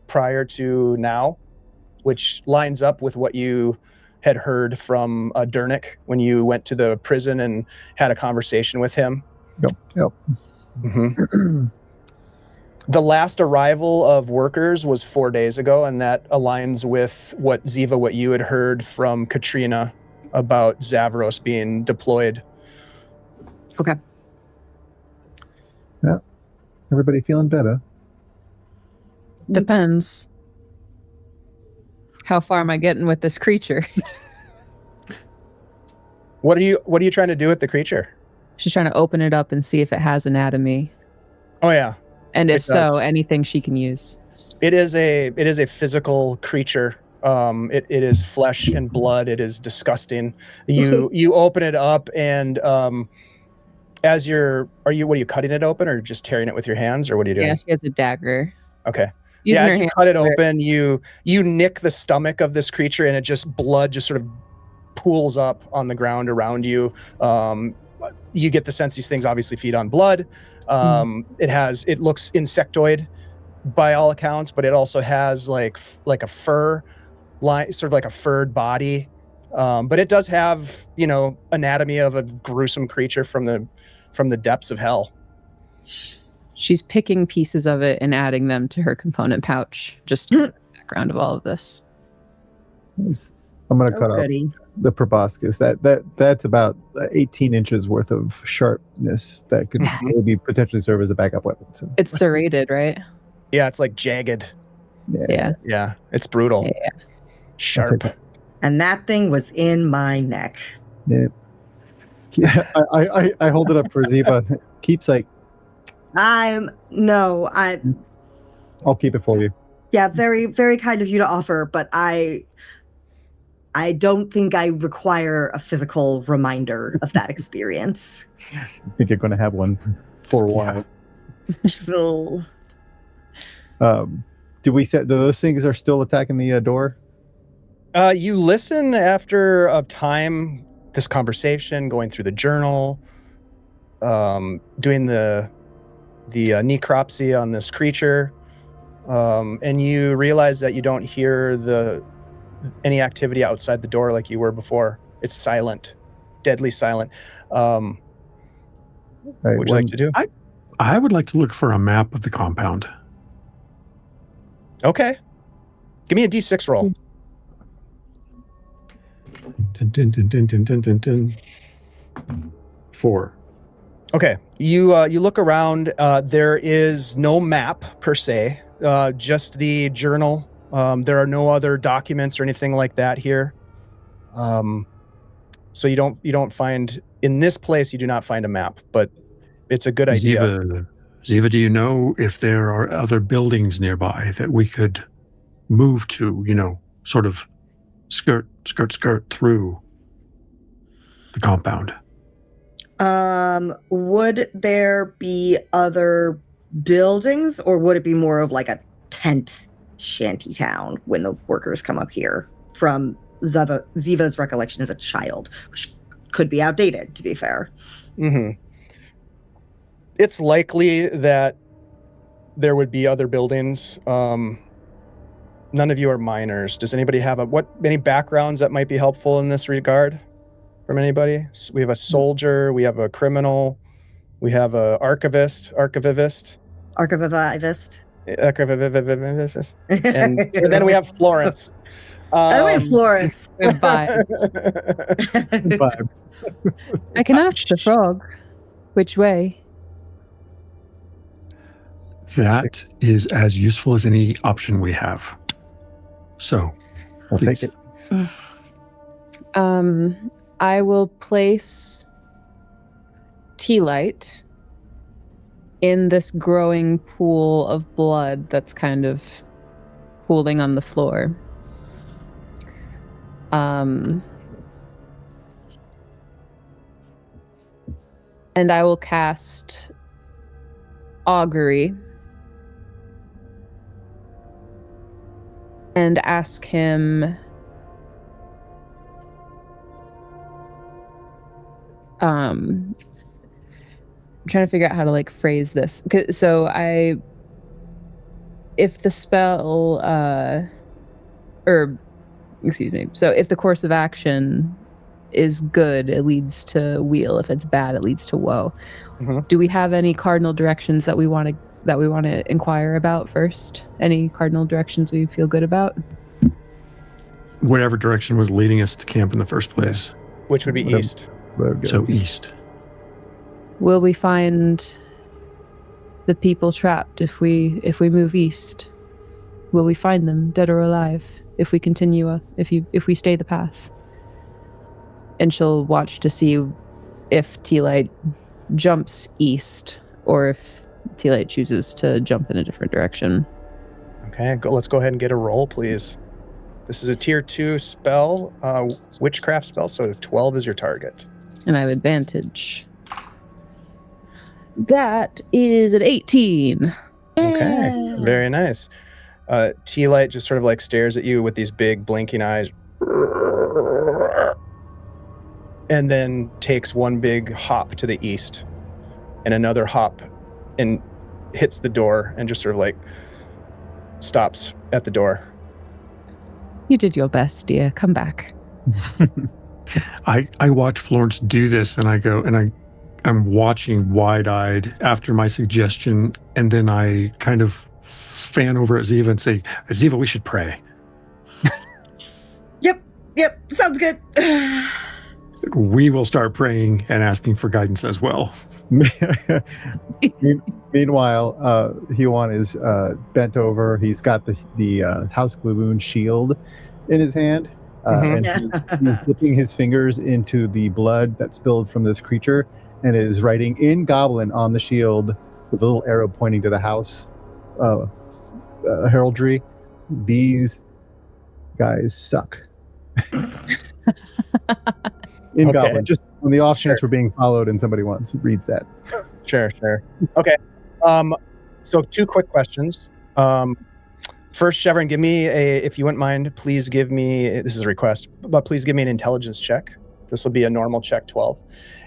prior to now, which lines up with what you had heard from Durnek when you went to the prison and had a conversation with him. Yep. Mm-hmm. The last arrival of workers was 4 days ago, and that aligns with what you had heard from Katrina about Zavros being deployed. Okay. Yeah. Everybody feeling better? Depends. How far am I getting with this creature? What are you trying to do with the creature? She's trying to open it up and see if it has anatomy. Oh yeah. And if so, anything she can use. It is a physical creature. It is flesh and blood. It is disgusting. You open it up, and what are you cutting it open, or just tearing it with your hands, or what are you doing? Yeah, she has a dagger. Okay. Using as you cut it open, you nick the stomach of this creature, and blood just sort of pools up on the ground around you. You get the sense these things obviously feed on blood. It looks insectoid by all accounts, but it also has like a fur line, sort of like a furred body. But it does have, anatomy of a gruesome creature from the depths of hell. She's picking pieces of it and adding them to her component pouch, just to the background of all of this. I'm going to cut off the proboscis. That's about 18 inches worth of sharpness that could maybe potentially serve as a backup weapon. So. It's serrated, right? Yeah, it's like jagged. Yeah. It's brutal. Yeah. Sharp. And that thing was in my neck. Yeah. I hold it up for Ziba. Keepsake. I'll keep it for you. Yeah, very, very kind of you to offer, but I I don't think I require a physical reminder of that experience. I think you're going to have one for a while. So, Do we say those things are still attacking the door? You listen after a time, this conversation, going through the journal, doing the necropsy on this creature, and you realize that you don't hear any activity outside the door like you were before. It's silent, deadly silent. What would you like to do? I would like to look for a map of the compound. Okay. Give me a D6 roll. Dun, dun, dun, dun, dun, dun, dun, dun. 4. Okay. You look around. There is no map per se, just the journal. There are no other documents or anything like that here. So you don't find, in this place, you do not find a map, but it's a good idea. Ziva, do you know if there are other buildings nearby that we could move to, sort of skirt through the compound? Would there be other buildings, or would it be more of like a tent shanty town when the workers come up here? From Ziva's recollection as a child, which could be outdated, to be fair. Mm-hmm. It's likely that there would be other buildings. None of you are minors. Does anybody have any backgrounds that might be helpful in this regard from anybody? We have a soldier, we have a criminal, we have a archivist, and then we have Florence. We have Florence. Good vibes. I can ask the frog which way. That is as useful as any option we have. So, I'll take it. I will place tea light in this growing pool of blood that's kind of pooling on the floor. And I will cast augury and ask him I'm trying to figure out how to phrase this. So if the spell so if the course of action is good, it leads to weal. If it's bad, it leads to woe. Mm-hmm. Do we have any cardinal directions that we want to inquire about first? Any cardinal directions we feel good about? Whatever direction was leading us to camp in the first place. Which would be east. So east. Will we find the people trapped if we move east? Will we find them dead or alive if we continue if we stay the path? And she'll watch to see if T-Light jumps east or if T-Light chooses to jump in a different direction. Okay, let's go ahead and get a roll, please. This is a tier 2 spell, witchcraft spell, so 12 is your target. And I have advantage. That is an 18. Okay, very nice. T-Light just sort of stares at you with these big blinking eyes. And then takes one big hop to the east and another hop and hits the door and just sort of stops at the door. You did your best, dear. Come back. I watch Florence do this and I go and I'm watching wide-eyed after my suggestion, and then I kind of fan over at Ziva and say, Ziva, we should pray. Yep, sounds good. We will start praying and asking for guidance as well. Meanwhile, Huon is bent over. He's got the House Glavoun shield in his hand, and he's dipping his fingers into the blood that spilled from this creature and is writing in Goblin on the shield with a little arrow pointing to the house heraldry. These guys suck. In Okay. Goblin, just on the off chance Sure. we're being followed and somebody reads that. Sure. Okay. So 2 quick questions. First, Chevron, give me if you wouldn't mind, please give me, this is a request, but please give me an intelligence check. This will be a normal check, 12.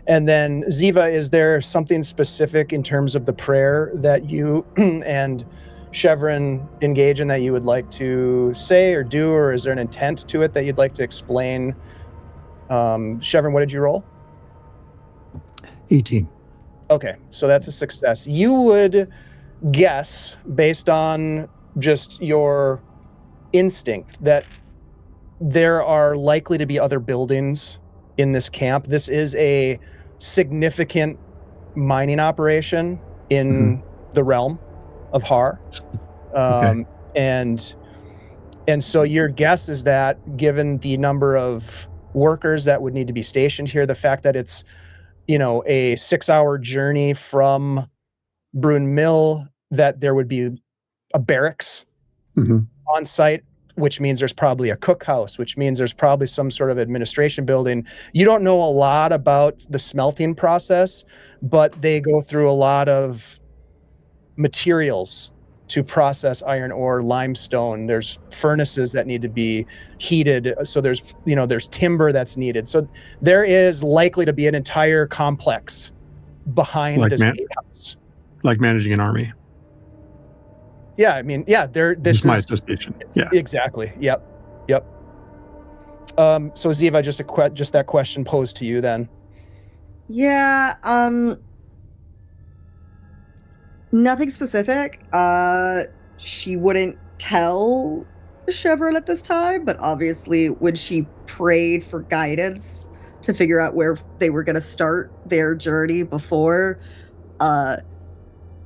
And then Ziva, is there something specific in terms of the prayer that you and Chevron engage in that you would like to say or do, or is there an intent to it that you'd like to explain? Chevron, what did you roll? 18. Okay, so that's a success. You would guess, based on just your instinct, that there are likely to be other buildings in this camp. This is a significant mining operation in the realm of Har. Okay. And so your guess is that, given the number of workers that would need to be stationed here, the fact that it's, a 6-hour journey from Brunmiil, that there would be a barracks on site, which means there's probably a cookhouse, which means there's probably some sort of administration building. You don't know a lot about the smelting process, but they go through a lot of materials to process iron ore, limestone. There's furnaces that need to be heated. So there's timber that's needed. So there is likely to be an entire complex behind this gatehouse. Like managing an army. Yeah, I mean, yeah, this is my association. Yeah, exactly. Yep. So Ziva, just that question posed to you then. Yeah. Nothing specific. She wouldn't tell Chevron at this time, but obviously when she prayed for guidance to figure out where they were going to start their journey before,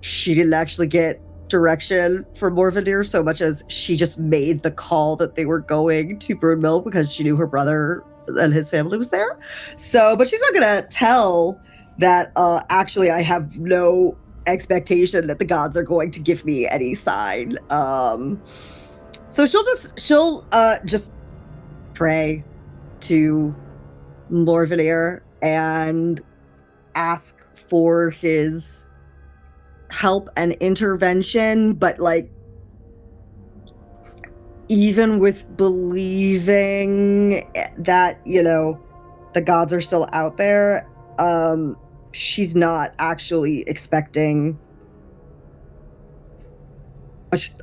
she didn't actually get direction from Morvenir so much as she just made the call that they were going to Brunmiil because she knew her brother and his family was there. So, but she's not going to tell that actually I have no expectation that the gods are going to give me any sign. So she'll just pray to Morvenir and ask for his help and intervention, but even with believing that, the gods are still out there, she's not actually expecting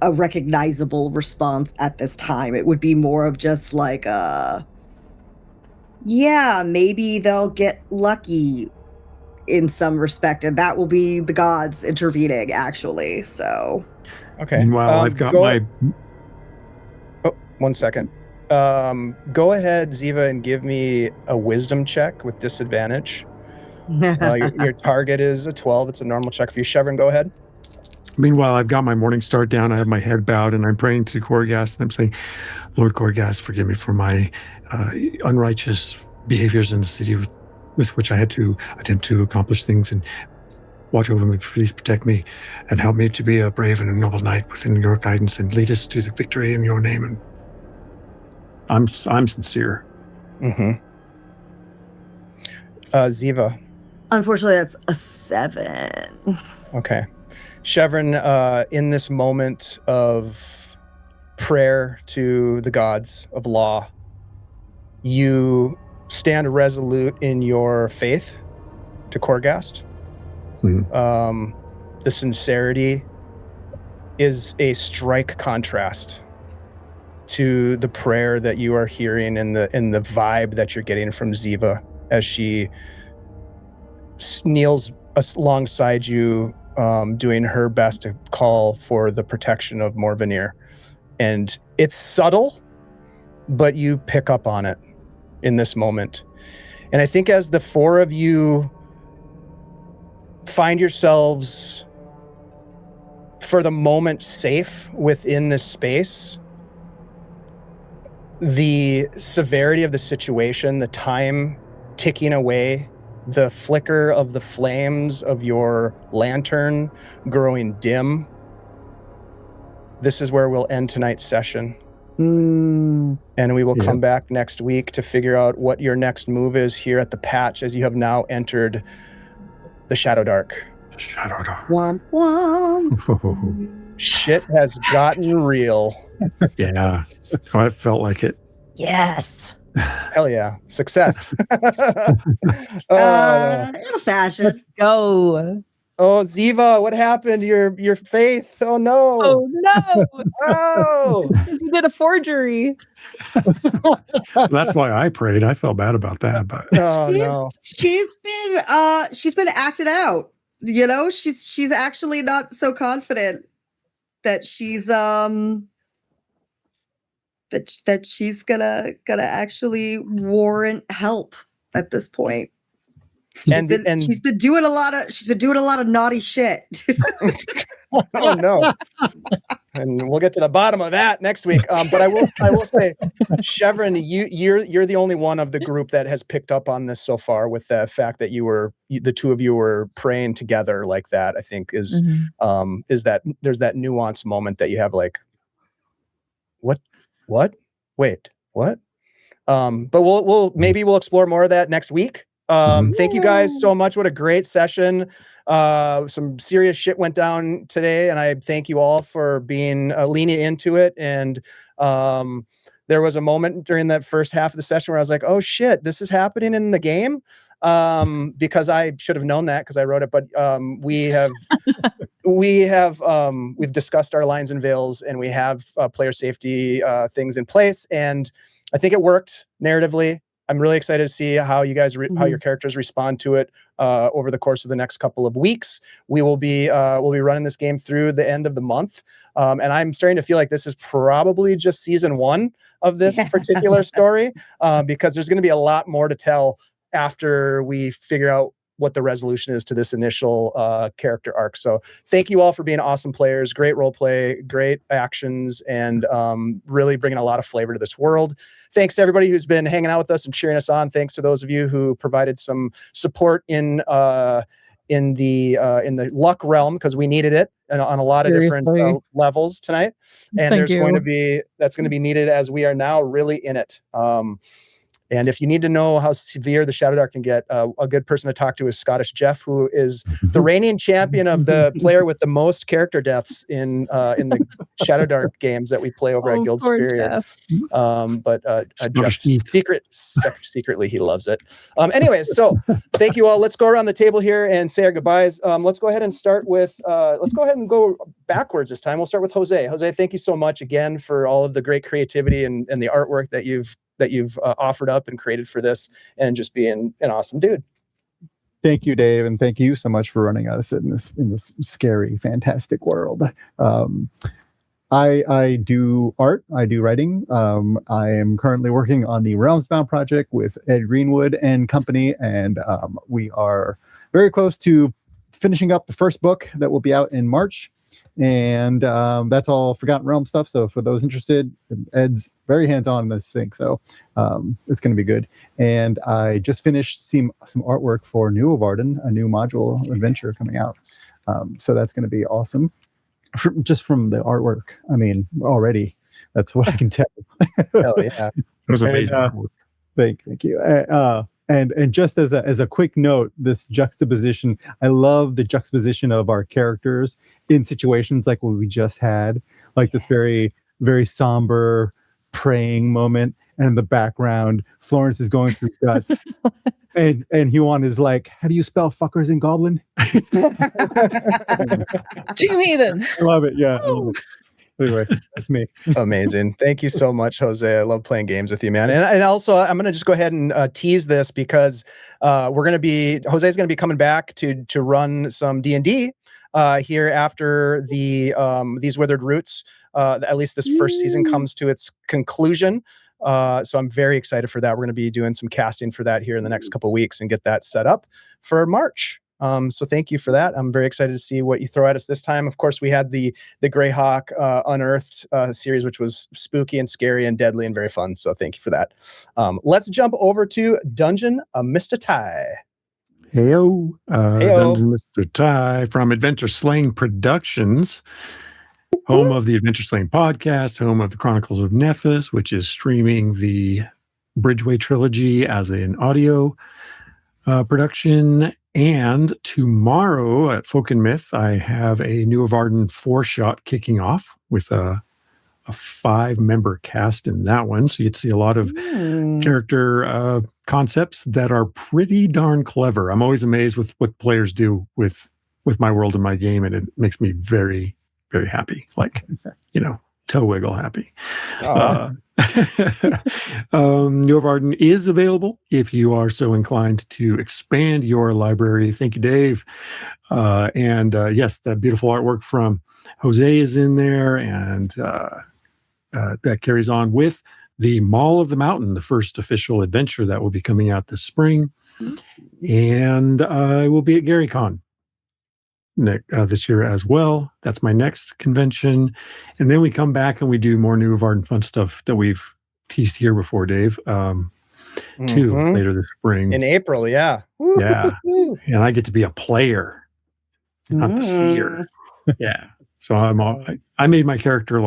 a recognizable response at this time. It would be more of just maybe they'll get lucky in some respect, and that will be the gods intervening, actually. So, okay. Meanwhile, I've got my. Oh, 1 second. Go ahead, Ziva, and give me a wisdom check with disadvantage. Your target is a 12. It's a normal check for you. Chevron, go ahead. Meanwhile, I've got my morning star down. I have my head bowed, and I'm praying to Korghast, and I'm saying, Lord Korghast, forgive me for my unrighteous behaviors in the city with which I had to attempt to accomplish things, and watch over me, please protect me, and help me to be a brave and a noble knight within your guidance, and lead us to the victory in your name. And I'm sincere. Ziva. Unfortunately, that's a 7. Okay. Chevron, in this moment of prayer to the gods of law, you stand resolute in your faith to Korghast. The sincerity is a strike contrast to the prayer that you are hearing and the vibe that you're getting from Ziva as she kneels alongside you, doing her best to call for the protection of Morvenir. And it's subtle, but you pick up on it in this moment. And I think as the 4 of you find yourselves, for the moment, safe within this space, the severity of the situation, the time ticking away, the flicker of the flames of your lantern growing dim, this is where we'll end tonight's session. And we will Yeah. come back next week to figure out what your next move is here at the patch, as you have now entered the Shadowdark. Shadowdark. Womp womp. Shit has gotten real. Yeah. Oh, I felt like it. Yes. Hell yeah. Success. In a fashion. Go. Oh, Ziva, what happened? Your faith. Oh no. Oh no. Oh. Because you did a forgery. That's why I prayed. I felt bad about that, but Oh no. She's been acted out. You know, she's actually not so confident that she's that she's gonna actually warrant help at this point. She's been doing a lot of naughty shit. Oh no. And we'll get to the bottom of that next week. But I will say, Chevron, you're the only one of the group that has picked up on this so far, with the fact that the two of you were praying together like that. I think is that there's that nuanced moment that you have, like, what? Wait, what? But we'll explore more of that next week. Thank you guys so much. What a great session. Some serious shit went down today, and I thank you all for being leaning into it. And there was a moment during that first half of the session where I was like, oh shit, this is happening in the game. Because I should have known that because I wrote it, but we've discussed our lines and veils, and we have player safety things in place, and I think it worked narratively. I'm really excited to see how you guys, how your characters respond to it over the course of the next couple of weeks. We'll be running this game through the end of the month, and I'm starting to feel like this is probably just season 1 of this particular story, because there's going to be a lot more to tell after we figure out what the resolution is to this initial character arc. So thank you all for being awesome players, great role play, great actions, and really bringing a lot of flavor to this world. Thanks to everybody who's been hanging out with us and cheering us on. Thanks to those of you who provided some support in the luck realm, because we needed it on a lot of different levels tonight. And that's going to be needed as we are now really in it. And if you need to know how severe the Shadowdark can get, a good person to talk to is Scottish Jeff, who is the reigning champion of the player with the most character deaths in the Shadowdark games that we play over at Guild Superior. But Jeff secretly he loves it. Anyways, so thank you all. Let's go around the table here and say our goodbyes. Let's go ahead and start with. Let's go ahead and go backwards this time. We'll start with Jose. Jose, thank you so much again for all of the great creativity and the artwork that you've offered up and created for this, and just being an awesome dude. Thank you, Dave, and thank you so much for running us in this scary, fantastic world. I do art, I do writing. I am currently working on the Realmsbound project with Ed Greenwood and company, and we are very close to finishing up the first book that will be out in March. And that's all Forgotten Realm stuff. So for those interested, Ed's very hands-on in this thing. So it's going to be good. And I just finished some artwork for New of Arden, a new module adventure coming out. So that's going to be awesome. Just from the artwork. I mean, already, that's what I can tell. Hell yeah. It was amazing. Thank you. And just as a quick note, this juxtaposition, I love the juxtaposition of our characters in situations like what we just had, like this very, very somber praying moment. And in the background, Florence is going through guts. and Huon is like, how do you spell fuckers in Goblin? Team Heathen. I love it. Yeah. I love it. Anyway, that's me. Amazing. Thank you so much, Jose. I love playing games with you, man. And also, I'm going to just go ahead and tease this, because Jose's going to be coming back to run some D&D here after these Withered Roots. At least this first season comes to its conclusion. So I'm very excited for that. We're going to be doing some casting for that here in the next couple of weeks and get that set up for March. So thank you for that. I'm very excited to see what you throw at us this time. Of course, we had the Greyhawk Unearthed series, which was spooky and scary and deadly and very fun. So thank you for that. Let's jump over to Dungeon Mr. Ty. Heyo. Dungeon Mr. Ty from Adventure Slaying Productions. home of the Adventure Slaying podcast, home of the Chronicles of Nephis, which is streaming the Bridgeway trilogy as an audio production. And tomorrow at Folk and Myth, I have a New of Arden 4-shot kicking off with a 5-member cast in that one. So you get to see a lot of character concepts that are pretty darn clever. I'm always amazed with what players do with my world and my game, and it makes me very, very happy. Like, toe wiggle happy. New of Arden is available if you are so inclined to expand your library. Thank you, Dave. And yes, that beautiful artwork from Jose is in there, and that carries on with the Mall of the Mountain, the first official adventure that will be coming out this spring. And I will be at GaryCon this year as well. That's my next convention. And then we come back and we do more New of Arden fun stuff that we've teased here before, Dave, too, later this spring. In April, yeah. Yeah. And I get to be a player, not the seer. Yeah. So I made my character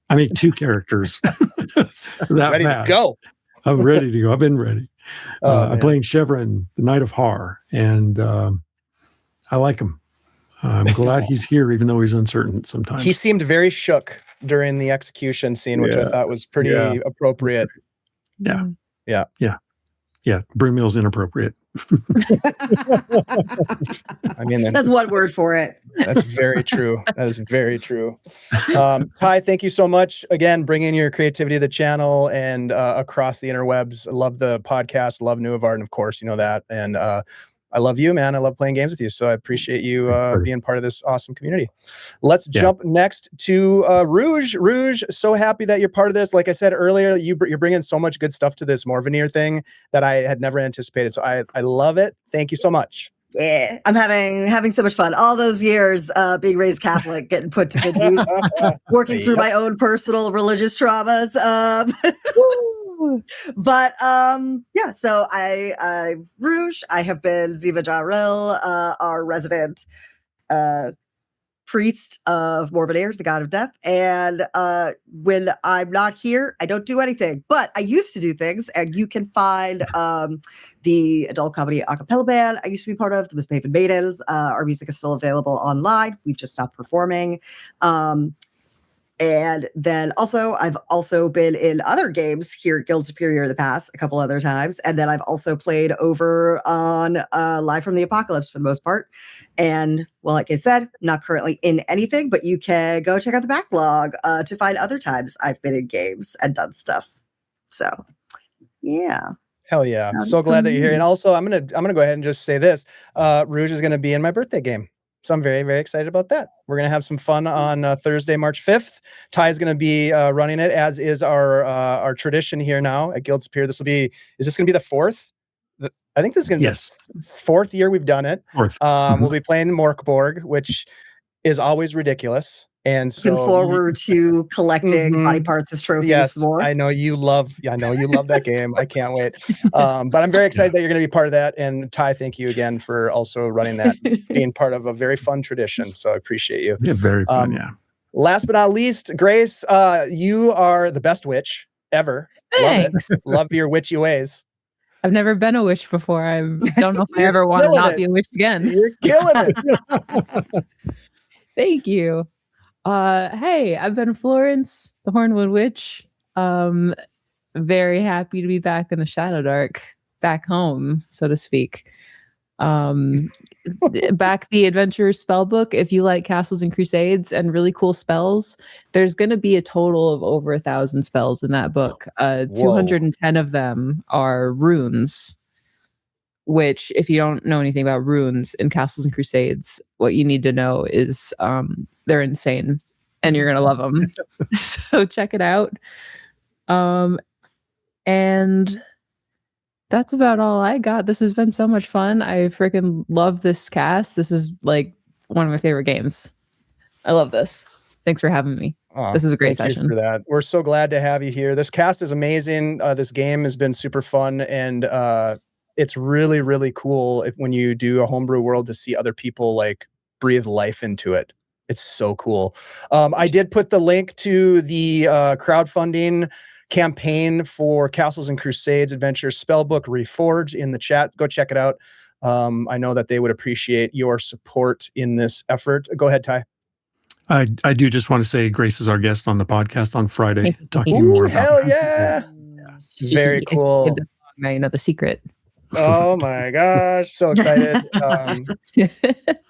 I made 2 characters that ready fast. to go. I'm ready to go. I've been ready. I'm playing Chevron, the Knight of Har, and I like him. I'm glad he's here, even though he's uncertain sometimes. He seemed very shook during the execution scene, which I thought was pretty appropriate. Yeah. Brunmiil's inappropriate. I mean, that's one word for it. That's very true. That is very true. Ty, thank you so much again, bringing your creativity to the channel and across the interwebs. I love the podcast. Love New of Arden, of course, you know that. And I love you, man. I love playing games with you. So I appreciate you being part of this awesome community. Let's jump next to Rouge. Rouge, so happy that you're part of this. Like I said earlier, you're bringing so much good stuff to this Morvenir thing that I had never anticipated. So I love it. Thank you so much. Yeah, I'm having so much fun. All those years being raised Catholic, getting put to good use, working through my own personal religious traumas. But so I Rouge, I have been Ziva Jaril, our resident priest of Morvenir, the god of death. And when I'm not here, I don't do anything, but I used to do things. And you can find the adult comedy a cappella band I used to be part of, the Misbehaved Maidens. Our music is still available online. We've just stopped performing. And then also, I've also been in other games here at Guild Superior in the past, a couple other times. And then I've also played over on Live from the Apocalypse for the most part. And well, like I said, not currently in anything, but you can go check out the backlog to find other times I've been in games and done stuff. So, yeah. Hell yeah. So glad that you're here. And also, I'm gonna go ahead and just say this. Rouge is going to be in my birthday game. So I'm very, very excited about that. We're going to have some fun on Thursday, March 5th. Ty is going to be running it, as is our tradition here now at Guild Superior. Is this going to be the 4th? I think this is going to be the 4th year we've done it. We'll be playing Morkborg, which is always ridiculous. And so looking forward to collecting body parts as trophies. Yes, more. I know you love that game. I can't wait. But I'm very excited that you're going to be part of that. And Ty, thank you again for also running that, being part of a very fun tradition. So I appreciate you. Yeah, very fun. Yeah. Last but not least, Grace, you are the best witch ever. Thanks. Love it. Love your witchy ways. I've never been a witch before. I don't know if I ever want to not be a witch again. You're killing it. Thank you. Hey, I've been Florence, the Hornwood Witch. Very happy to be back in the Shadowdark, back home, so to speak. Back the adventure spell book. If you like castles and crusades and really cool spells, there's going to be a total of over 1,000 spells in that book. 210 of them are runes, which, if you don't know anything about runes in castles and crusades, what you need to know is they're insane and you're going to love them. So check it out. And that's about all I got. This has been so much fun. I freaking love this cast. This is like one of my favorite games. I love this. Thanks for having me. This is a great session. Thank you for that. We're so glad to have you here. This cast is amazing. This game has been super fun, and it's really, really cool when you do a homebrew world to see other people like breathe life into it. It's so cool. I did put the link to the crowdfunding campaign for Castles and Crusades Adventure Spellbook Reforged in the chat. Go check it out. I know that they would appreciate your support in this effort. Go ahead, Ty. I do just want to say Grace is our guest on the podcast on Friday, talking Ooh, more about hell yeah. Very cool. Now you know the secret. Oh my gosh, so excited.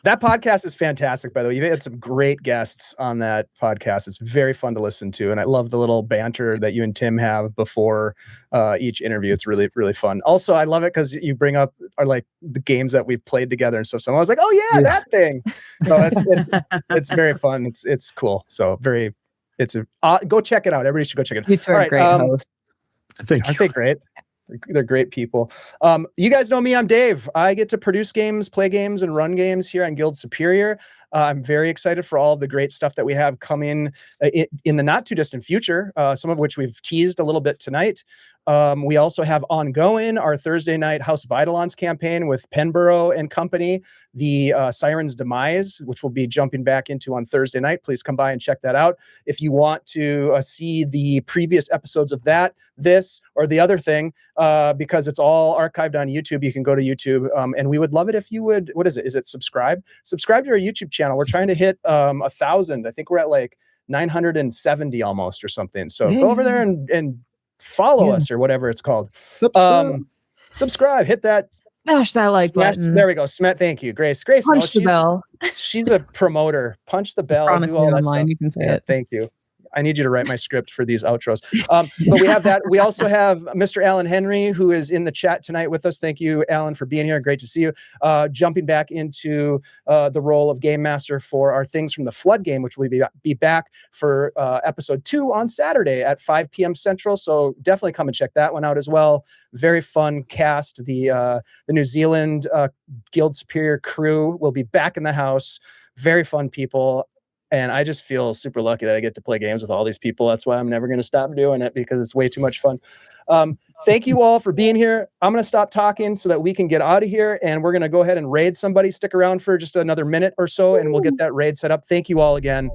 That podcast is fantastic, by the way. You've had some great guests on that podcast. It's very fun to listen to, and I love the little banter that you and Tim have before each interview. It's really, really fun. Also, I love it because you bring up like the games that we've played together and stuff. So I was like, oh yeah, that thing. So it's very fun. It's cool. So go check it out. Everybody should go check it out. You two are great hosts. Thank you. Aren't they great? They're great people. You guys know me. I'm Dave. I get to produce games, play games, and run games here on Guild Superior. I'm very excited for all of the great stuff that we have coming in the not too distant future, some of which we've teased a little bit tonight. We also have ongoing our Thursday night House of Eidolons campaign with Penborough and company, the Siren's Demise, which we'll be jumping back into on Thursday night. Please come by and check that out. If you want to see the previous episodes of that, this, or the other thing, because it's all archived on YouTube, you can go to YouTube. And we would love it if you would, what is it? Is it subscribe? Subscribe to our YouTube channel. We're trying to hit 1,000. I think we're at like 970 almost or something. So go over there and follow us or whatever it's called. Subscribe, hit that. Smash that like button. There we go. Thank you, Grace. Punch the bell. She's a promoter. Punch the bell. Do all that online, stuff. you can say it. Thank you. I need you to write my script for these outros. But we have that. We also have Mr. Alan Henry, who is in the chat tonight with us. Thank you, Alan, for being here. Great to see you. Jumping back into the role of Game Master for our Things from the Flood game, which will be back for episode 2 on Saturday at 5 p.m. Central. So definitely come and check that one out as well. Very fun cast. The New Zealand Guild Superior crew will be back in the house. Very fun people. And I just feel super lucky that I get to play games with all these people. That's why I'm never going to stop doing it, because it's way too much fun. Thank you all for being here. I'm going to stop talking so that we can get out of here, and we're going to go ahead and raid somebody. Stick around for just another minute or so, and we'll get that raid set up. Thank you all again.